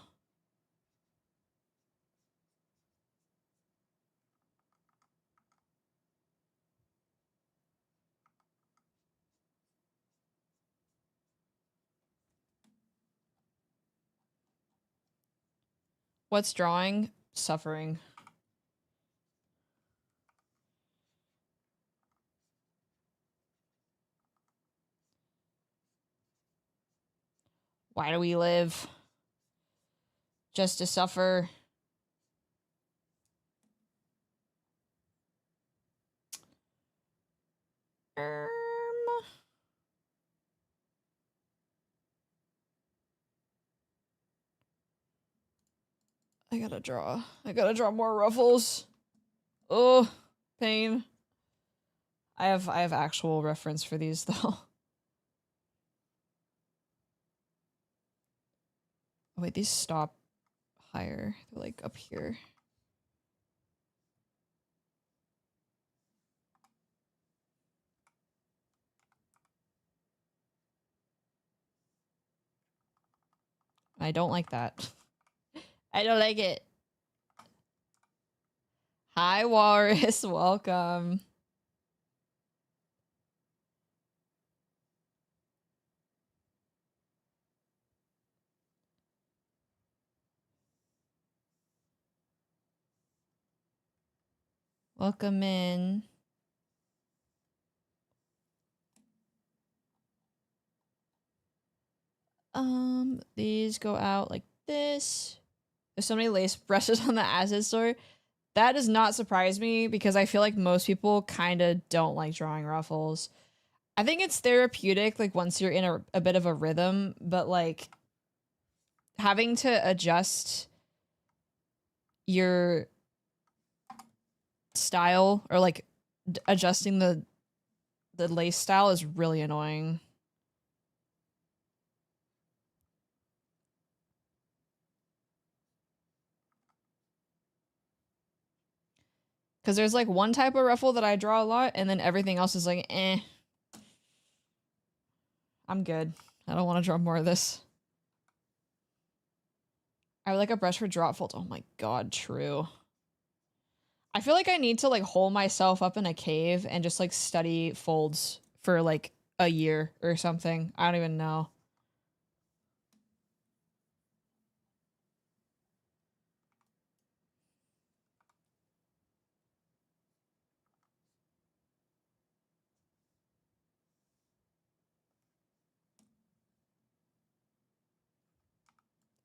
A: What's drawing? Suffering. Why do we live? Just to suffer. I gotta draw more ruffles. Oh, pain. I have actual reference for these though. Oh, wait, these stop higher. They're like up here. I don't like that. I don't like it. Hi, Walrus. Welcome. Welcome in. These go out like this. There's so many lace brushes on the asset store. That does not surprise me because I feel like most people kind of don't like drawing ruffles. I think it's therapeutic, like once you're in a bit of a rhythm, but like having to adjust your style or like adjusting the lace style is really annoying. Because there's like one type of ruffle that I draw a lot, and then everything else is like, eh. I'm good. I don't want to draw more of this. I would like a brush for drop folds. Oh my god, true. I feel like I need to like hole myself up in a cave and just like study folds for like a year or something. I don't even know.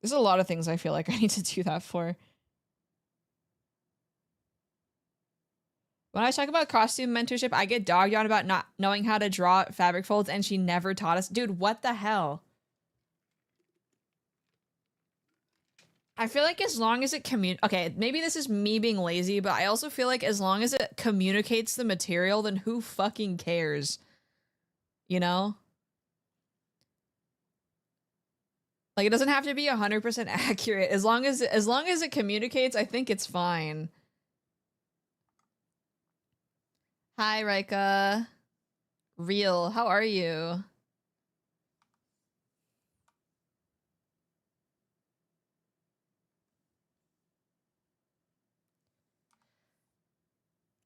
A: There's a lot of things I feel like I need to do that for. When I talk about costume mentorship, I get dogged on about not knowing how to draw fabric folds, and she never taught us. Dude, what the hell? I feel like as long as it okay, maybe this is me being lazy, but I also feel like as long as it communicates the material, then who fucking cares? You know? Like, it doesn't have to be 100% accurate. As long as it communicates, I think it's fine. Hi, Rika. Real, how are you?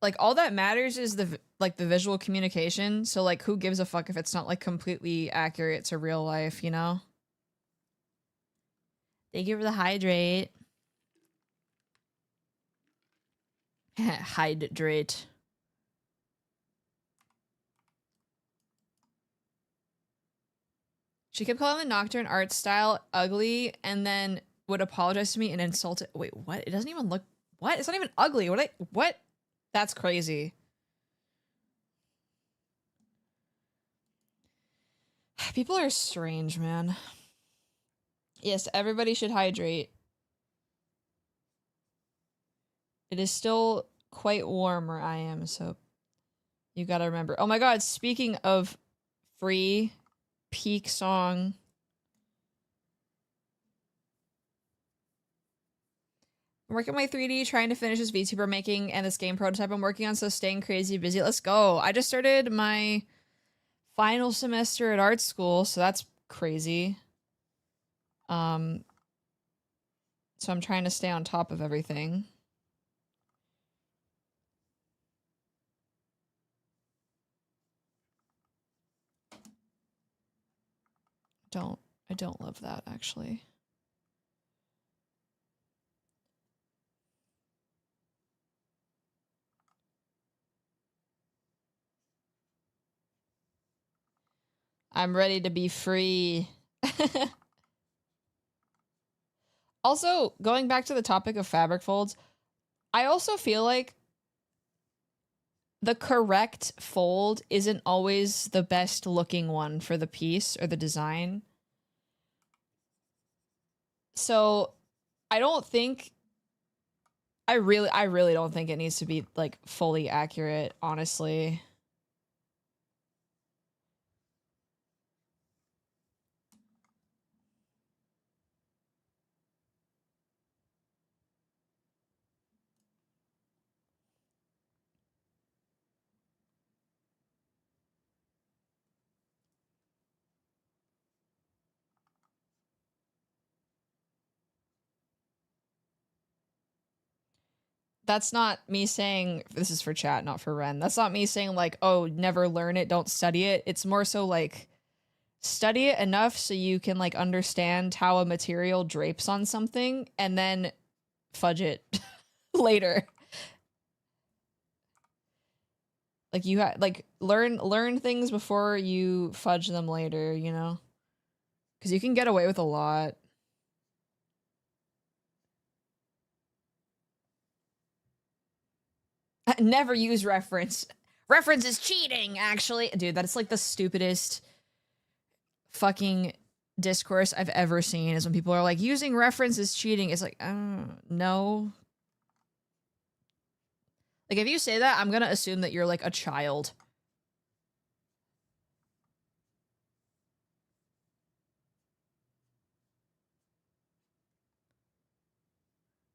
A: Like, all that matters is the visual communication. So like, who gives a fuck if it's not like completely accurate to real life, you know? Thank you for the hydrate. Hydrate. She kept calling the Nocturne art style ugly and then would apologize to me and insult it. Wait, what? It doesn't even look... What? It's not even ugly. What? That's crazy. People are strange, man. Yes, everybody should hydrate. It is still quite warm where I am, so you gotta remember. Oh my god, speaking of free peak song. I'm working my 3D, trying to finish this VTuber making and this game prototype I'm working on, so staying crazy busy. Let's go. I just started my final semester at art school, so that's crazy. So I'm trying to stay on top of everything. I don't love that, actually. I'm ready to be free. Also, going back to the topic of fabric folds, I also feel like the correct fold isn't always the best looking one for the piece or the design. So I really don't think it needs to be like fully accurate, honestly. That's not me saying, this is for chat, not for Ren. That's not me saying like, oh, never learn it, don't study it. It's more so like, study it enough so you can like understand how a material drapes on something and then fudge it later. Like you like learn things before you fudge them later, you know? Because you can get away with a lot. Never use reference. Reference is cheating, actually. Dude, that's like the stupidest fucking discourse I've ever seen, is when people are like, using reference is cheating. It's like, no. Like, if you say that, I'm gonna assume that you're like a child.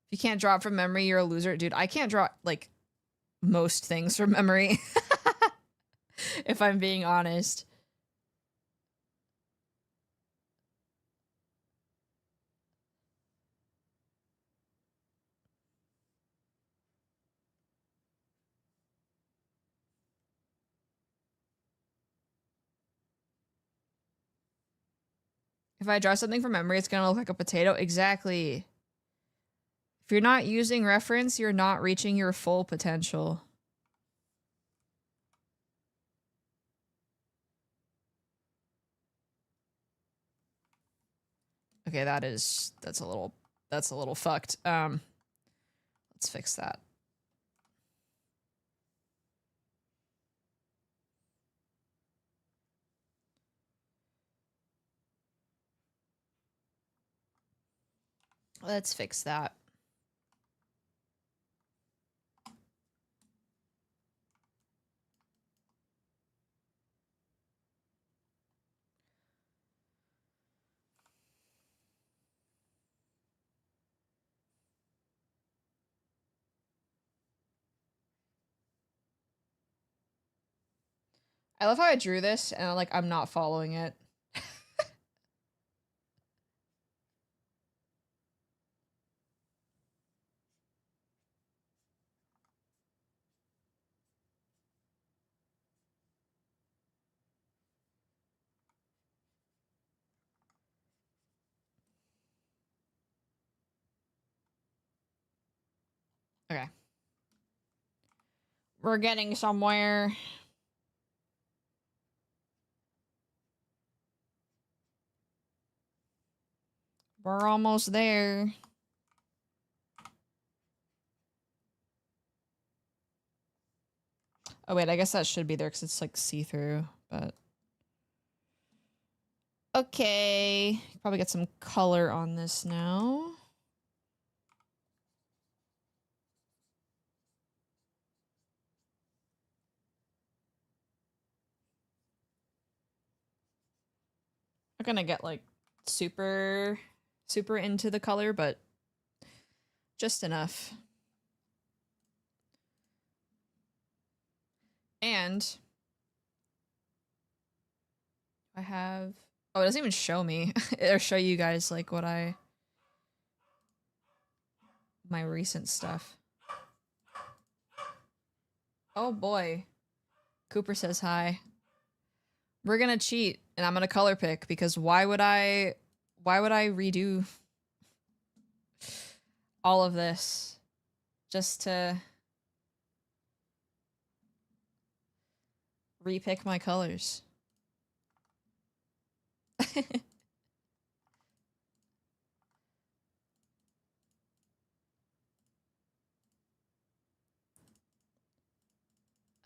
A: If you can't draw it from memory, you're a loser. Dude, I can't draw, like, most things from memory. If I'm being honest. If I draw something from memory, it's gonna look like a potato. Exactly. If you're not using reference, you're not reaching your full potential. Okay, that's a little fucked. Let's fix that. Let's fix that. I love how I drew this and I'm not following it. Okay. We're getting somewhere. We're almost there. Oh wait, I guess that should be there because it's like see-through, but... Okay. Probably get some color on this now. I'm gonna get like super into the color, but just enough. And I have, oh, it doesn't even show me or show you guys like what my recent stuff. Oh boy. Cooper says hi. We're gonna cheat and I'm gonna color pick because why would I redo all of this just to repick my colors?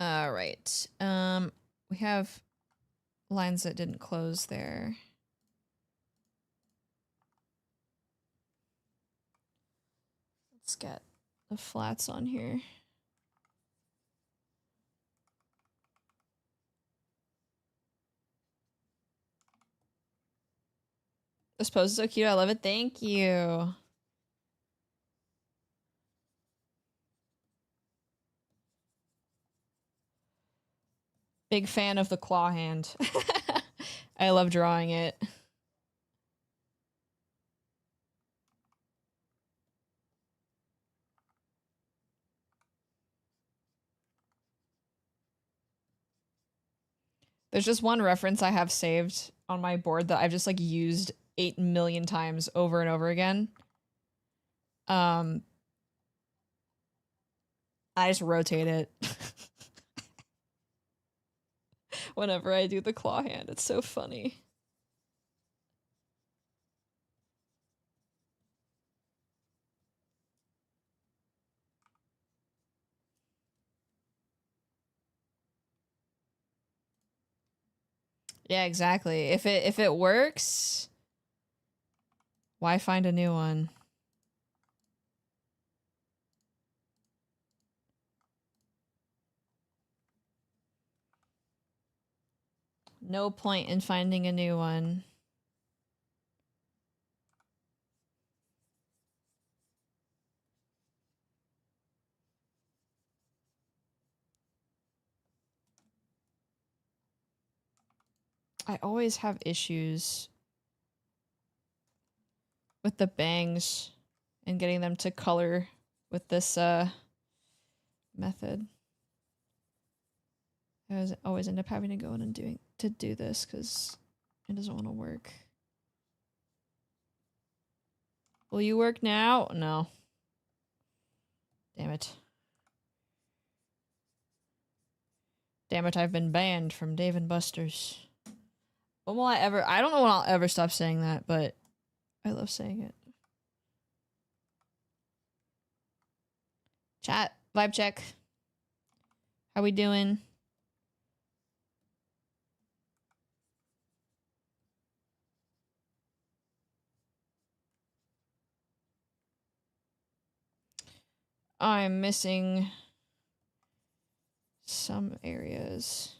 A: All right. We have lines that didn't close there. Let's get the flats on here. This pose is so cute. I love it. Thank you. Big fan of the claw hand. I love drawing it. There's just one reference I have saved on my board that I've just like used 8 million times over and over again. I just rotate it whenever I do the claw hand. It's so funny. Yeah, exactly. If it works, why find a new one? No point in finding a new one. I always have issues with the bangs and getting them to color with this method. I always end up having to go in and do this because it doesn't want to work. Will you work now? No. Damn it. Damn it, I've been banned from Dave & Buster's. When will I ever... I don't know when I'll ever stop saying that, but I love saying it. Chat, vibe check. How we doing? I'm missing some areas.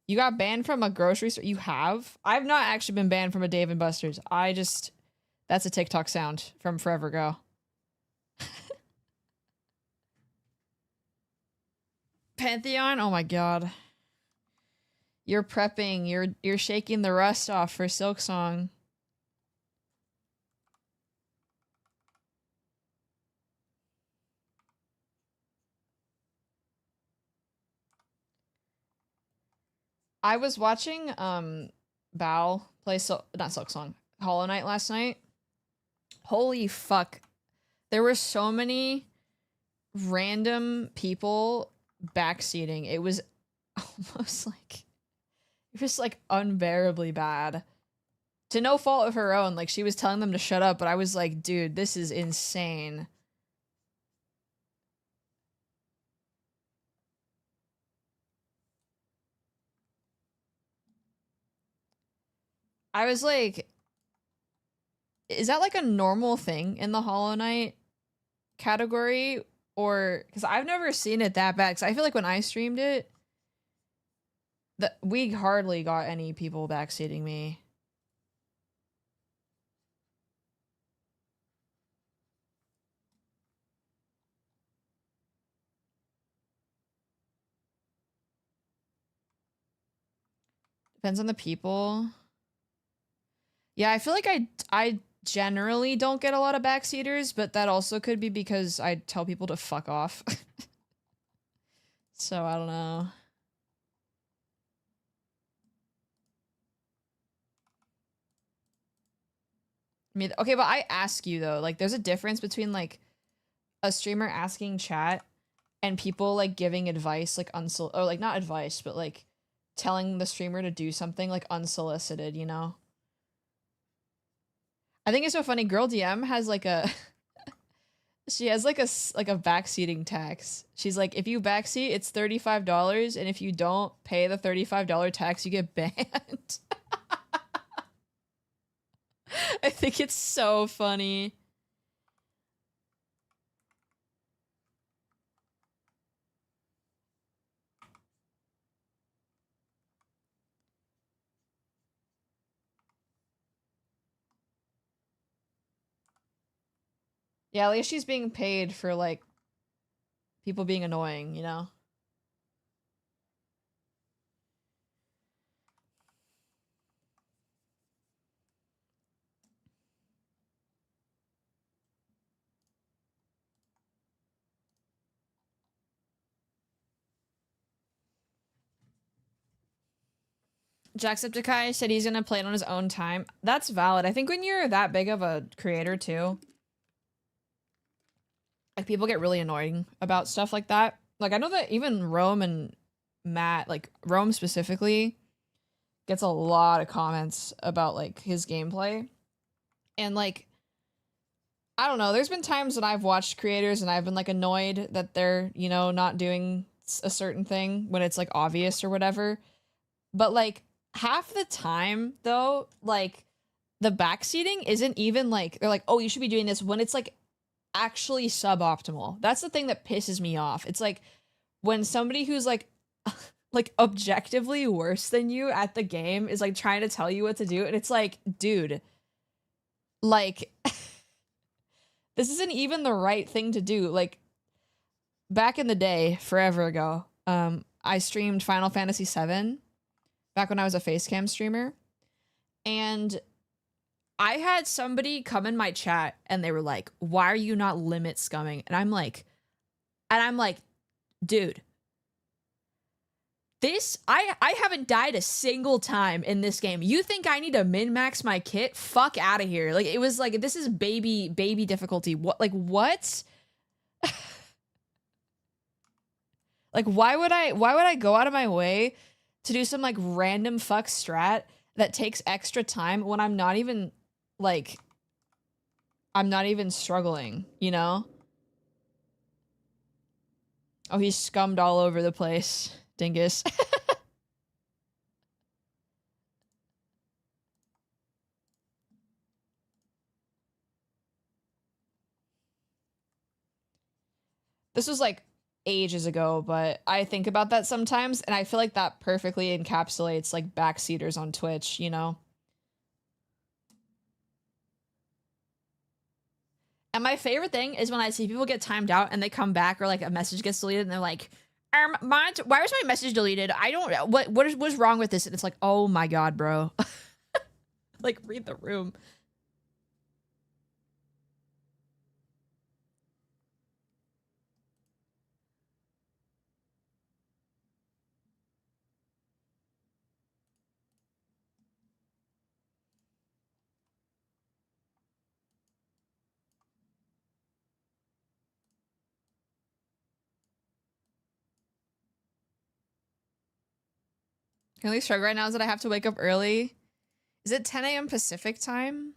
A: You got banned from a grocery store? You have? I've not actually been banned from a Dave & Buster's. That's a TikTok sound from forever ago. Pantheon? Oh my god. You're prepping. You're shaking the rust off for Silk Song. I was watching Bao play not Silk Song, Hollow Knight last night. Holy fuck. There were so many random people backseating. It was almost like it was like unbearably bad. To no fault of her own. Like she was telling them to shut up, but I was like, dude, this is insane. I was like, is that like a normal thing in the Hollow Knight category? Or, because I've never seen it that bad. Because I feel like when I streamed it, we hardly got any people backseating me. Depends on the people. Yeah, I feel like I generally don't get a lot of backseaters, but that also could be because I tell people to fuck off. So I don't know. I mean, okay, but I ask you though, like there's a difference between like a streamer asking chat and people like giving advice like or like not advice, but like telling the streamer to do something like unsolicited, you know? I think it's so funny. Girl DM has like a she has like a backseating tax. She's like, if you backseat, it's $35, and if you don't pay the $35 tax, you get banned. I think it's so funny. Yeah, at least she's being paid for like people being annoying, you know? Jacksepticeye said he's gonna play it on his own time. That's valid. I think when you're that big of a creator too, like people get really annoying about stuff like that. Like I know that even Rome and Matt, like Rome specifically, gets a lot of comments about like his gameplay. And like I don't know, there's been times when I've watched creators and I've been like annoyed that they're, you know, not doing a certain thing when it's like obvious or whatever. But like half the time though, like the backseating isn't even like they're like, "Oh, you should be doing this," when it's like actually suboptimal. That's the thing that pisses me off. It's like when somebody who's like like objectively worse than you at the game is like trying to tell you what to do, and it's like, dude, like this isn't even the right thing to do. Like back in the day, forever ago, I streamed Final Fantasy VII back when I was a facecam streamer, and I had somebody come in my chat and they were like, "Why are you not limit scumming?" And I'm like, dude, this I haven't died a single time in this game. You think I need to min-max my kit? Fuck out of here. Like it was like, this is baby difficulty. What, like what? Like why would I go out of my way to do some like random fuck strat that takes extra time when I'm not even like I'm not even struggling, you know? Oh, he's scummed all over the place, dingus. This was like ages ago, but I think about that sometimes, and I feel like that perfectly encapsulates like backseaters on Twitch, you know? And my favorite thing is when I see people get timed out and they come back, or like a message gets deleted and they're like, why was my message deleted? I don't, what's wrong with this? And it's like, oh my God, bro. Like, read the room. The only struggle right now is that I have to wake up early. Is it 10 a.m. Pacific time?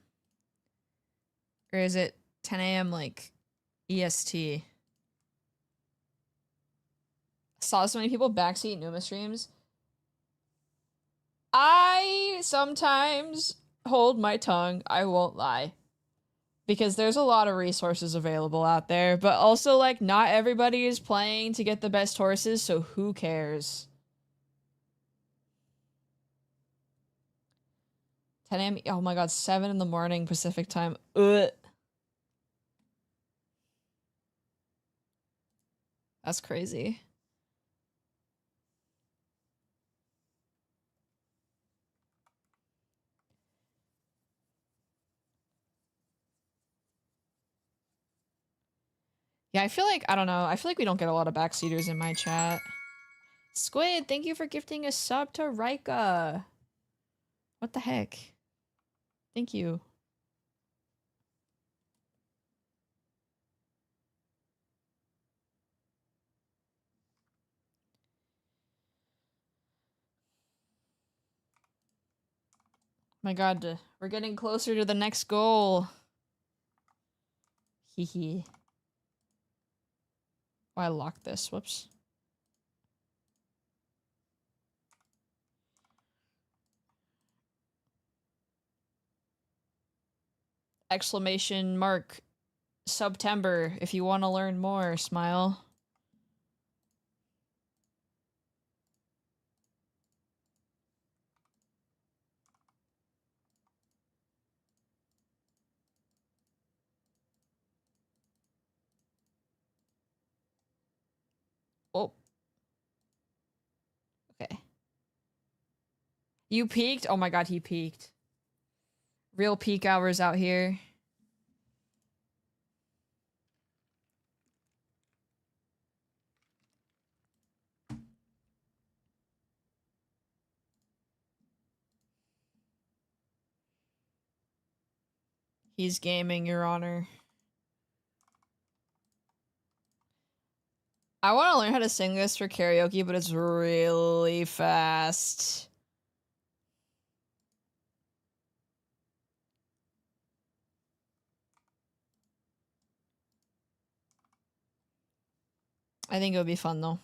A: Or is it 10 a.m. like EST? Saw so many people backseat Numa streams. I sometimes hold my tongue, I won't lie. Because there's a lot of resources available out there, but also like not everybody is playing to get the best horses, so who cares? 10 a.m. Oh my God, 7 in the morning Pacific time. Ugh. That's crazy. Yeah, I feel like, I don't know, I feel like we don't get a lot of backseaters in my chat. Squid, thank you for gifting a sub to Rika. What the heck? Thank you. My god, we're getting closer to the next goal. Hee hee. Oh, I locked this. Whoops. Exclamation mark. September. If you want to learn more, smile. Oh. Okay. You peaked? Oh my god, he peaked. Real peak hours out here. He's gaming, Your Honor. I want to learn how to sing this for karaoke, but it's really fast. I think it would be fun, though.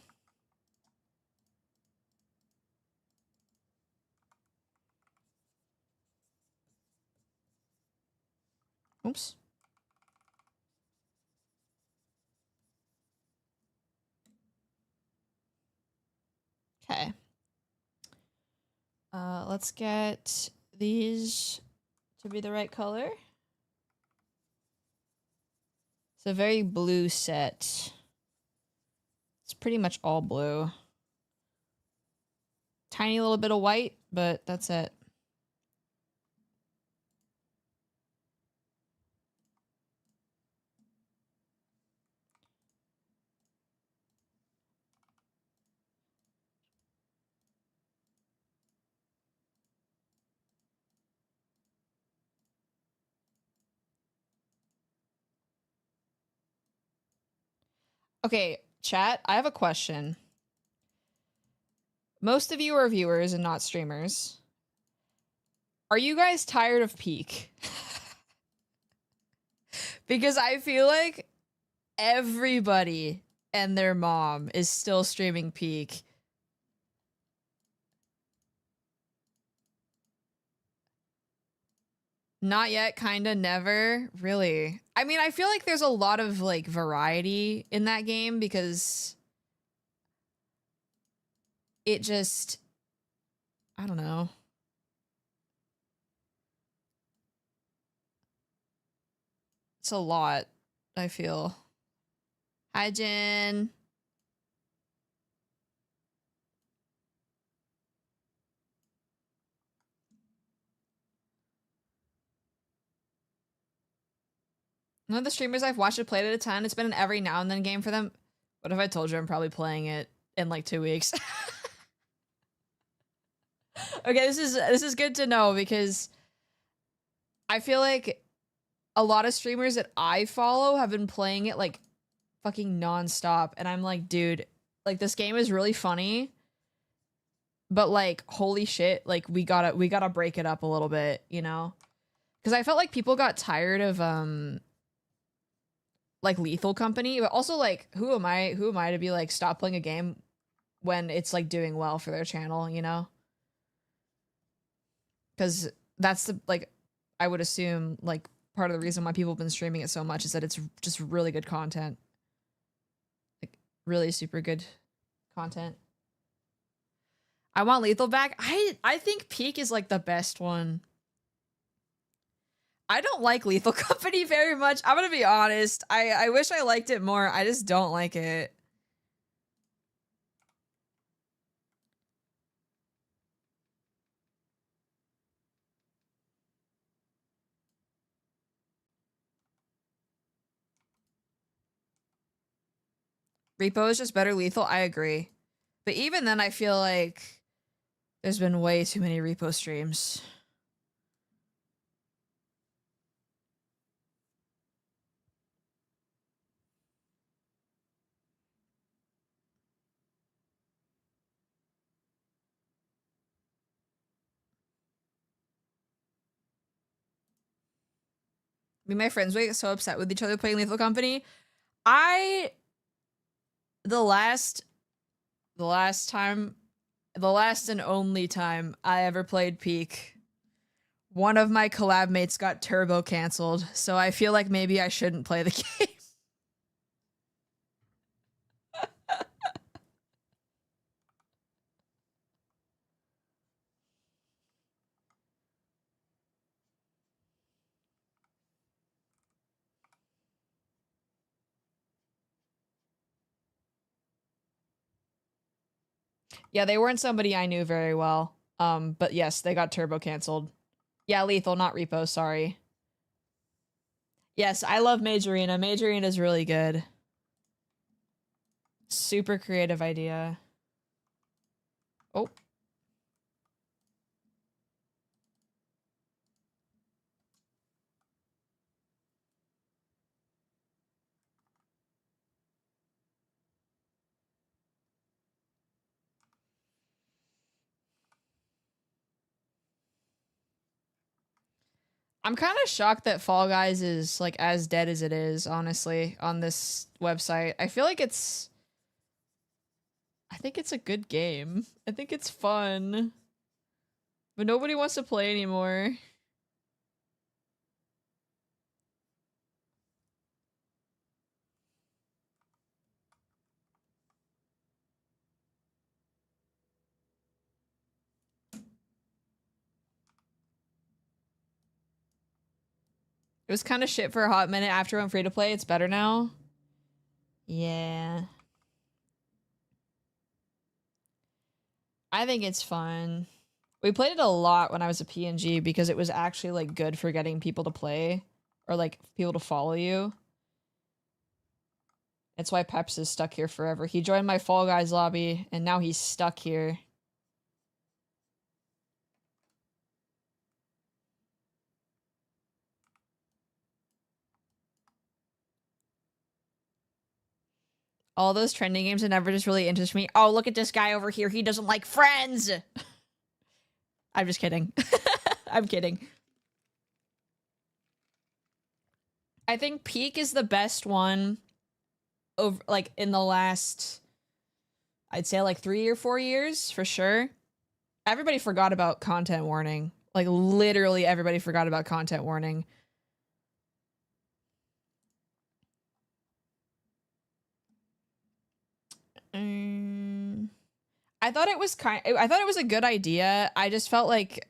A: Oops. Okay. Let's get these to be the right color. It's a very blue set. It's pretty much all blue. Tiny little bit of white, but that's it. Okay, chat, I have a question. Most of you are viewers and not streamers. Are you guys tired of Peak? Because I feel like everybody and their mom is still streaming Peak. Not yet, kinda, never. Really. I mean, I feel like there's a lot of, like, variety in that game because it just... I don't know. It's a lot, I feel. Hi, Jen. One of the streamers I've watched have played it a ton. It's been an every now and then game for them. What if I told you I'm probably playing it in like 2 weeks? Okay, this is good to know because I feel like a lot of streamers that I follow have been playing it like fucking nonstop, and I'm like, dude, like this game is really funny, but like holy shit, like we gotta break it up a little bit, you know? Because I felt like people got tired of like Lethal Company, but also like who am I to be like stop playing a game when it's like doing well for their channel, you know? Because that's the like I would assume like part of the reason why people have been streaming it so much is that it's just really good content, like really super good content. I want Lethal back. I think Peak is like the best one. I don't like Lethal Company very much. I'm gonna be honest. I wish I liked it more. I just don't like it. Repo is just better Lethal. I agree. But even then, I feel like there's been way too many Repo streams. Me and my friends would get so upset with each other playing Lethal Company. The last and only time I ever played Peak, one of my collab mates got turbo canceled, so I feel like maybe I shouldn't play the game. Yeah, they weren't somebody I knew very well. But yes, they got turbo canceled. Yeah, Lethal, not Repo, sorry. Yes, I love Mage Arena. Mage Arena is really good. Super creative idea. Oh. I'm kind of shocked that Fall Guys is like as dead as it is, honestly, on this website. I think it's a good game. I think it's fun. But nobody wants to play anymore. It was kind of shit for a hot minute after it went free to play. It's better now. Yeah. I think it's fun. We played it a lot when I was a PNG because it was actually like good for getting people to play or like people to follow you. That's why Peps is stuck here forever. He joined my Fall Guys lobby and now he's stuck here. All those trending games that never just really interest me. Oh, look at this guy over here. He doesn't like friends. I'm just kidding. I'm kidding. I think Peak is the best one over like in the last, I'd say like 3 or 4 years for sure. Everybody forgot about content warning. Like literally everybody forgot about content warning. I thought it was a good idea. I just felt like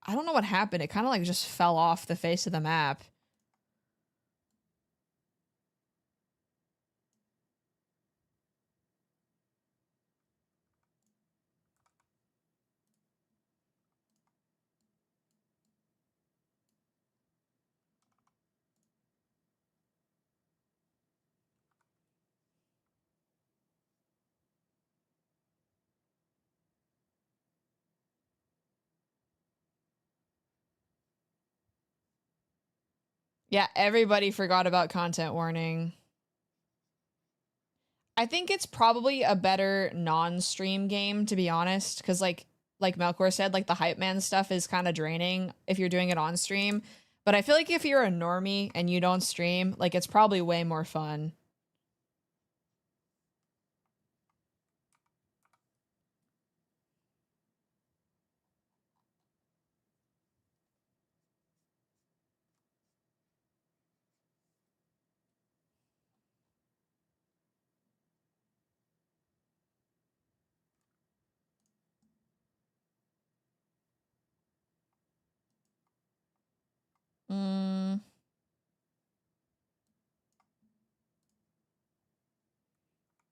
A: I don't know what happened. It kind of like just fell off the face of the map. Yeah, everybody forgot about content warning. I think it's probably a better non-stream game, to be honest, because like Melkor said, like the hype man stuff is kind of draining if you're doing it on stream. But I feel like if you're a normie and you don't stream, like it's probably way more fun.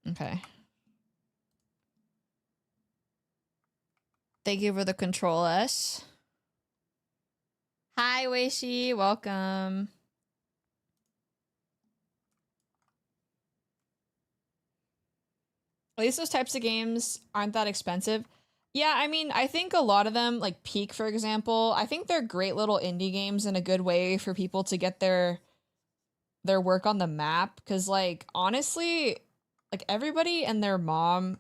A: Okay. Thank you for the Control S. Hi, Weishi. Welcome. At least those types of games aren't that expensive. Yeah, I mean, I think a lot of them, like Peak, for example, I think they're great little indie games and a good way for people to get their work on the map. Because, like, honestly, like, everybody and their mom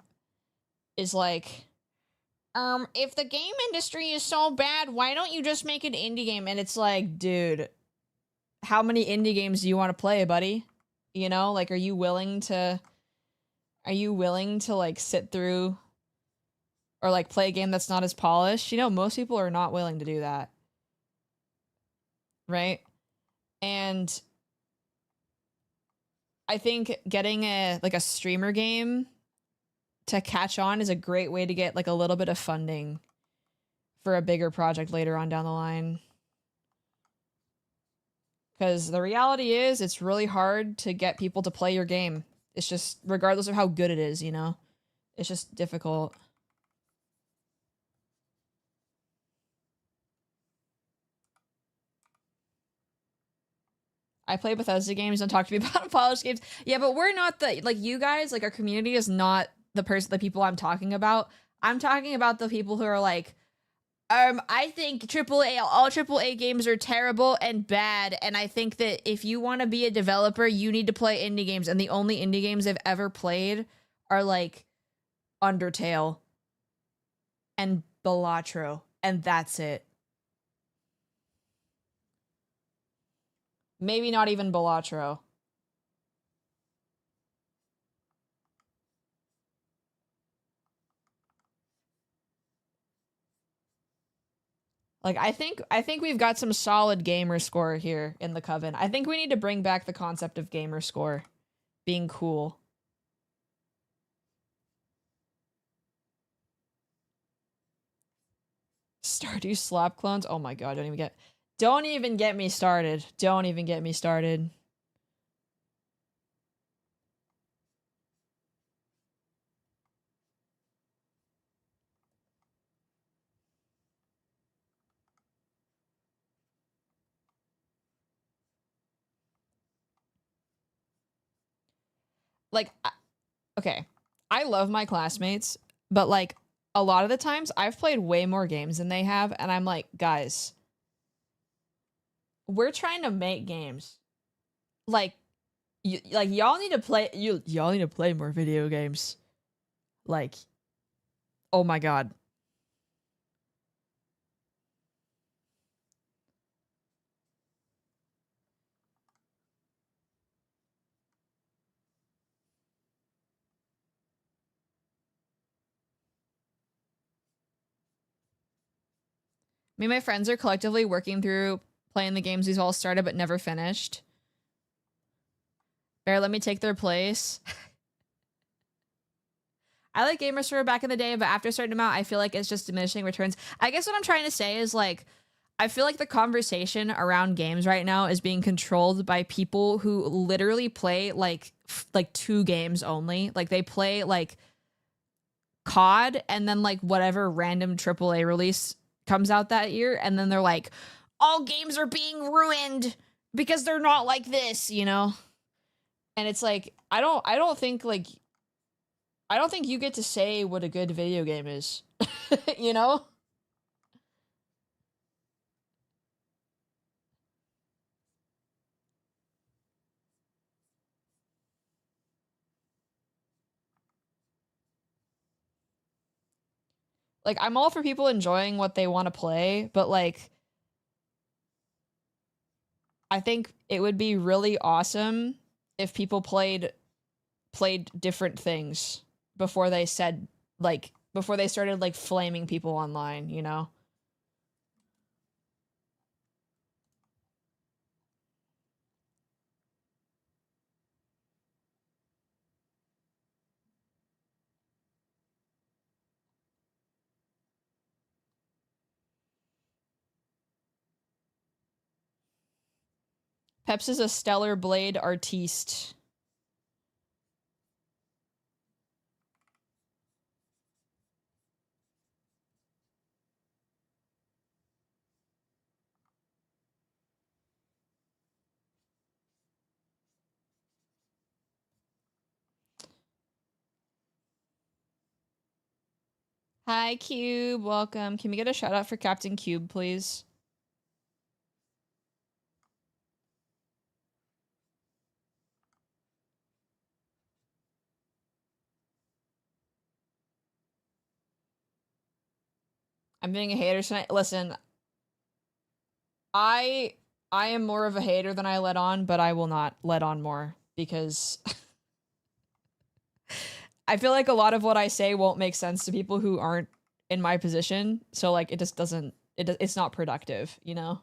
A: is like, if the game industry is so bad, why don't you just make an indie game? And it's like, dude, how many indie games do you want to play, buddy? You know, like, are you willing to like sit through or like play a game that's not as polished? You know, most people are not willing to do that. Right? And I think getting a streamer game to catch on is a great way to get like a little bit of funding for a bigger project later on down the line. Because the reality is, it's really hard to get people to play your game. It's just, regardless of how good it is, you know? It's just difficult. I play Bethesda games, don't talk to me about unpolished games. Yeah, but we're not the, like, you guys, like, our community is not the people I'm talking about. I'm talking about the people who are like, I think all AAA games are terrible and bad, and I think that if you want to be a developer, you need to play indie games, and the only indie games I've ever played are, like, Undertale and Balatro, and that's it. Maybe not even Balatro. Like, I think we've got some solid gamer score here in the Coven. I think we need to bring back the concept of gamer score being cool. Stardew slap clones? Oh my god, don't even get me started. Don't even get me started. Like, okay, I love my classmates, but like a lot of the times I've played way more games than they have, and I'm like, guys, we're trying to make games. Like, y'all need to play y'all need to play more video games. Like, oh my god. Me and my friends are collectively working through playing the games we've all started but never finished. Bear, let me take their place. I like gamers for back in the day, but after a certain amount, I feel like it's just diminishing returns. I guess what I'm trying to say is, like, I feel like the conversation around games right now is being controlled by people who literally play like 2 games only. Like, they play like COD and then like whatever random AAA release comes out that year, and then they're like, all games are being ruined because they're not like this, you know? And it's like, I don't think you get to say what a good video game is. You know? Like, I'm all for people enjoying what they want to play, but like, I think it would be really awesome if people played different things before they said, like, before they started like flaming people online, you know? Peps is a stellar blade artiste. Hi, Cube. Welcome. Can we get a shout out for Captain Cube, please? I'm being a hater tonight. Listen, I I am more of a hater than I let on, but I will not let on more because I feel like a lot of what I say won't make sense to people who aren't in my position. So like it just doesn't it's not productive, you know?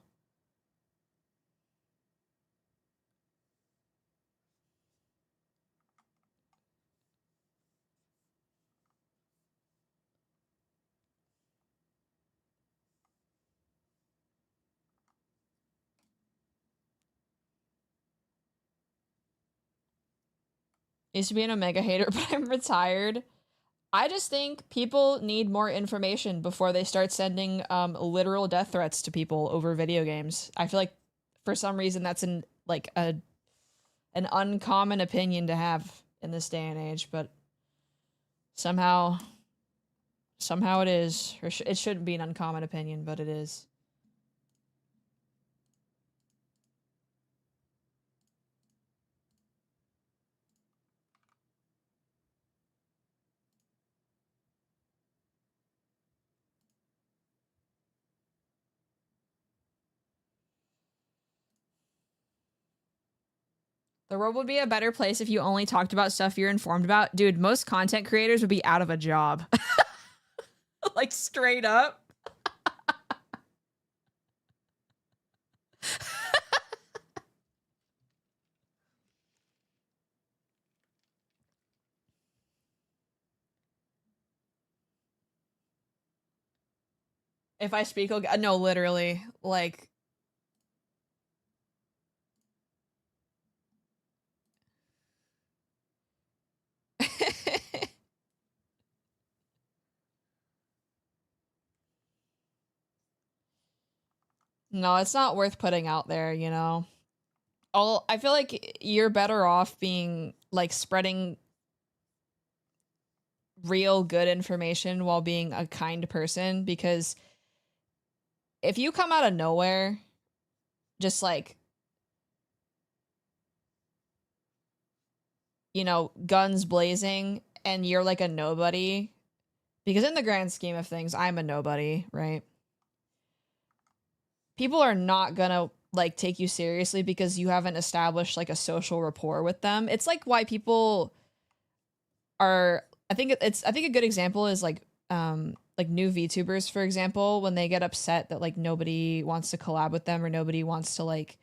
A: Used to be an Omega hater, but I'm retired. I just think people need more information before they start sending literal death threats to people over video games. I feel like for some reason that's an uncommon opinion to have in this day and age, but somehow it is, or it shouldn't be an uncommon opinion, but it is. The world would be a better place if you only talked about stuff you're informed about. Dude, most content creators would be out of a job. Like, straight up. If I speak, no, literally, like... No, it's not worth putting out there, you know? I feel like you're better off being, like, spreading real good information while being a kind person, because if you come out of nowhere, just like, you know, guns blazing, and you're like a nobody, because in the grand scheme of things, I'm a nobody, right? People are not gonna like take you seriously because you haven't established like a social rapport with them. It's like why people are, I think a good example is like new VTubers, for example, when they get upset that like nobody wants to collab with them, or nobody wants to like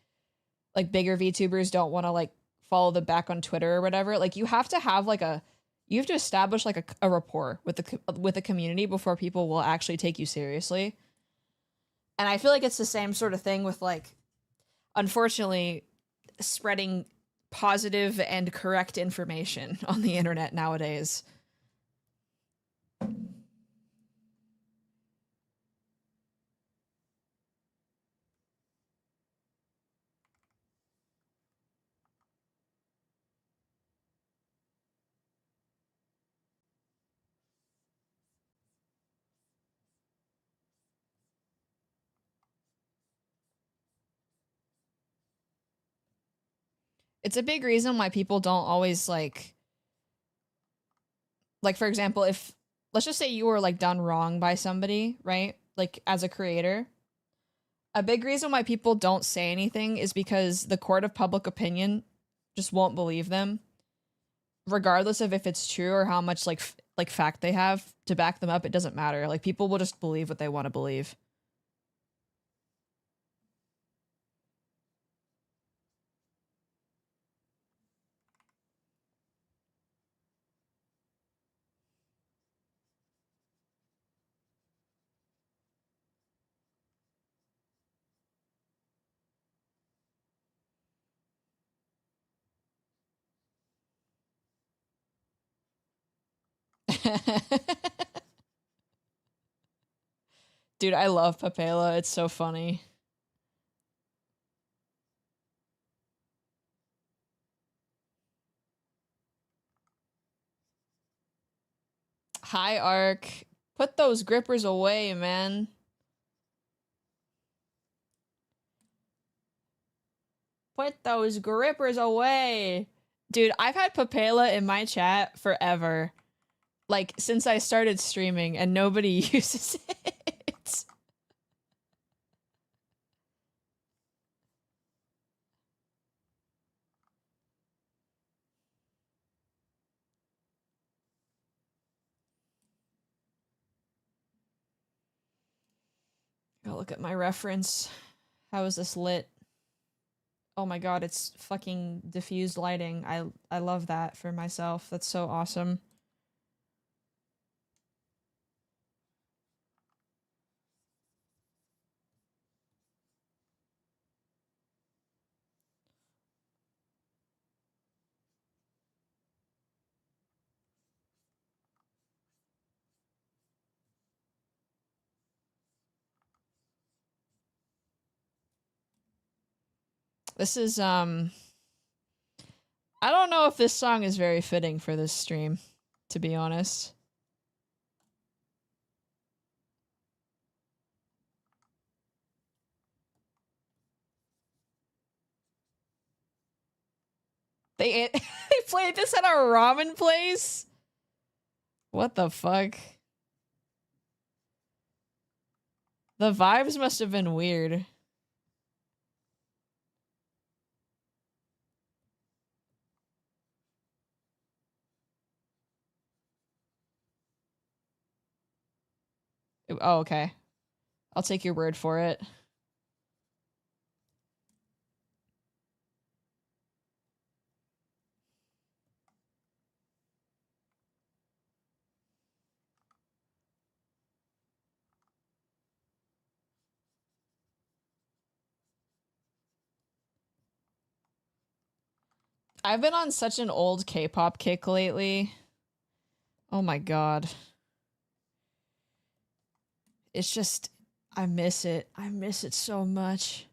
A: bigger VTubers don't want to like follow them back on Twitter or whatever. Like you have to have like you have to establish like a rapport with the community before people will actually take you seriously. And I feel like it's the same sort of thing with like, unfortunately, spreading positive and correct information on the internet nowadays. It's a big reason why people don't always like for example, if let's just say you were like done wrong by somebody, right? Like as a creator, a big reason why people don't say anything is because the court of public opinion just won't believe them, regardless of if it's true or how much like fact they have to back them up. It doesn't matter. Like people will just believe what they want to believe. Dude, I love Papela. It's so funny. Hi, Ark. Put those grippers away, man. Put those grippers away. Dude, I've had Papela in my chat forever. Like, since I started streaming, and nobody uses it. I'll look at my reference. How is this lit? Oh my god, it's fucking diffused lighting. I love that for myself. That's so awesome. This is I don't know if this song is very fitting for this stream, to be honest. They they played this at a ramen place? What the fuck? The vibes must have been weird. Oh, okay. I'll take your word for it. I've been on such an old K-pop kick lately. Oh my god. It's just, I miss it. I miss it so much.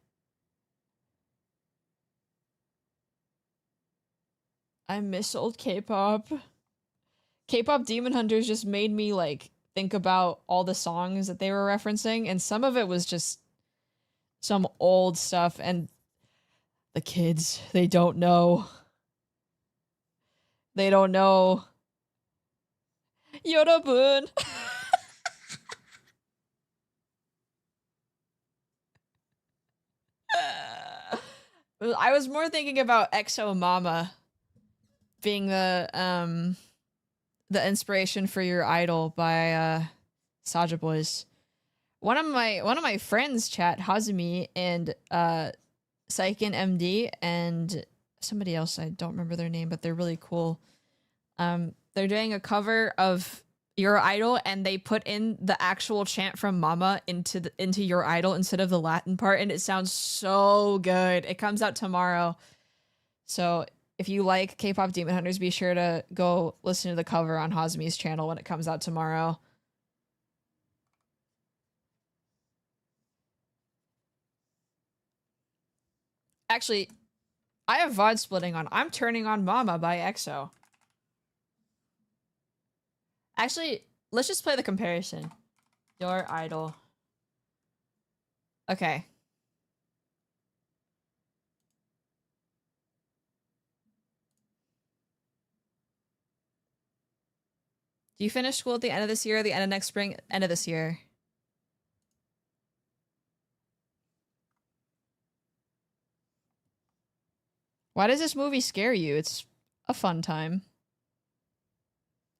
A: I miss old K-pop. K-pop Demon Hunters just made me like think about all the songs that they were referencing, and some of it was just some old stuff, and the kids, they don't know. They don't know. 여러분. I was more thinking about EXO Mama being the inspiration for your idol by Saja Boys. One of my friends chat, Hazumi and Saiken MD and somebody else, I don't remember their name, but they're really cool. They're doing a cover of Your Idol, and they put in the actual chant from Mama into Your Idol instead of the Latin part, and it sounds so good. It comes out tomorrow. So if you like K-pop Demon Hunters, be sure to go listen to the cover on Hazumi's channel when it comes out tomorrow. Actually, I have VOD splitting on. I'm turning on Mama by EXO. Actually, let's just play the comparison. Your Idol. Okay. Do you finish school at the end of this year or the end of next spring? End of this year. Why does this movie scare you? It's a fun time.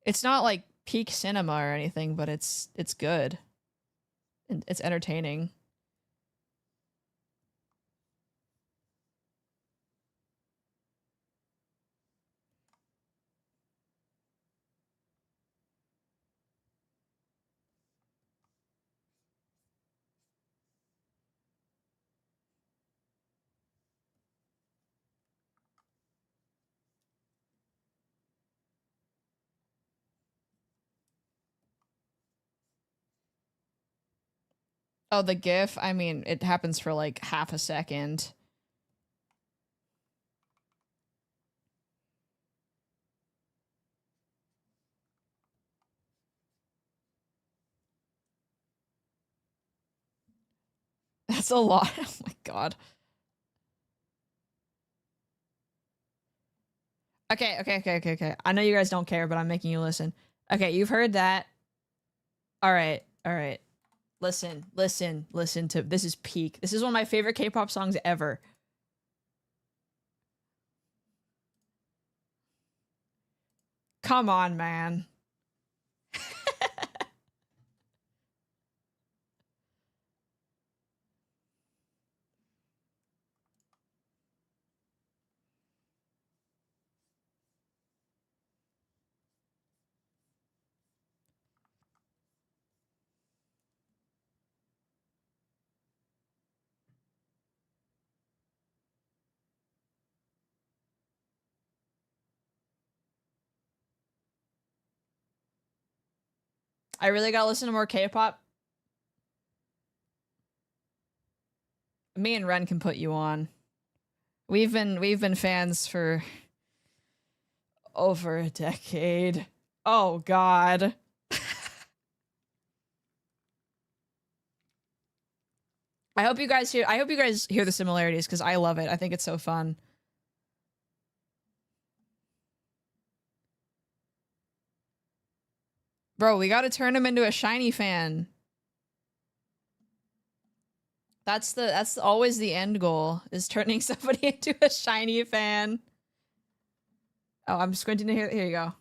A: It's not like peak cinema or anything, but it's good. It's entertaining. Oh, the GIF? I mean, it happens for like half a second. That's a lot. Oh my god. Okay. I know you guys don't care, but I'm making you listen. Okay, you've heard that. All right. Listen to this is peak. This is one of my favorite K-pop songs ever. Come on, man. I really gotta listen to more K-pop. Me and Ren can put you on. We've been fans for over a decade. Oh God. I hope you guys hear the similarities because I love it. I think it's so fun. Bro, we gotta turn him into a shiny fan. That's always the end goal, is turning somebody into a shiny fan. Oh, I'm squinting to here you go.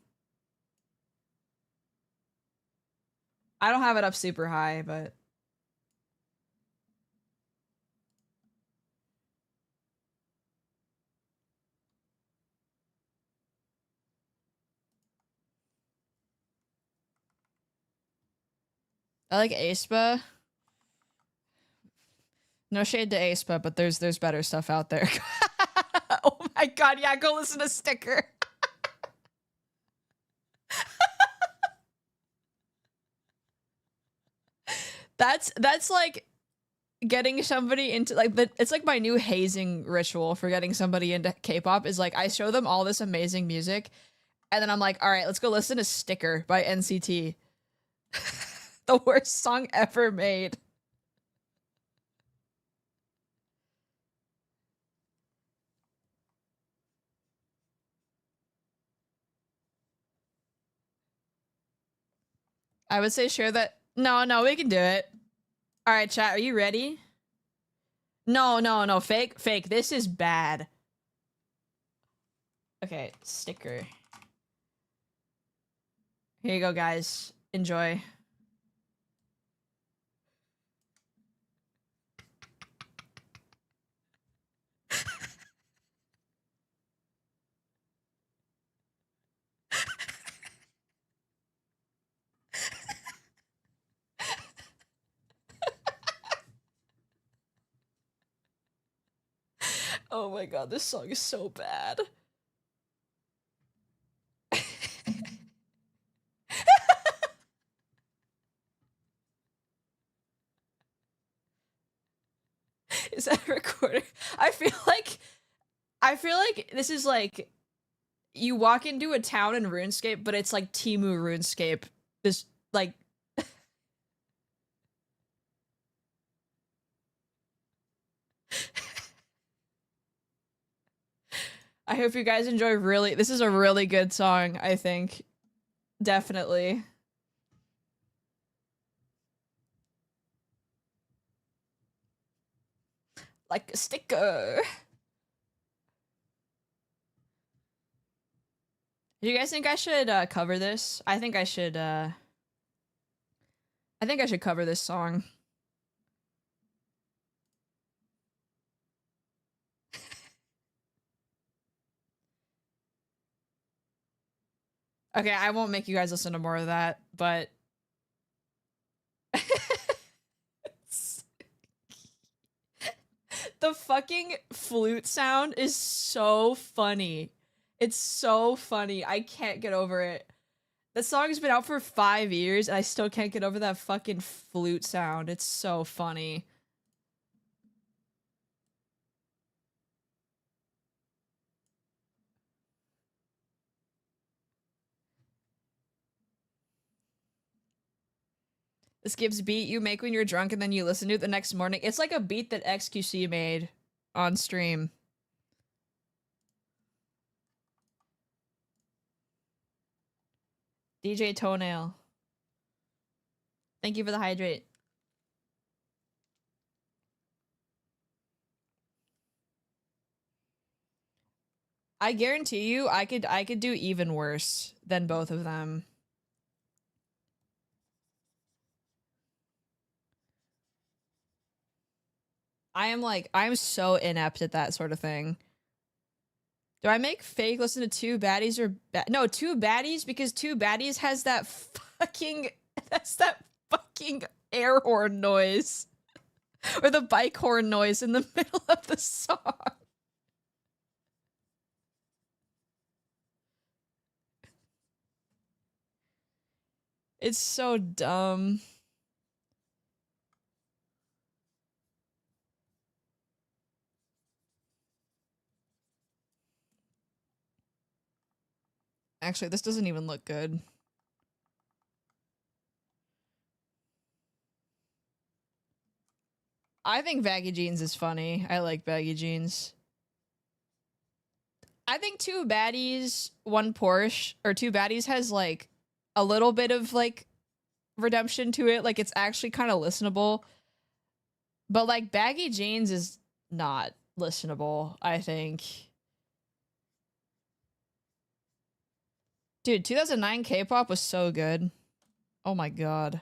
A: I don't have it up super high, but I like aespa. No shade to aespa, but there's better stuff out there. Oh my God, yeah, go listen to Sticker. That's like getting somebody into like it's like my new hazing ritual for getting somebody into K-pop is like I show them all this amazing music and then I'm like, all right, let's go listen to Sticker by NCT. The worst song ever made. I would say share that. No, we can do it. All right, chat, are you ready? No, fake. This is bad. Okay, Sticker. Here you go, guys. Enjoy. Oh my God, this song is so bad. Is that a recording? I feel like this is like you walk into a town in RuneScape, but it's like Temu RuneScape. This like I hope you guys enjoy this is a really good song, I think. Definitely. Like a sticker. Do you guys think I should cover this? I think I should cover this song. Okay, I won't make you guys listen to more of that, but the fucking flute sound is so funny. It's so funny. I can't get over it. The song's been out for 5 years and I still can't get over that fucking flute sound. It's so funny. This gives beat you make when you're drunk and then you listen to it the next morning. It's like a beat that XQC made on stream. DJ Toenail. Thank you for the hydrate. I guarantee you I could do even worse than both of them. I'm so inept at that sort of thing. Do I make fake listen to Two Baddies or no, Two Baddies, because Two Baddies has that fucking air horn noise or the bike horn noise in the middle of the song. It's so dumb. Actually, this doesn't even look good. I think baggy jeans is funny. I like baggy jeans. I think Two Baddies, One Porsche, or Two Baddies has like a little bit of like redemption to it. Like it's actually kind of listenable. But like baggy jeans is not listenable, I think. Dude, 2009 K-pop was so good. Oh my god.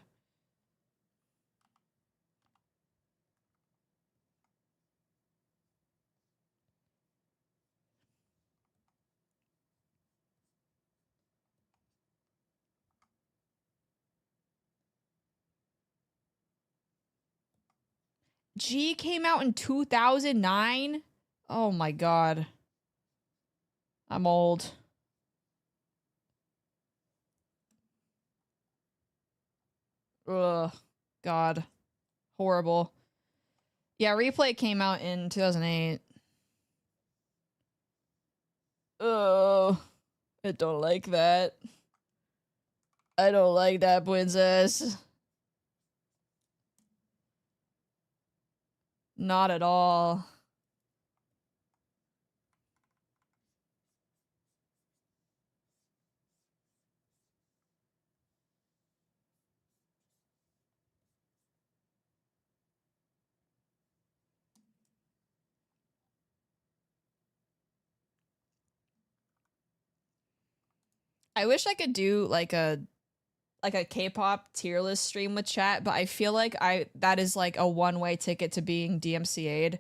A: G came out in 2009? Oh my god. I'm old. Ugh. God. Horrible. Yeah, Replay came out in 2008. Oh, I don't like that. I don't like that, princess. Not at all. I wish I could do like a K-pop tier list stream with chat, but I feel like that is like a one-way ticket to being DMCA'd.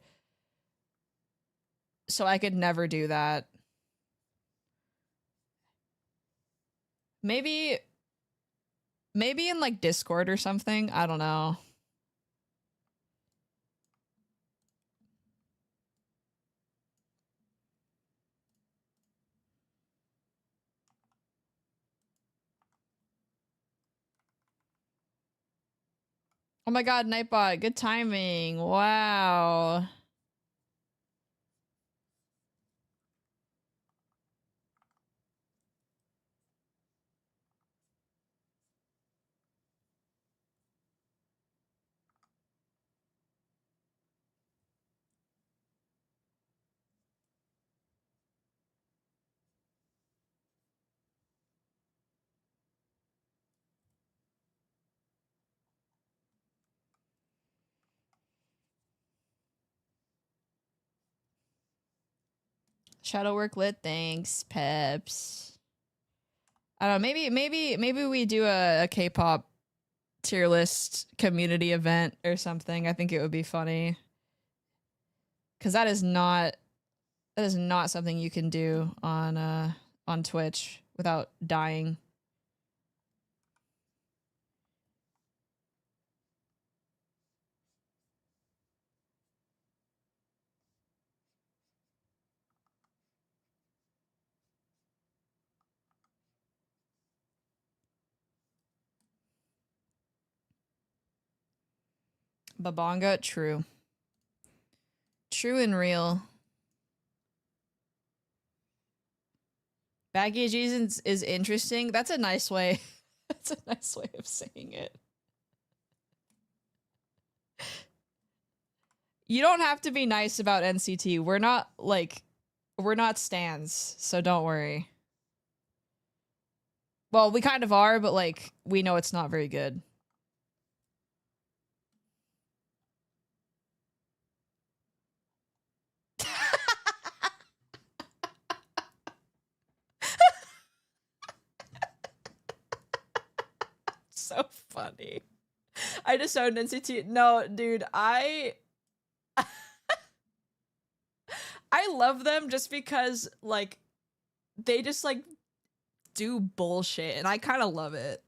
A: So I could never do that. Maybe in like Discord or something. I don't know. Oh my god, Nightbot, good timing. Wow. Shadow work lit, thanks, Peps. I don't know, maybe we do a K-pop tier list community event or something. I think it would be funny. Cause that is not something you can do on Twitch without dying. Babonga, true. True and real. Baggy jeans is interesting. That's a nice way. That's a nice way of saying it. You don't have to be nice about NCT. We're not stans, so don't worry. Well, we kind of are, but like we know it's not very good. So funny. I just owned NCT. No, dude, I love them just because like they just like do bullshit and I kind of love it.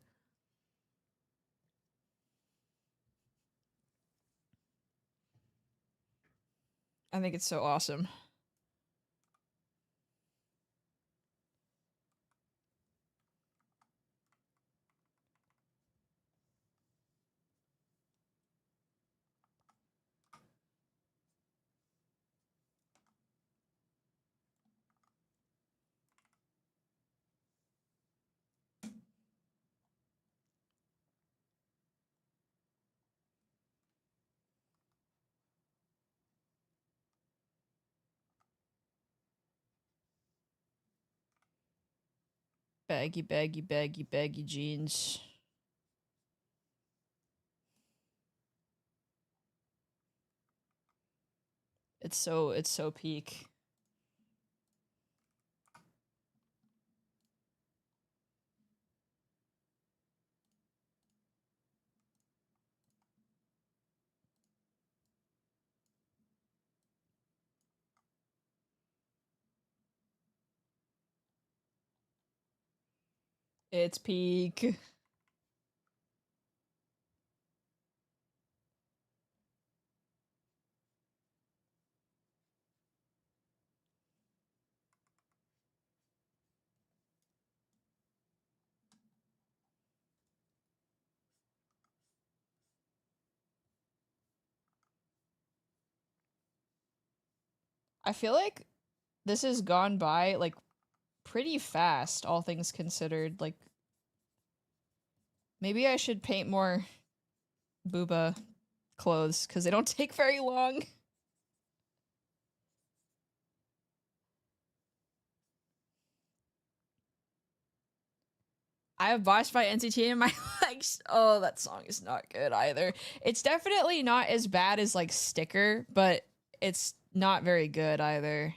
A: I think it's so awesome. Baggy, baggy, baggy, baggy jeans. It's so peak. It's peak. I feel like this has gone by like pretty fast, all things considered. Like maybe I should paint more booba clothes because they don't take very long. I have Boss by NCT in my likes. Oh, that song is not good either. It's definitely not as bad as like Sticker, but it's not very good either.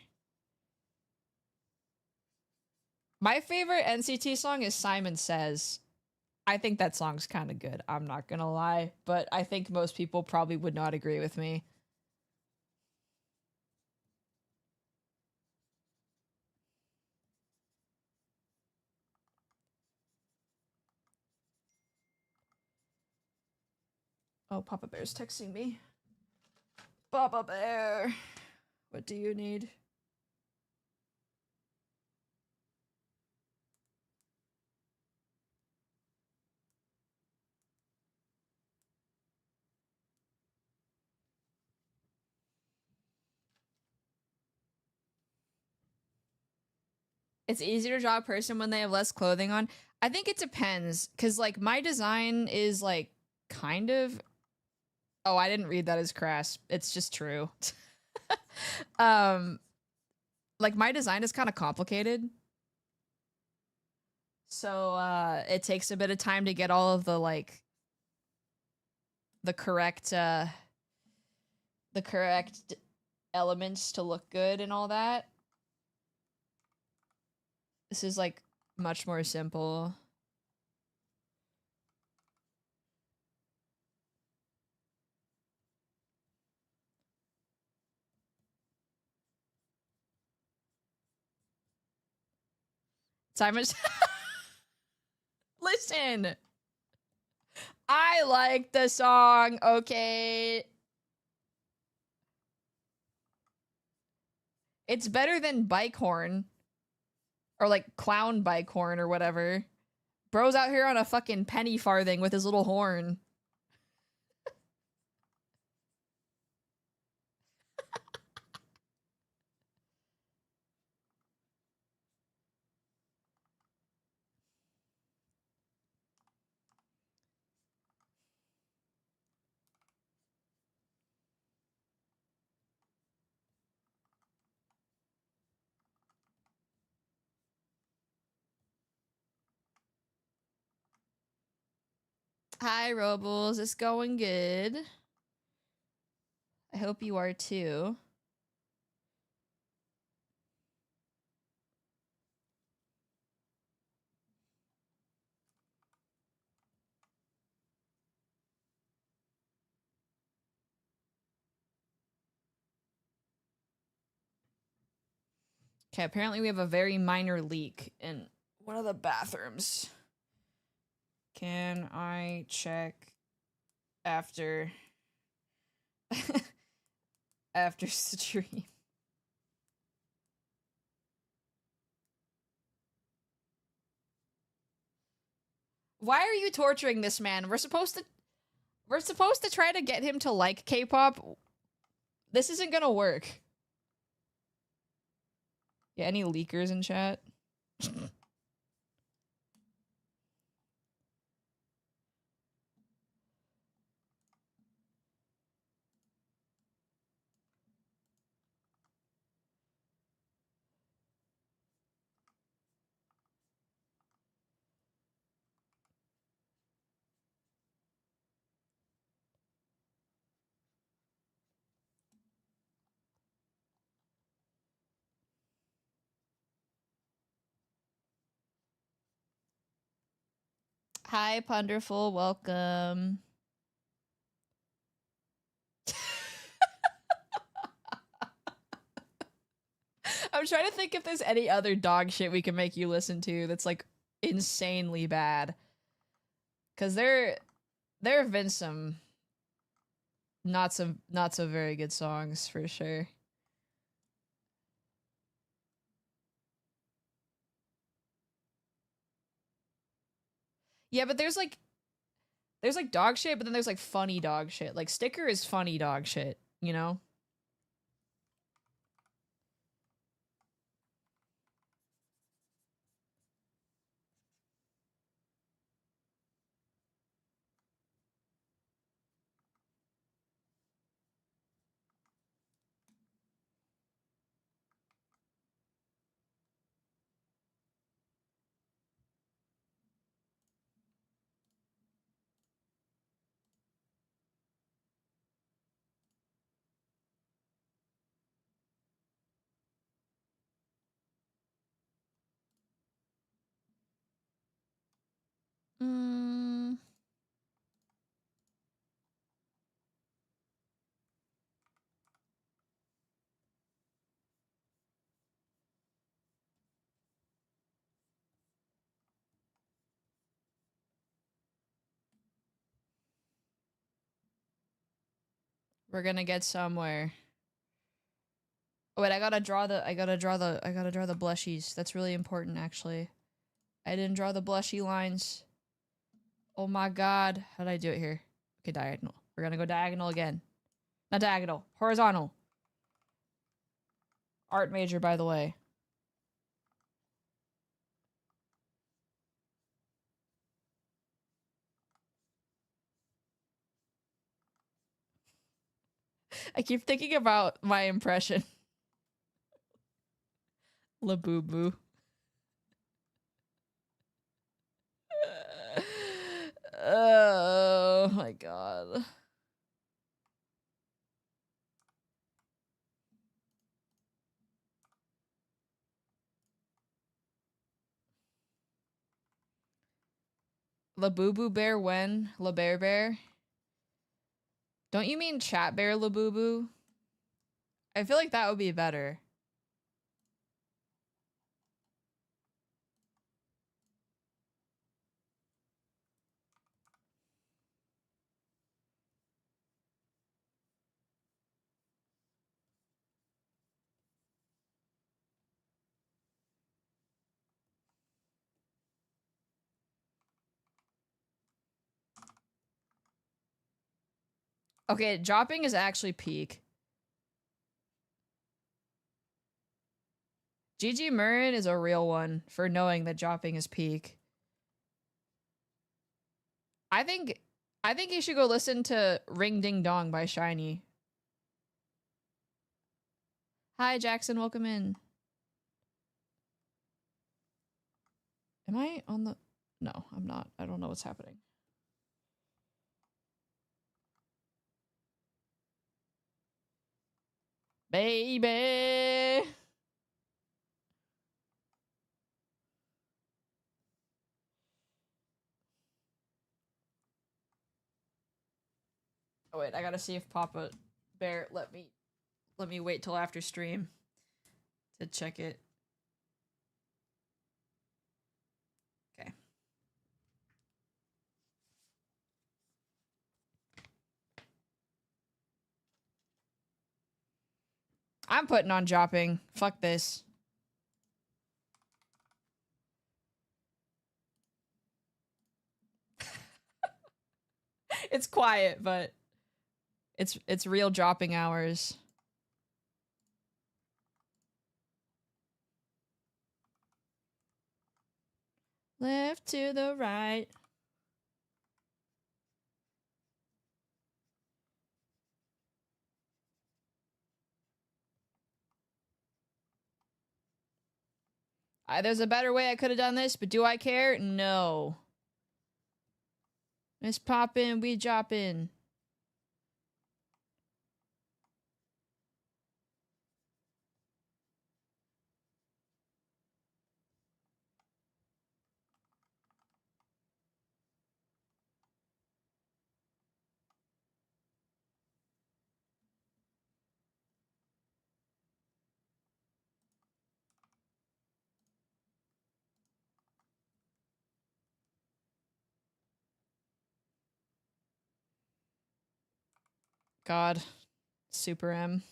A: My favorite NCT song is Simon Says. I think that song's kind of good. I'm not gonna lie, but I think most people probably would not agree with me. Oh, Papa Bear's texting me. Papa Bear, what do you need? It's easier to draw a person when they have less clothing on. I think it depends, because like my design is like kind of. Oh, I didn't read that as crass. It's just true. um, like my design is kind of complicated, so it takes a bit of time to get all of the like the correct elements to look good and all that. This is like much more simple. Simon's listen. I like the song, okay? It's better than Bike Horn. Or like Clown Bike Horn or whatever. Bro's out here on a fucking penny farthing with his little horn. Hi, Robles. It's going good. I hope you are too. Okay, apparently we have a very minor leak in one of the bathrooms. Can I check after after stream? Why are you torturing this man? We're supposed to try to get him to like K-pop. This isn't gonna work. Yeah, any leakers in chat? Hi, Ponderful. Welcome. I'm trying to think if there's any other dog shit we can make you listen to that's like insanely bad. Cause there have been some not so very good songs for sure. Yeah, but there's like dog shit, but then there's like funny dog shit. Like Sticker is funny dog shit, you know? Mm. We're gonna get somewhere. Oh, wait, I gotta draw the blushies. That's really important, actually. I didn't draw the blushy lines. Oh my god. How did I do it here? Okay, diagonal. We're gonna go diagonal again. Not diagonal. Horizontal. Art major, by the way. I keep thinking about my impression. Labubu. Oh my god. Labubu bear when? La bear bear? Don't you mean chat bear Labubu? I feel like that would be better. Okay, dropping is actually peak. GG Murrin is a real one for knowing that dropping is peak. I think you should go listen to Ring Ding Dong by Shiny. Hi Jackson, welcome in. Am I on the... No, I'm not. I don't know what's happening. Baby! Oh wait, I gotta see if Papa Bear let me wait till after stream to check it. Okay. I'm putting on dropping. Fuck this. It's quiet, but it's real dropping hours. Left to the right. There's a better way I could have done this, but do I care? No. Miss Poppin', we droppin'. God. Super M.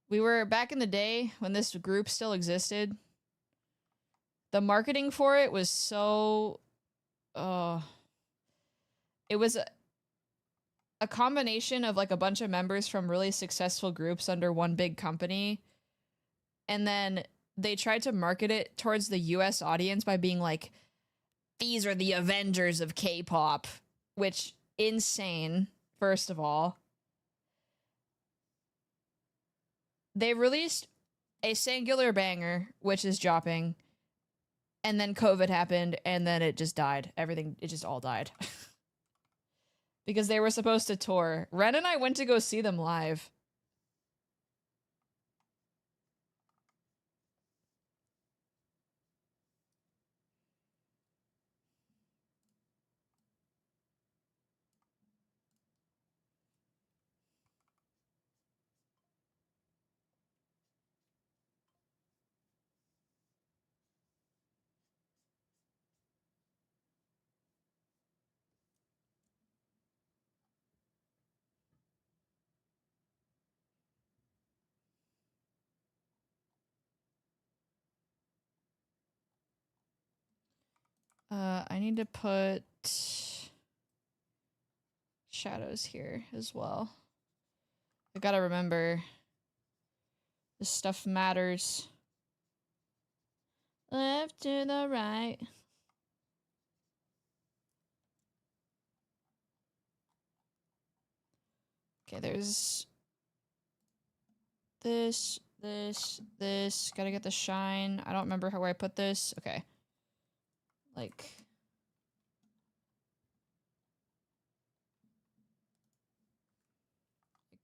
A: We were back in the day when this group still existed. The marketing for it was so... it was a combination of like a bunch of members from really successful groups under one big company. And then they tried to market it towards the US audience by being like, these are the Avengers of K-pop, which insane, first of all. They released a singular banger, which is Jopping, and then COVID happened, and then it just died. Everything, it just all died. Because they were supposed to tour. Ren and I went to go see them live. I need to put shadows here as well. I gotta remember this stuff matters. Left to the right. Okay, there's this. Gotta get the shine. I don't remember where I put this. Okay. Like...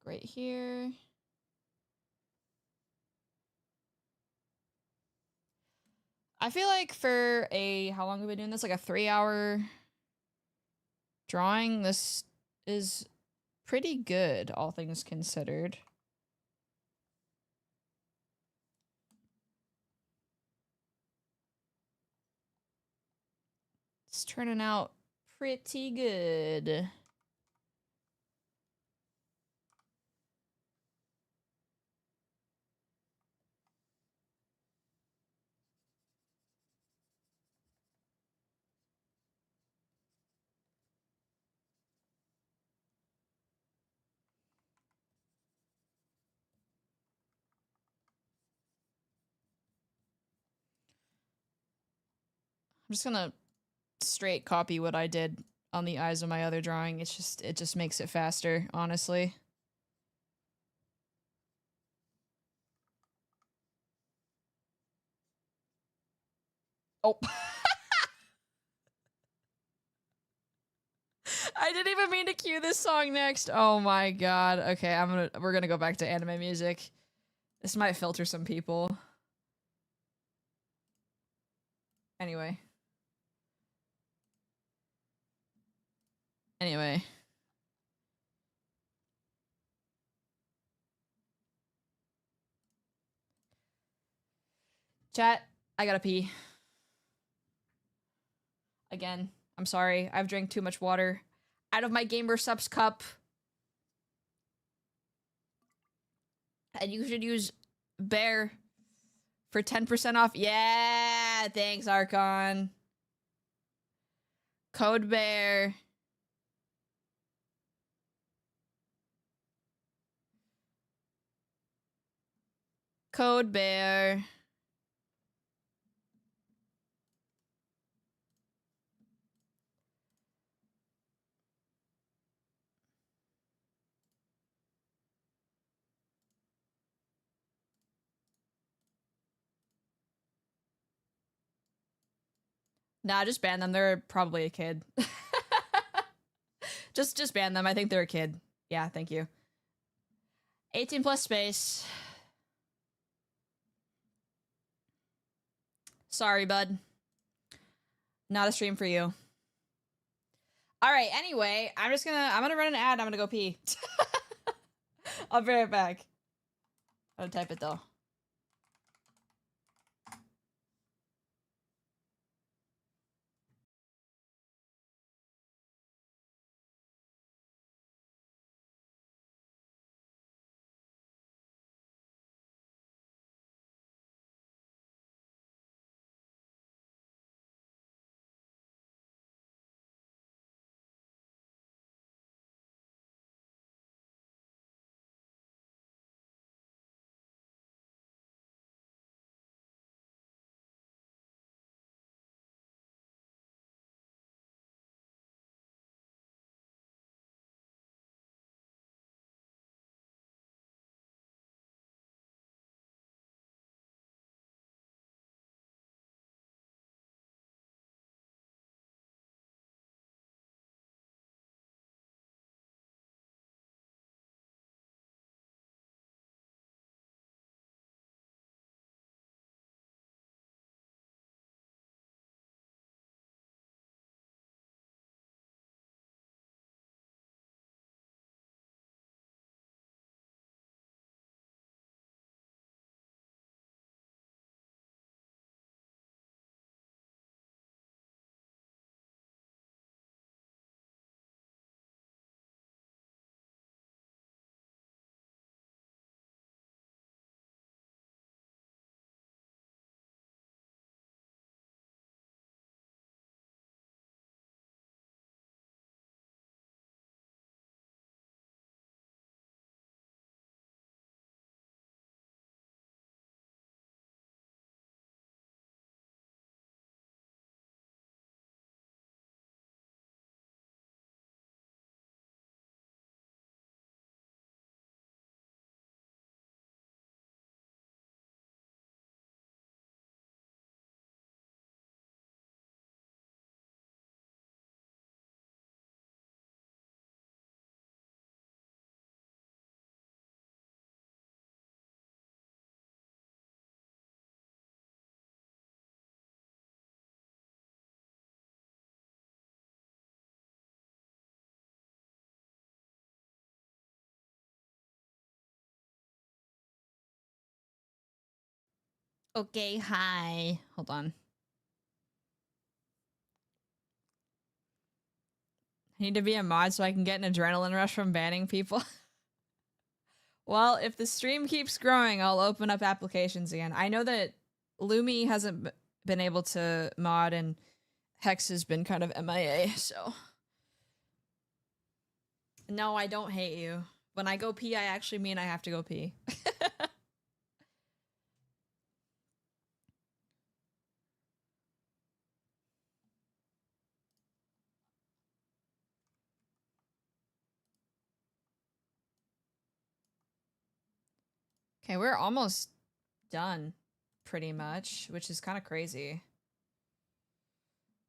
A: right here. I feel like for a... how long have we been doing this? Like a 3-hour drawing? This is pretty good, all things considered. It's turning out pretty good. I'm just gonna straight copy what I did on the eyes of my other drawing. It just makes it faster, honestly. Oh. I didn't even mean to cue this song next. Oh my god. Okay, we're gonna go back to anime music. This might filter some people. Anyway. Chat, I gotta pee. Again, I'm sorry. I've drank too much water out of my Gamer Subs cup. And you should use Bear for 10% off. Yeah, thanks, Archon. Code Bear. Code Bear. Nah, just ban them. They're probably a kid. just ban them. I think they're a kid. Yeah, thank you. 18 plus space. Sorry, bud. Not a stream for you. All right, anyway, I'm gonna run an ad. I'm gonna go pee. I'll be right back. I'm gonna type it though. Okay, hi. Hold on. I need to be a mod so I can get an adrenaline rush from banning people. Well, if the stream keeps growing, I'll open up applications again. I know that Lumi hasn't been able to mod and Hex has been kind of MIA, so. No, I don't hate you. When I go pee, I actually mean I have to go pee. Okay, we're almost done, pretty much, which is kind of crazy.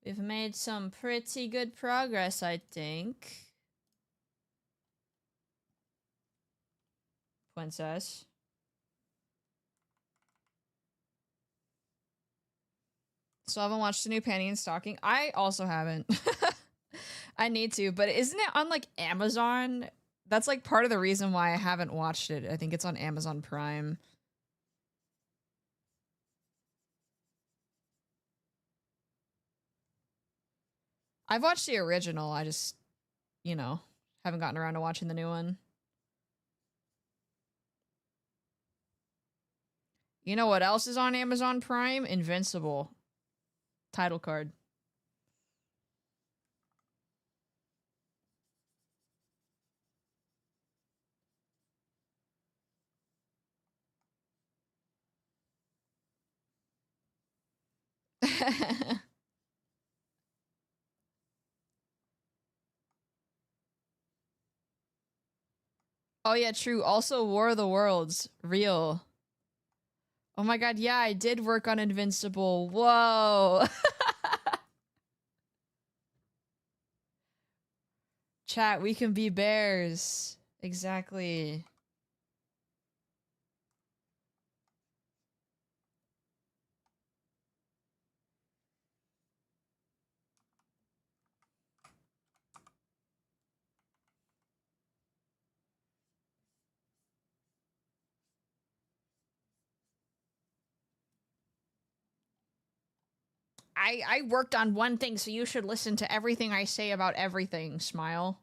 A: We've made some pretty good progress, I think. Princess. Still haven't watched the new Panty and Stocking. I also haven't. I need to, but isn't it on like Amazon? That's like part of the reason why I haven't watched it. I think it's on Amazon Prime. I've watched the original. I just, you know, haven't gotten around to watching the new one. You know what else is on Amazon Prime? Invincible. Title card. Oh yeah, true. Also War of the Worlds. Real. Oh my god, yeah, I did work on Invincible. Whoa. Chat, we can be bears. Exactly. I worked on one thing, so you should listen to everything I say about everything, smile.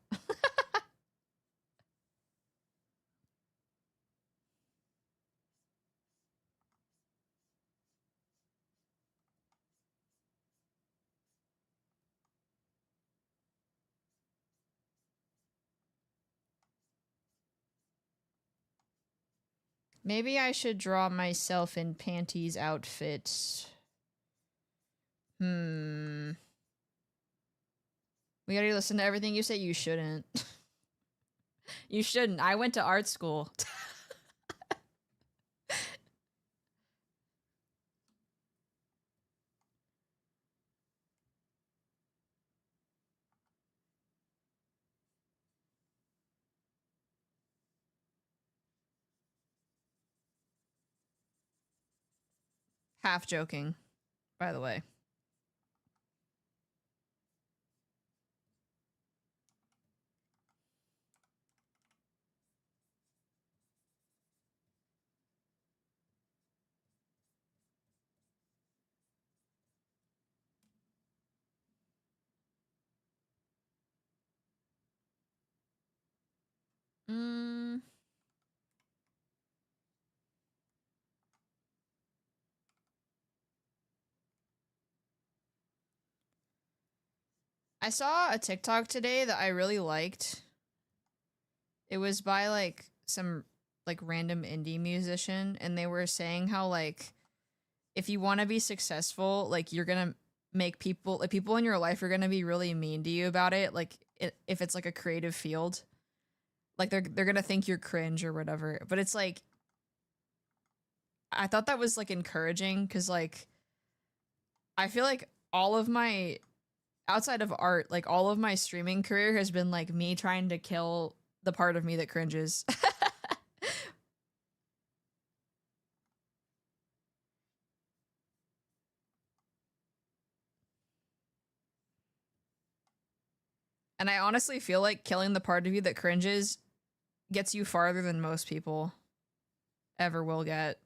A: Maybe I should draw myself in panties outfits. We already listened to everything you say. You shouldn't. You shouldn't. I went to art school. Half joking, by the way. I saw a TikTok today that I really liked. It was by like some like random indie musician, and they were saying how like if you want to be successful, like you're gonna make people like people in your life are gonna be really mean to you about it. Like if it's like a creative field, like they're gonna think you're cringe or whatever. But it's like I thought that was like encouraging because like I feel like all of my outside of art, like all of my streaming career has been like me trying to kill the part of me that cringes. And I honestly feel like killing the part of you that cringes gets you farther than most people ever will get.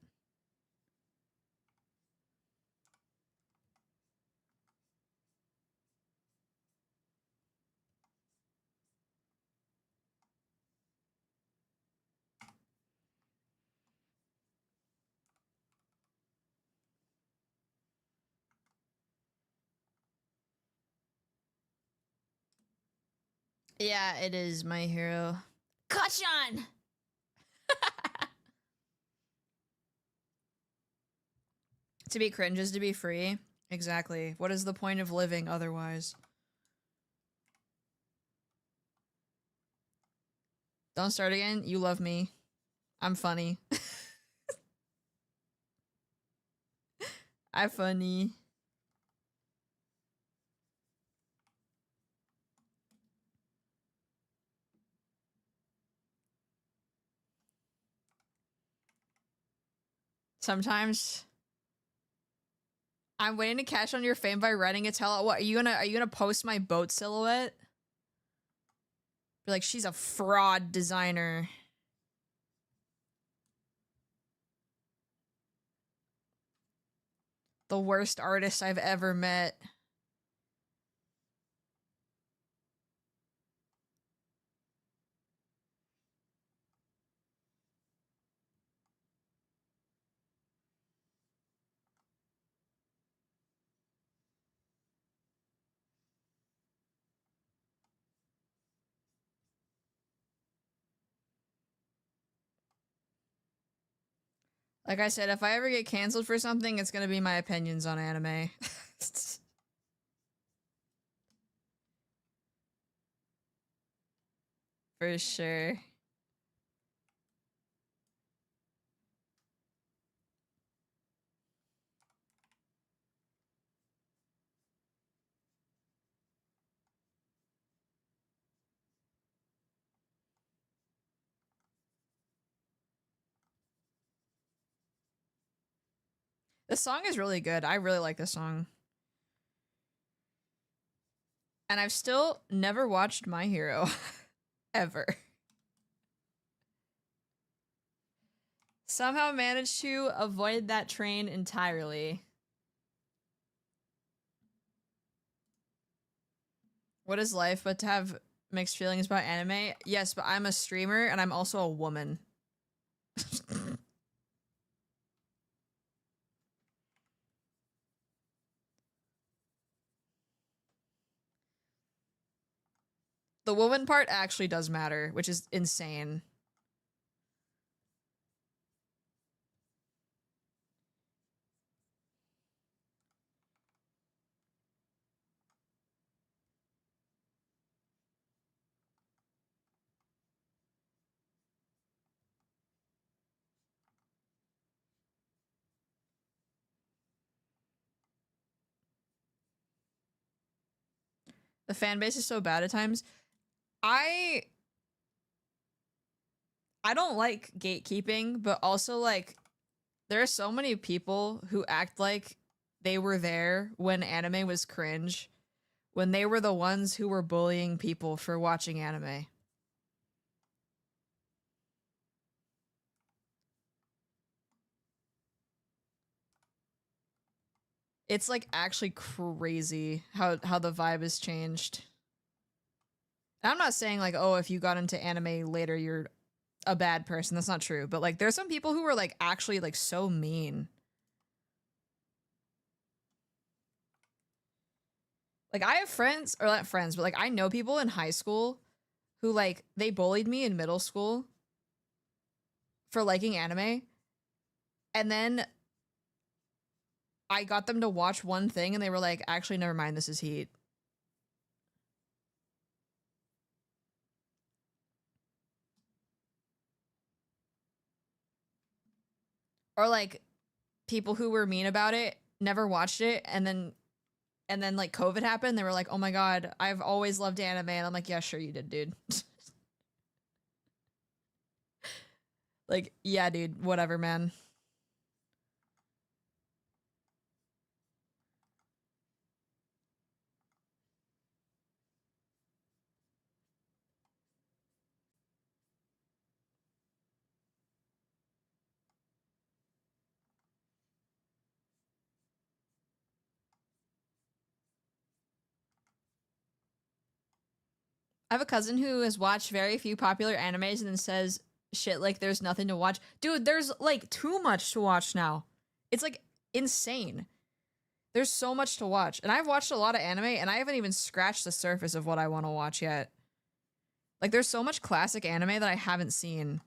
A: Yeah, it is My Hero. Kachan! To be cringe is to be free. Exactly. What is the point of living otherwise? Don't start again. You love me. I'm funny. I'm funny. Sometimes I'm waiting to cash on your fame by writing a tell. What are you gonna post my boat silhouette? Be like, she's a fraud designer. The worst artist I've ever met. Like I said, if I ever get canceled for something, it's gonna be my opinions on anime. For sure. This song is really good. I really like this song. And I've still never watched My Hero. Ever. Somehow managed to avoid that train entirely. What is life but to have mixed feelings about anime? Yes, but I'm a streamer and I'm also a woman. The woman part actually does matter, which is insane. The fan base is so bad at times. I don't like gatekeeping, but also like there are so many people who act like they were there when anime was cringe, when they were the ones who were bullying people for watching anime. It's like actually crazy how the vibe has changed. And I'm not saying like, oh, if you got into anime later, you're a bad person. That's not true. But like, there's some people who are like actually like so mean. Like I have friends, or not friends, but like I know people in high school who like they bullied me in middle school for liking anime. And then I got them to watch one thing and they were like, actually, never mind, this is Heat. Or like people who were mean about it never watched it, and then like COVID happened, they were like, oh my god, I've always loved anime. And I'm like, yeah, sure you did, dude. Like, yeah, dude, whatever, man. I have a cousin who has watched very few popular animes and then says shit like there's nothing to watch. Dude, there's like too much to watch now. It's like insane. There's so much to watch. And I've watched a lot of anime and I haven't even scratched the surface of what I want to watch yet. Like, there's so much classic anime that I haven't seen.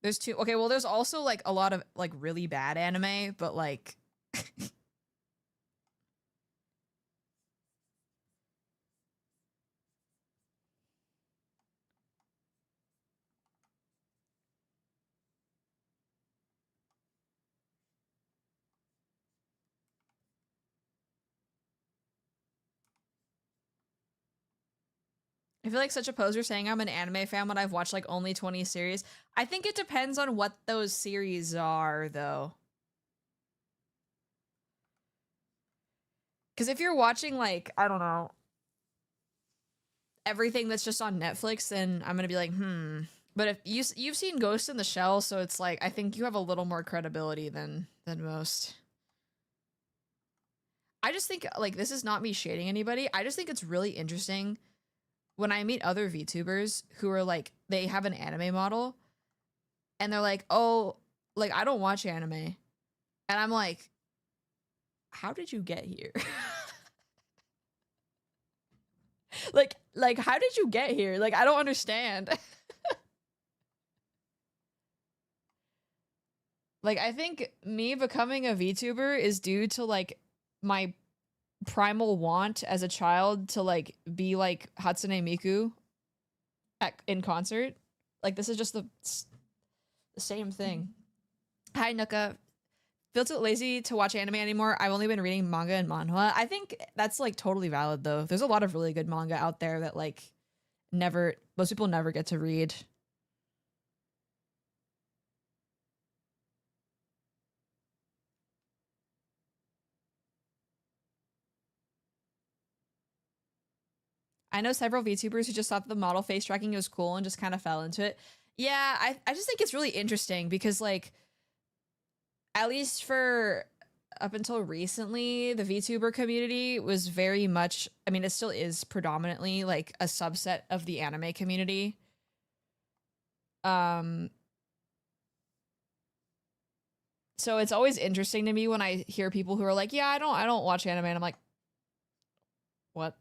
A: There's two. Okay, well, there's also like a lot of like really bad anime, but like I feel like such a poser saying I'm an anime fan when I've watched like only 20 series. I think it depends on what those series are, though. Because if you're watching like, I don't know, everything that's just on Netflix, then I'm gonna be like, But if you've seen Ghost in the Shell, so it's like I think you have a little more credibility than most. I just think like this is not me shading anybody. I just think it's really interesting when I meet other VTubers who are like they have an anime model and they're like, "Oh, like I don't watch anime." And I'm like, "How did you get here?" like how did you get here? Like I don't understand. Like I think me becoming a VTuber is due to like my primal want as a child to like be like Hatsune Miku in concert. Like this is just the same thing. Hi Nuka. Feel too lazy to watch anime anymore. I've only been reading manga and manhwa. I think that's like totally valid though. There's a lot of really good manga out there that like most people never get to read. I know several VTubers who just thought the model face tracking was cool and just kind of fell into it. Yeah, I just think it's really interesting because like at least for up until recently, the VTuber community was very much, I mean, it still is predominantly like a subset of the anime community. So it's always interesting to me when I hear people who are like, "Yeah, I don't watch anime." And I'm like, "What?"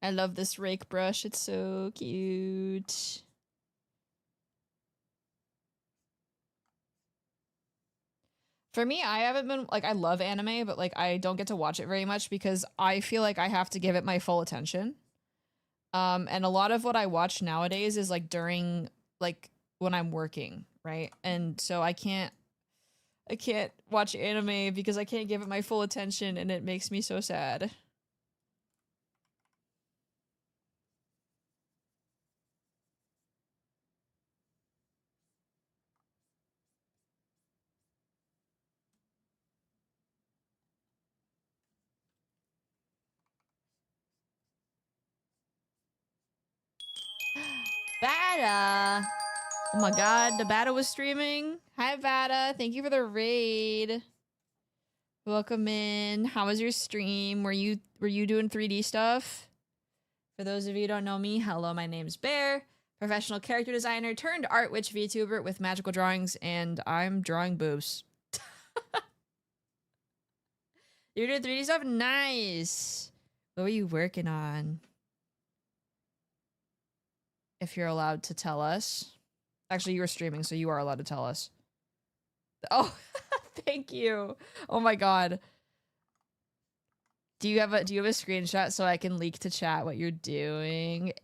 A: I love this rake brush. It's so cute. For me, I haven't been like I love anime, but like I don't get to watch it very much because I feel like I have to give it my full attention. And a lot of what I watch nowadays is like during like when I'm working, right? And so I can't watch anime because I can't give it my full attention and it makes me so sad. Bada! Oh my god, the Bada was streaming. Hi Bada, thank you for the raid. Welcome in. How was your stream? Were you doing 3D stuff? For those of you who don't know me, hello, my name's Bear, professional character designer turned art witch VTuber with magical drawings, and I'm drawing boobs. You're doing 3D stuff? Nice! What were you working on? If you're allowed to tell us. Actually, you were streaming, so you are allowed to tell us. Oh, thank you. Oh my god. Do you have a screenshot so I can leak to chat what you're doing?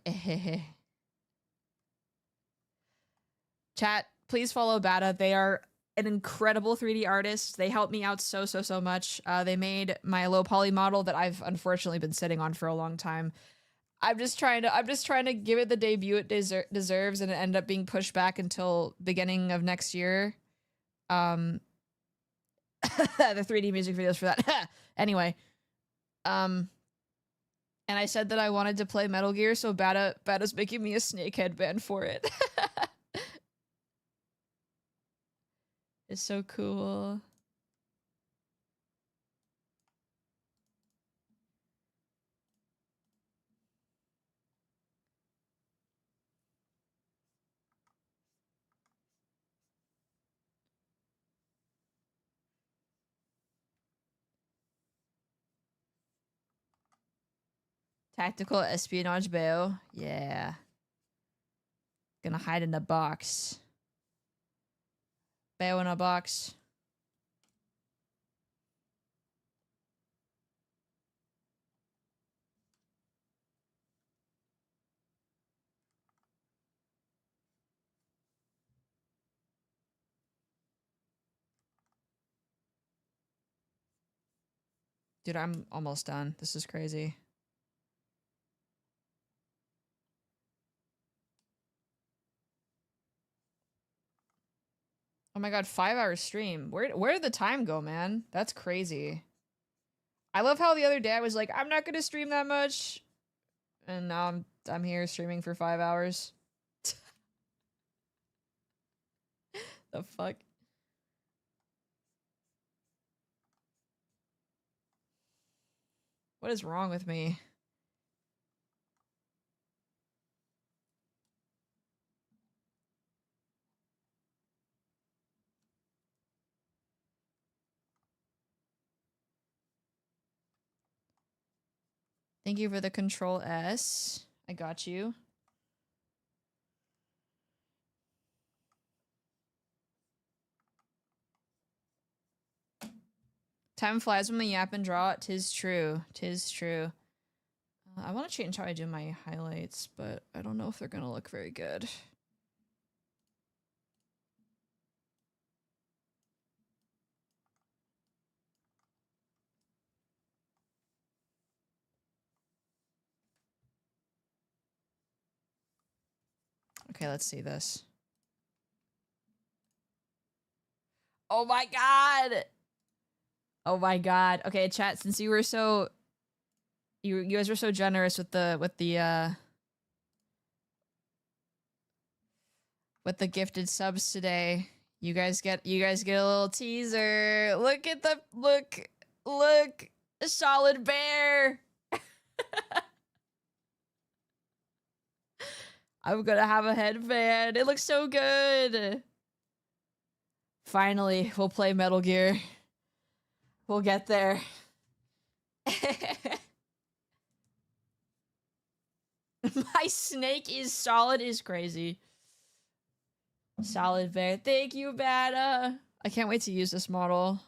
A: Chat, please follow Bada. They are an incredible 3D artist. They helped me out so much. They made my low poly model that I've unfortunately been sitting on for a long time. I'm just trying to give it the debut it deserves, and it ended up being pushed back until beginning of next year. The 3D music videos for that. Anyway, And I said that I wanted to play Metal Gear, so Bada's making me a snake headband for it. It's so cool. Tactical espionage bayo. Yeah. Gonna hide in the box. Bayo in a box. Dude, I'm almost done. This is crazy. Oh my god, 5-hour stream. Where did the time go, man? That's crazy. I love how the other day I was like, I'm not gonna stream that much. And now I'm here streaming for 5 hours. The fuck? What is wrong with me? Thank you for the Control S. I got you. Time flies when we yap and draw. 'Tis true. 'Tis true. I want to change how I do my highlights, but I don't know if they're gonna look very good. Okay, let's see this. Oh my god! Oh my god. Okay, chat, since you were so you guys were so generous with the gifted subs today. You guys get a little teaser. Look at the look a solid bear. I'm gonna have a headband. It looks so good. Finally, we'll play Metal Gear. We'll get there. My snake is solid is crazy. Solid bear. Thank you, Bada. I can't wait to use this model.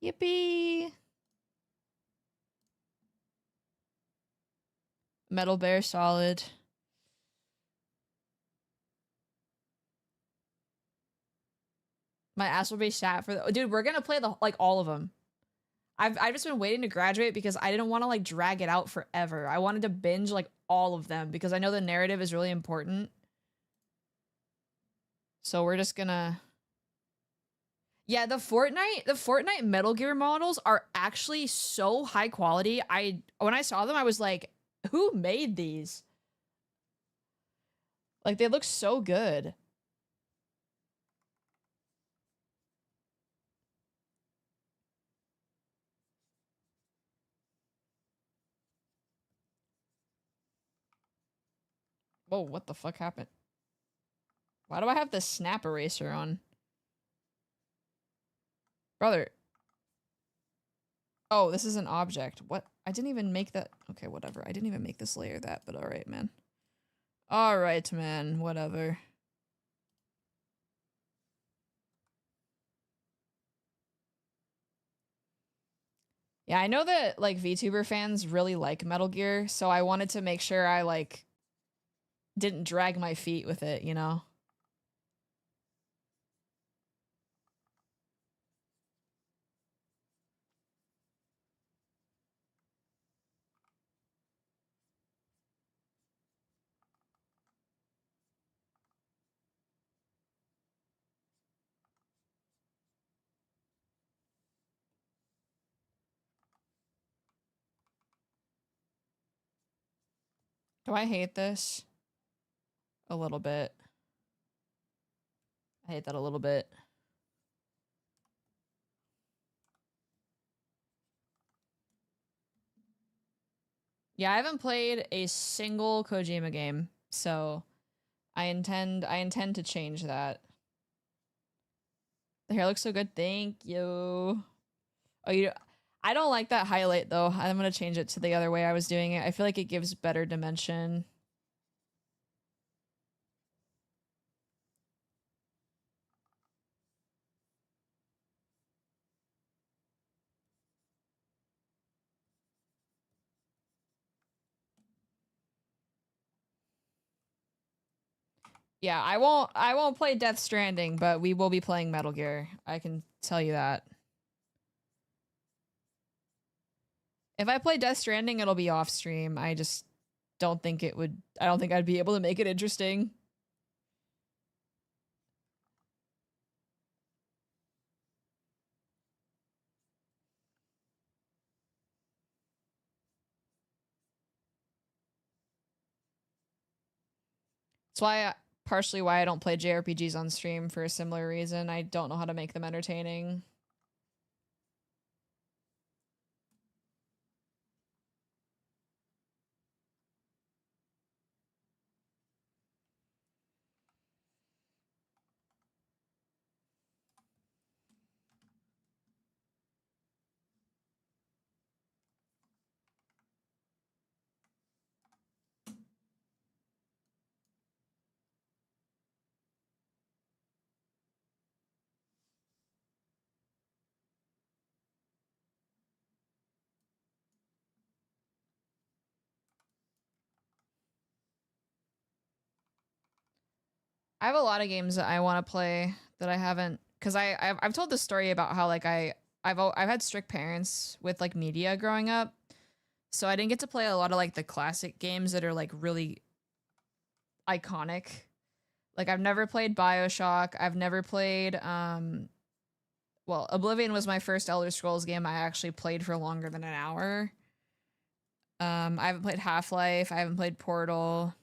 A: Yippee. Metal bear solid. My ass will be shat for the dude, we're gonna play the all of them. I've just been waiting to graduate because I didn't want to like drag it out forever. I wanted to binge like all of them because I know the narrative is really important. So we're just gonna yeah, the Fortnite Metal Gear models are actually so high quality. When I saw them, I was like, who made these? Like they look so good. Whoa, what the fuck happened? Why do I have this snap eraser on? Brother. Oh, this is an object. What? I didn't even make that. Okay, whatever. I didn't even make this layer that, but alright, man. Alright, man. Whatever. Yeah, I know that, like, VTuber fans really like Metal Gear, so I wanted to make sure I, like, didn't drag my feet with it, you know? Do I hate this? A little bit. I hate that a little bit. Yeah, I haven't played a single Kojima game, so I intend to change that. The hair looks so good. Thank you. Oh, I don't like that highlight though. I'm gonna change it to the other way I was doing it. I feel like it gives better dimension. Yeah, I won't play Death Stranding, but we will be playing Metal Gear. I can tell you that. If I play Death Stranding, it'll be off stream. I just don't think it would I don't think I'd be able to make it interesting. That's why partially why I don't play JRPGs on stream for a similar reason. I don't know how to make them entertaining. I have a lot of games that I want to play that I haven't, because I've told this story about how like I've had strict parents with like media growing up, so I didn't get to play a lot of like the classic games that are like really iconic. Like I've never played BioShock. I've never played well, Oblivion was my first Elder Scrolls game I actually played for longer than an hour. I haven't played Half-Life. I haven't played Portal.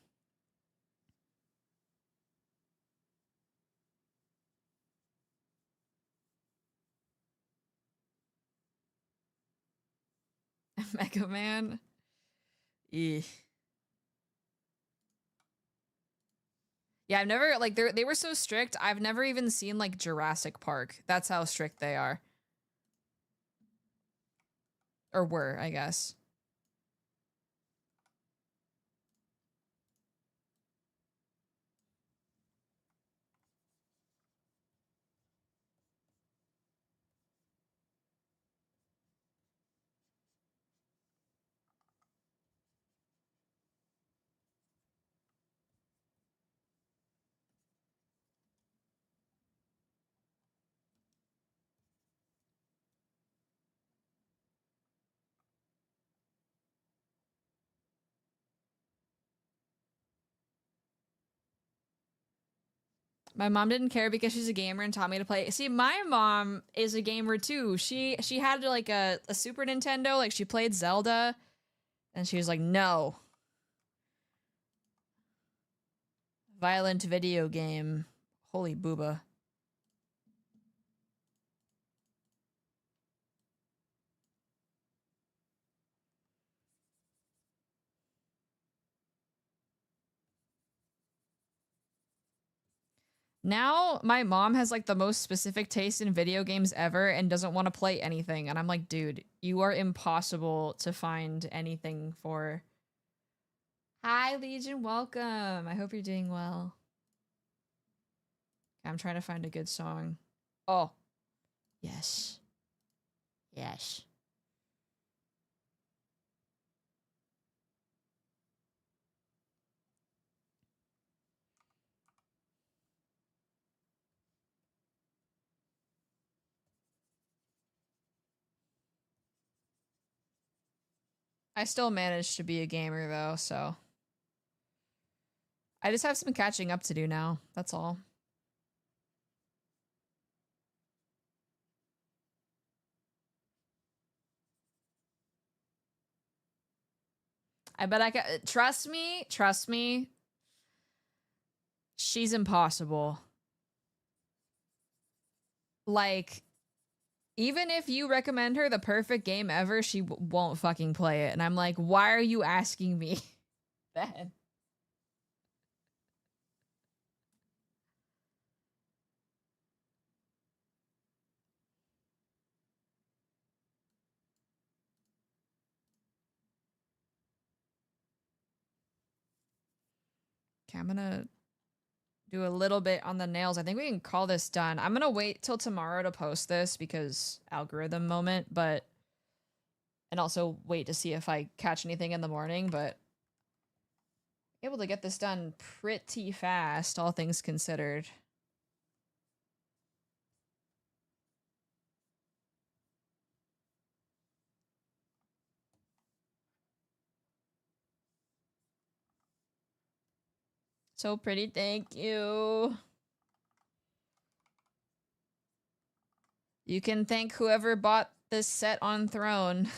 A: Mega Man. Yeah, I've never like they were so strict. I've never even seen like Jurassic Park. That's how strict they are. Or were, I guess. My mom didn't care because she's a gamer and taught me to play. See, my mom is a gamer too. She had like a Super Nintendo, like she played Zelda, and she was like, "No. Violent video game. Holy booba." Now my mom has like the most specific taste in video games ever and doesn't want to play anything. And I'm like, dude, you are impossible to find anything for. Hi, Legion, welcome. I hope you're doing well. I'm trying to find a good song. Oh, yes. Yes. I still managed to be a gamer though, so. I just have some catching up to do now. That's all. I bet I can. Trust me. Trust me. She's impossible. Like, even if you recommend her the perfect game ever, she won't fucking play it. And I'm like, why are you asking me then? Okay, I'm gonna do a little bit on the nails. I think we can call this done. I'm gonna wait till tomorrow to post this because algorithm moment, but and also wait to see if I catch anything in the morning, but able to get this done pretty fast, all things considered. So pretty, thank you. You can thank whoever bought this set on Throne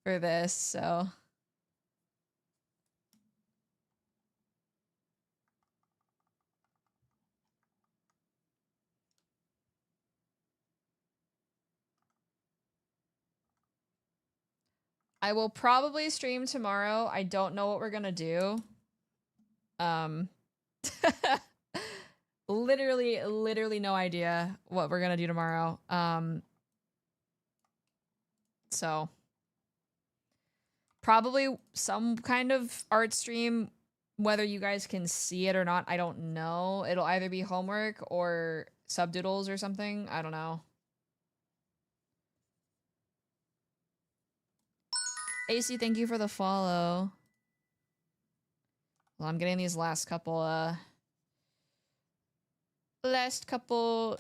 A: for this, so. I will probably stream tomorrow. I don't know what we're gonna do. Literally no idea what we're gonna do tomorrow. So probably some kind of art stream, whether you guys can see it or not, I don't know. It'll either be homework or subdoodles or something. I don't know. AC, thank you for the follow. Well, I'm getting these last couple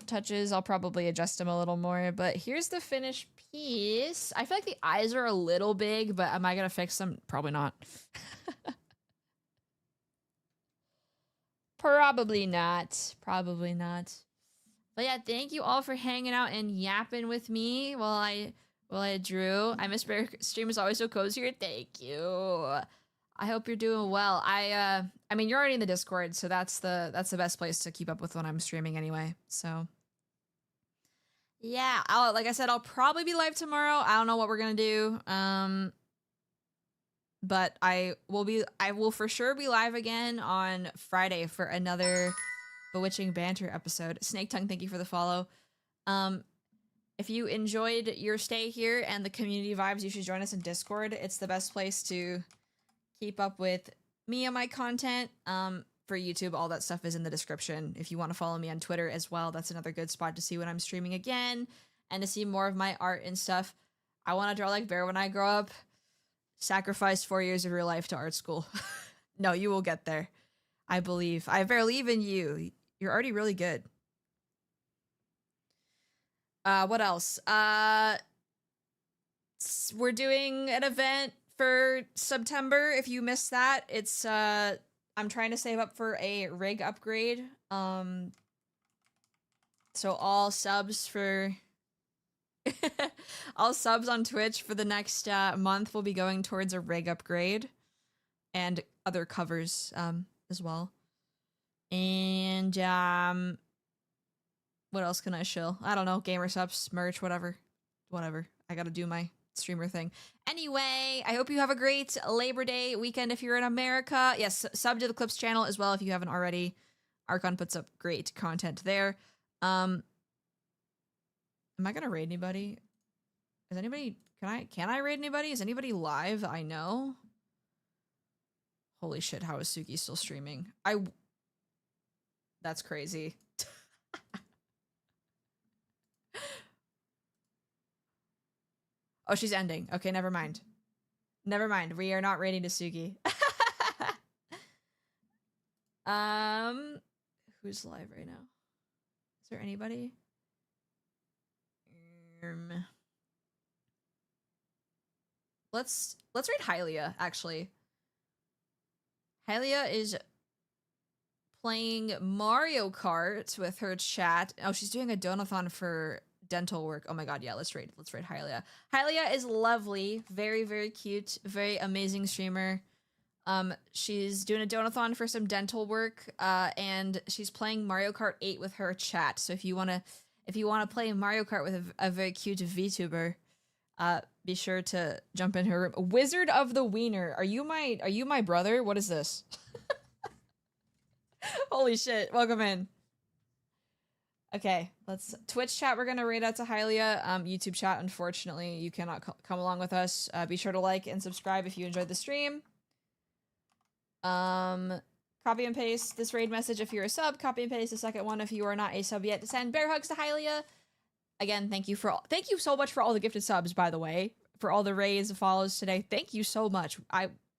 A: touches. I'll probably adjust them a little more, but here's the finished piece. I feel like the eyes are a little big, but am I gonna fix them? Probably not. Probably not. Probably not. But yeah, thank you all for hanging out and yapping with me while I drew. I miss Bear stream is always so cozy. Thank you. I hope you're doing well. I mean, you're already in the Discord, so that's the best place to keep up with when I'm streaming anyway. So yeah, like I said, I'll probably be live tomorrow. I don't know what we're gonna do. But I will for sure be live again on Friday for another Bewitching Banter episode. Snake Tongue, thank you for the follow. If you enjoyed your stay here and the community vibes, you should join us in Discord. It's the best place to keep up with me and my content. For YouTube, all that stuff is in the description. If you want to follow me on Twitter as well, that's another good spot to see when I'm streaming again and to see more of my art and stuff. I want to draw like Bear when I grow up. Sacrifice 4 years of your life to art school. No, you will get there. I believe. I believe in you. You're already really good. What else? We're doing an event for September. If you missed that, it's I'm trying to save up for a rig upgrade. So all subs for all subs on Twitch for the next month will be going towards a rig upgrade and other covers as well. And what else can I shill? I don't know. Gamer subs, merch, whatever. I gotta do my streamer thing. Anyway, I hope you have a great Labor Day weekend if you're in America. Yes, sub to the Clips channel as well if you haven't already. Archon puts up great content there. Am I gonna raid anybody? Is anybody can I raid anybody? Is anybody live? I know. Holy shit, how is Suki still streaming? That's crazy. Oh, she's ending. Okay, never mind. Never mind. We are not raiding Suki. Who's live right now? Is there anybody? Let's read Hylia, actually. Hylia is playing Mario Kart with her chat. Oh, she's doing a donathon for dental work. Oh my god, yeah, let's raid Hylia. Hylia is lovely, very, very cute, very amazing streamer. She's doing a donathon for some dental work, and she's playing Mario Kart 8 with her chat. So if you wanna play Mario Kart with a very cute VTuber, be sure to jump in her room. Wizard of the Wiener, are you my brother? What is this? Holy shit! Welcome in. Okay, let's Twitch chat. We're gonna raid out to Hylia. YouTube chat, unfortunately, you cannot come along with us. Be sure to like and subscribe if you enjoyed the stream. Copy and paste this raid message if you're a sub. Copy and paste the second one if you are not a sub yet to send bear hugs to Hylia. Again, thank you so much for all the gifted subs, by the way, for all the raids and follows today. Thank you so much.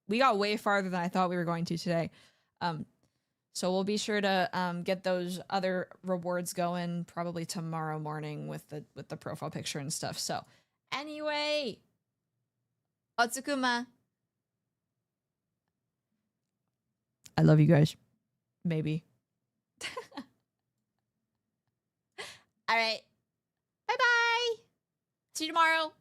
A: We got way farther than I thought we were going to today. So we'll be sure to get those other rewards going probably tomorrow morning with the profile picture and stuff. So anyway, Otsukuma. I love you guys. Maybe. All right. Bye-bye. See you tomorrow.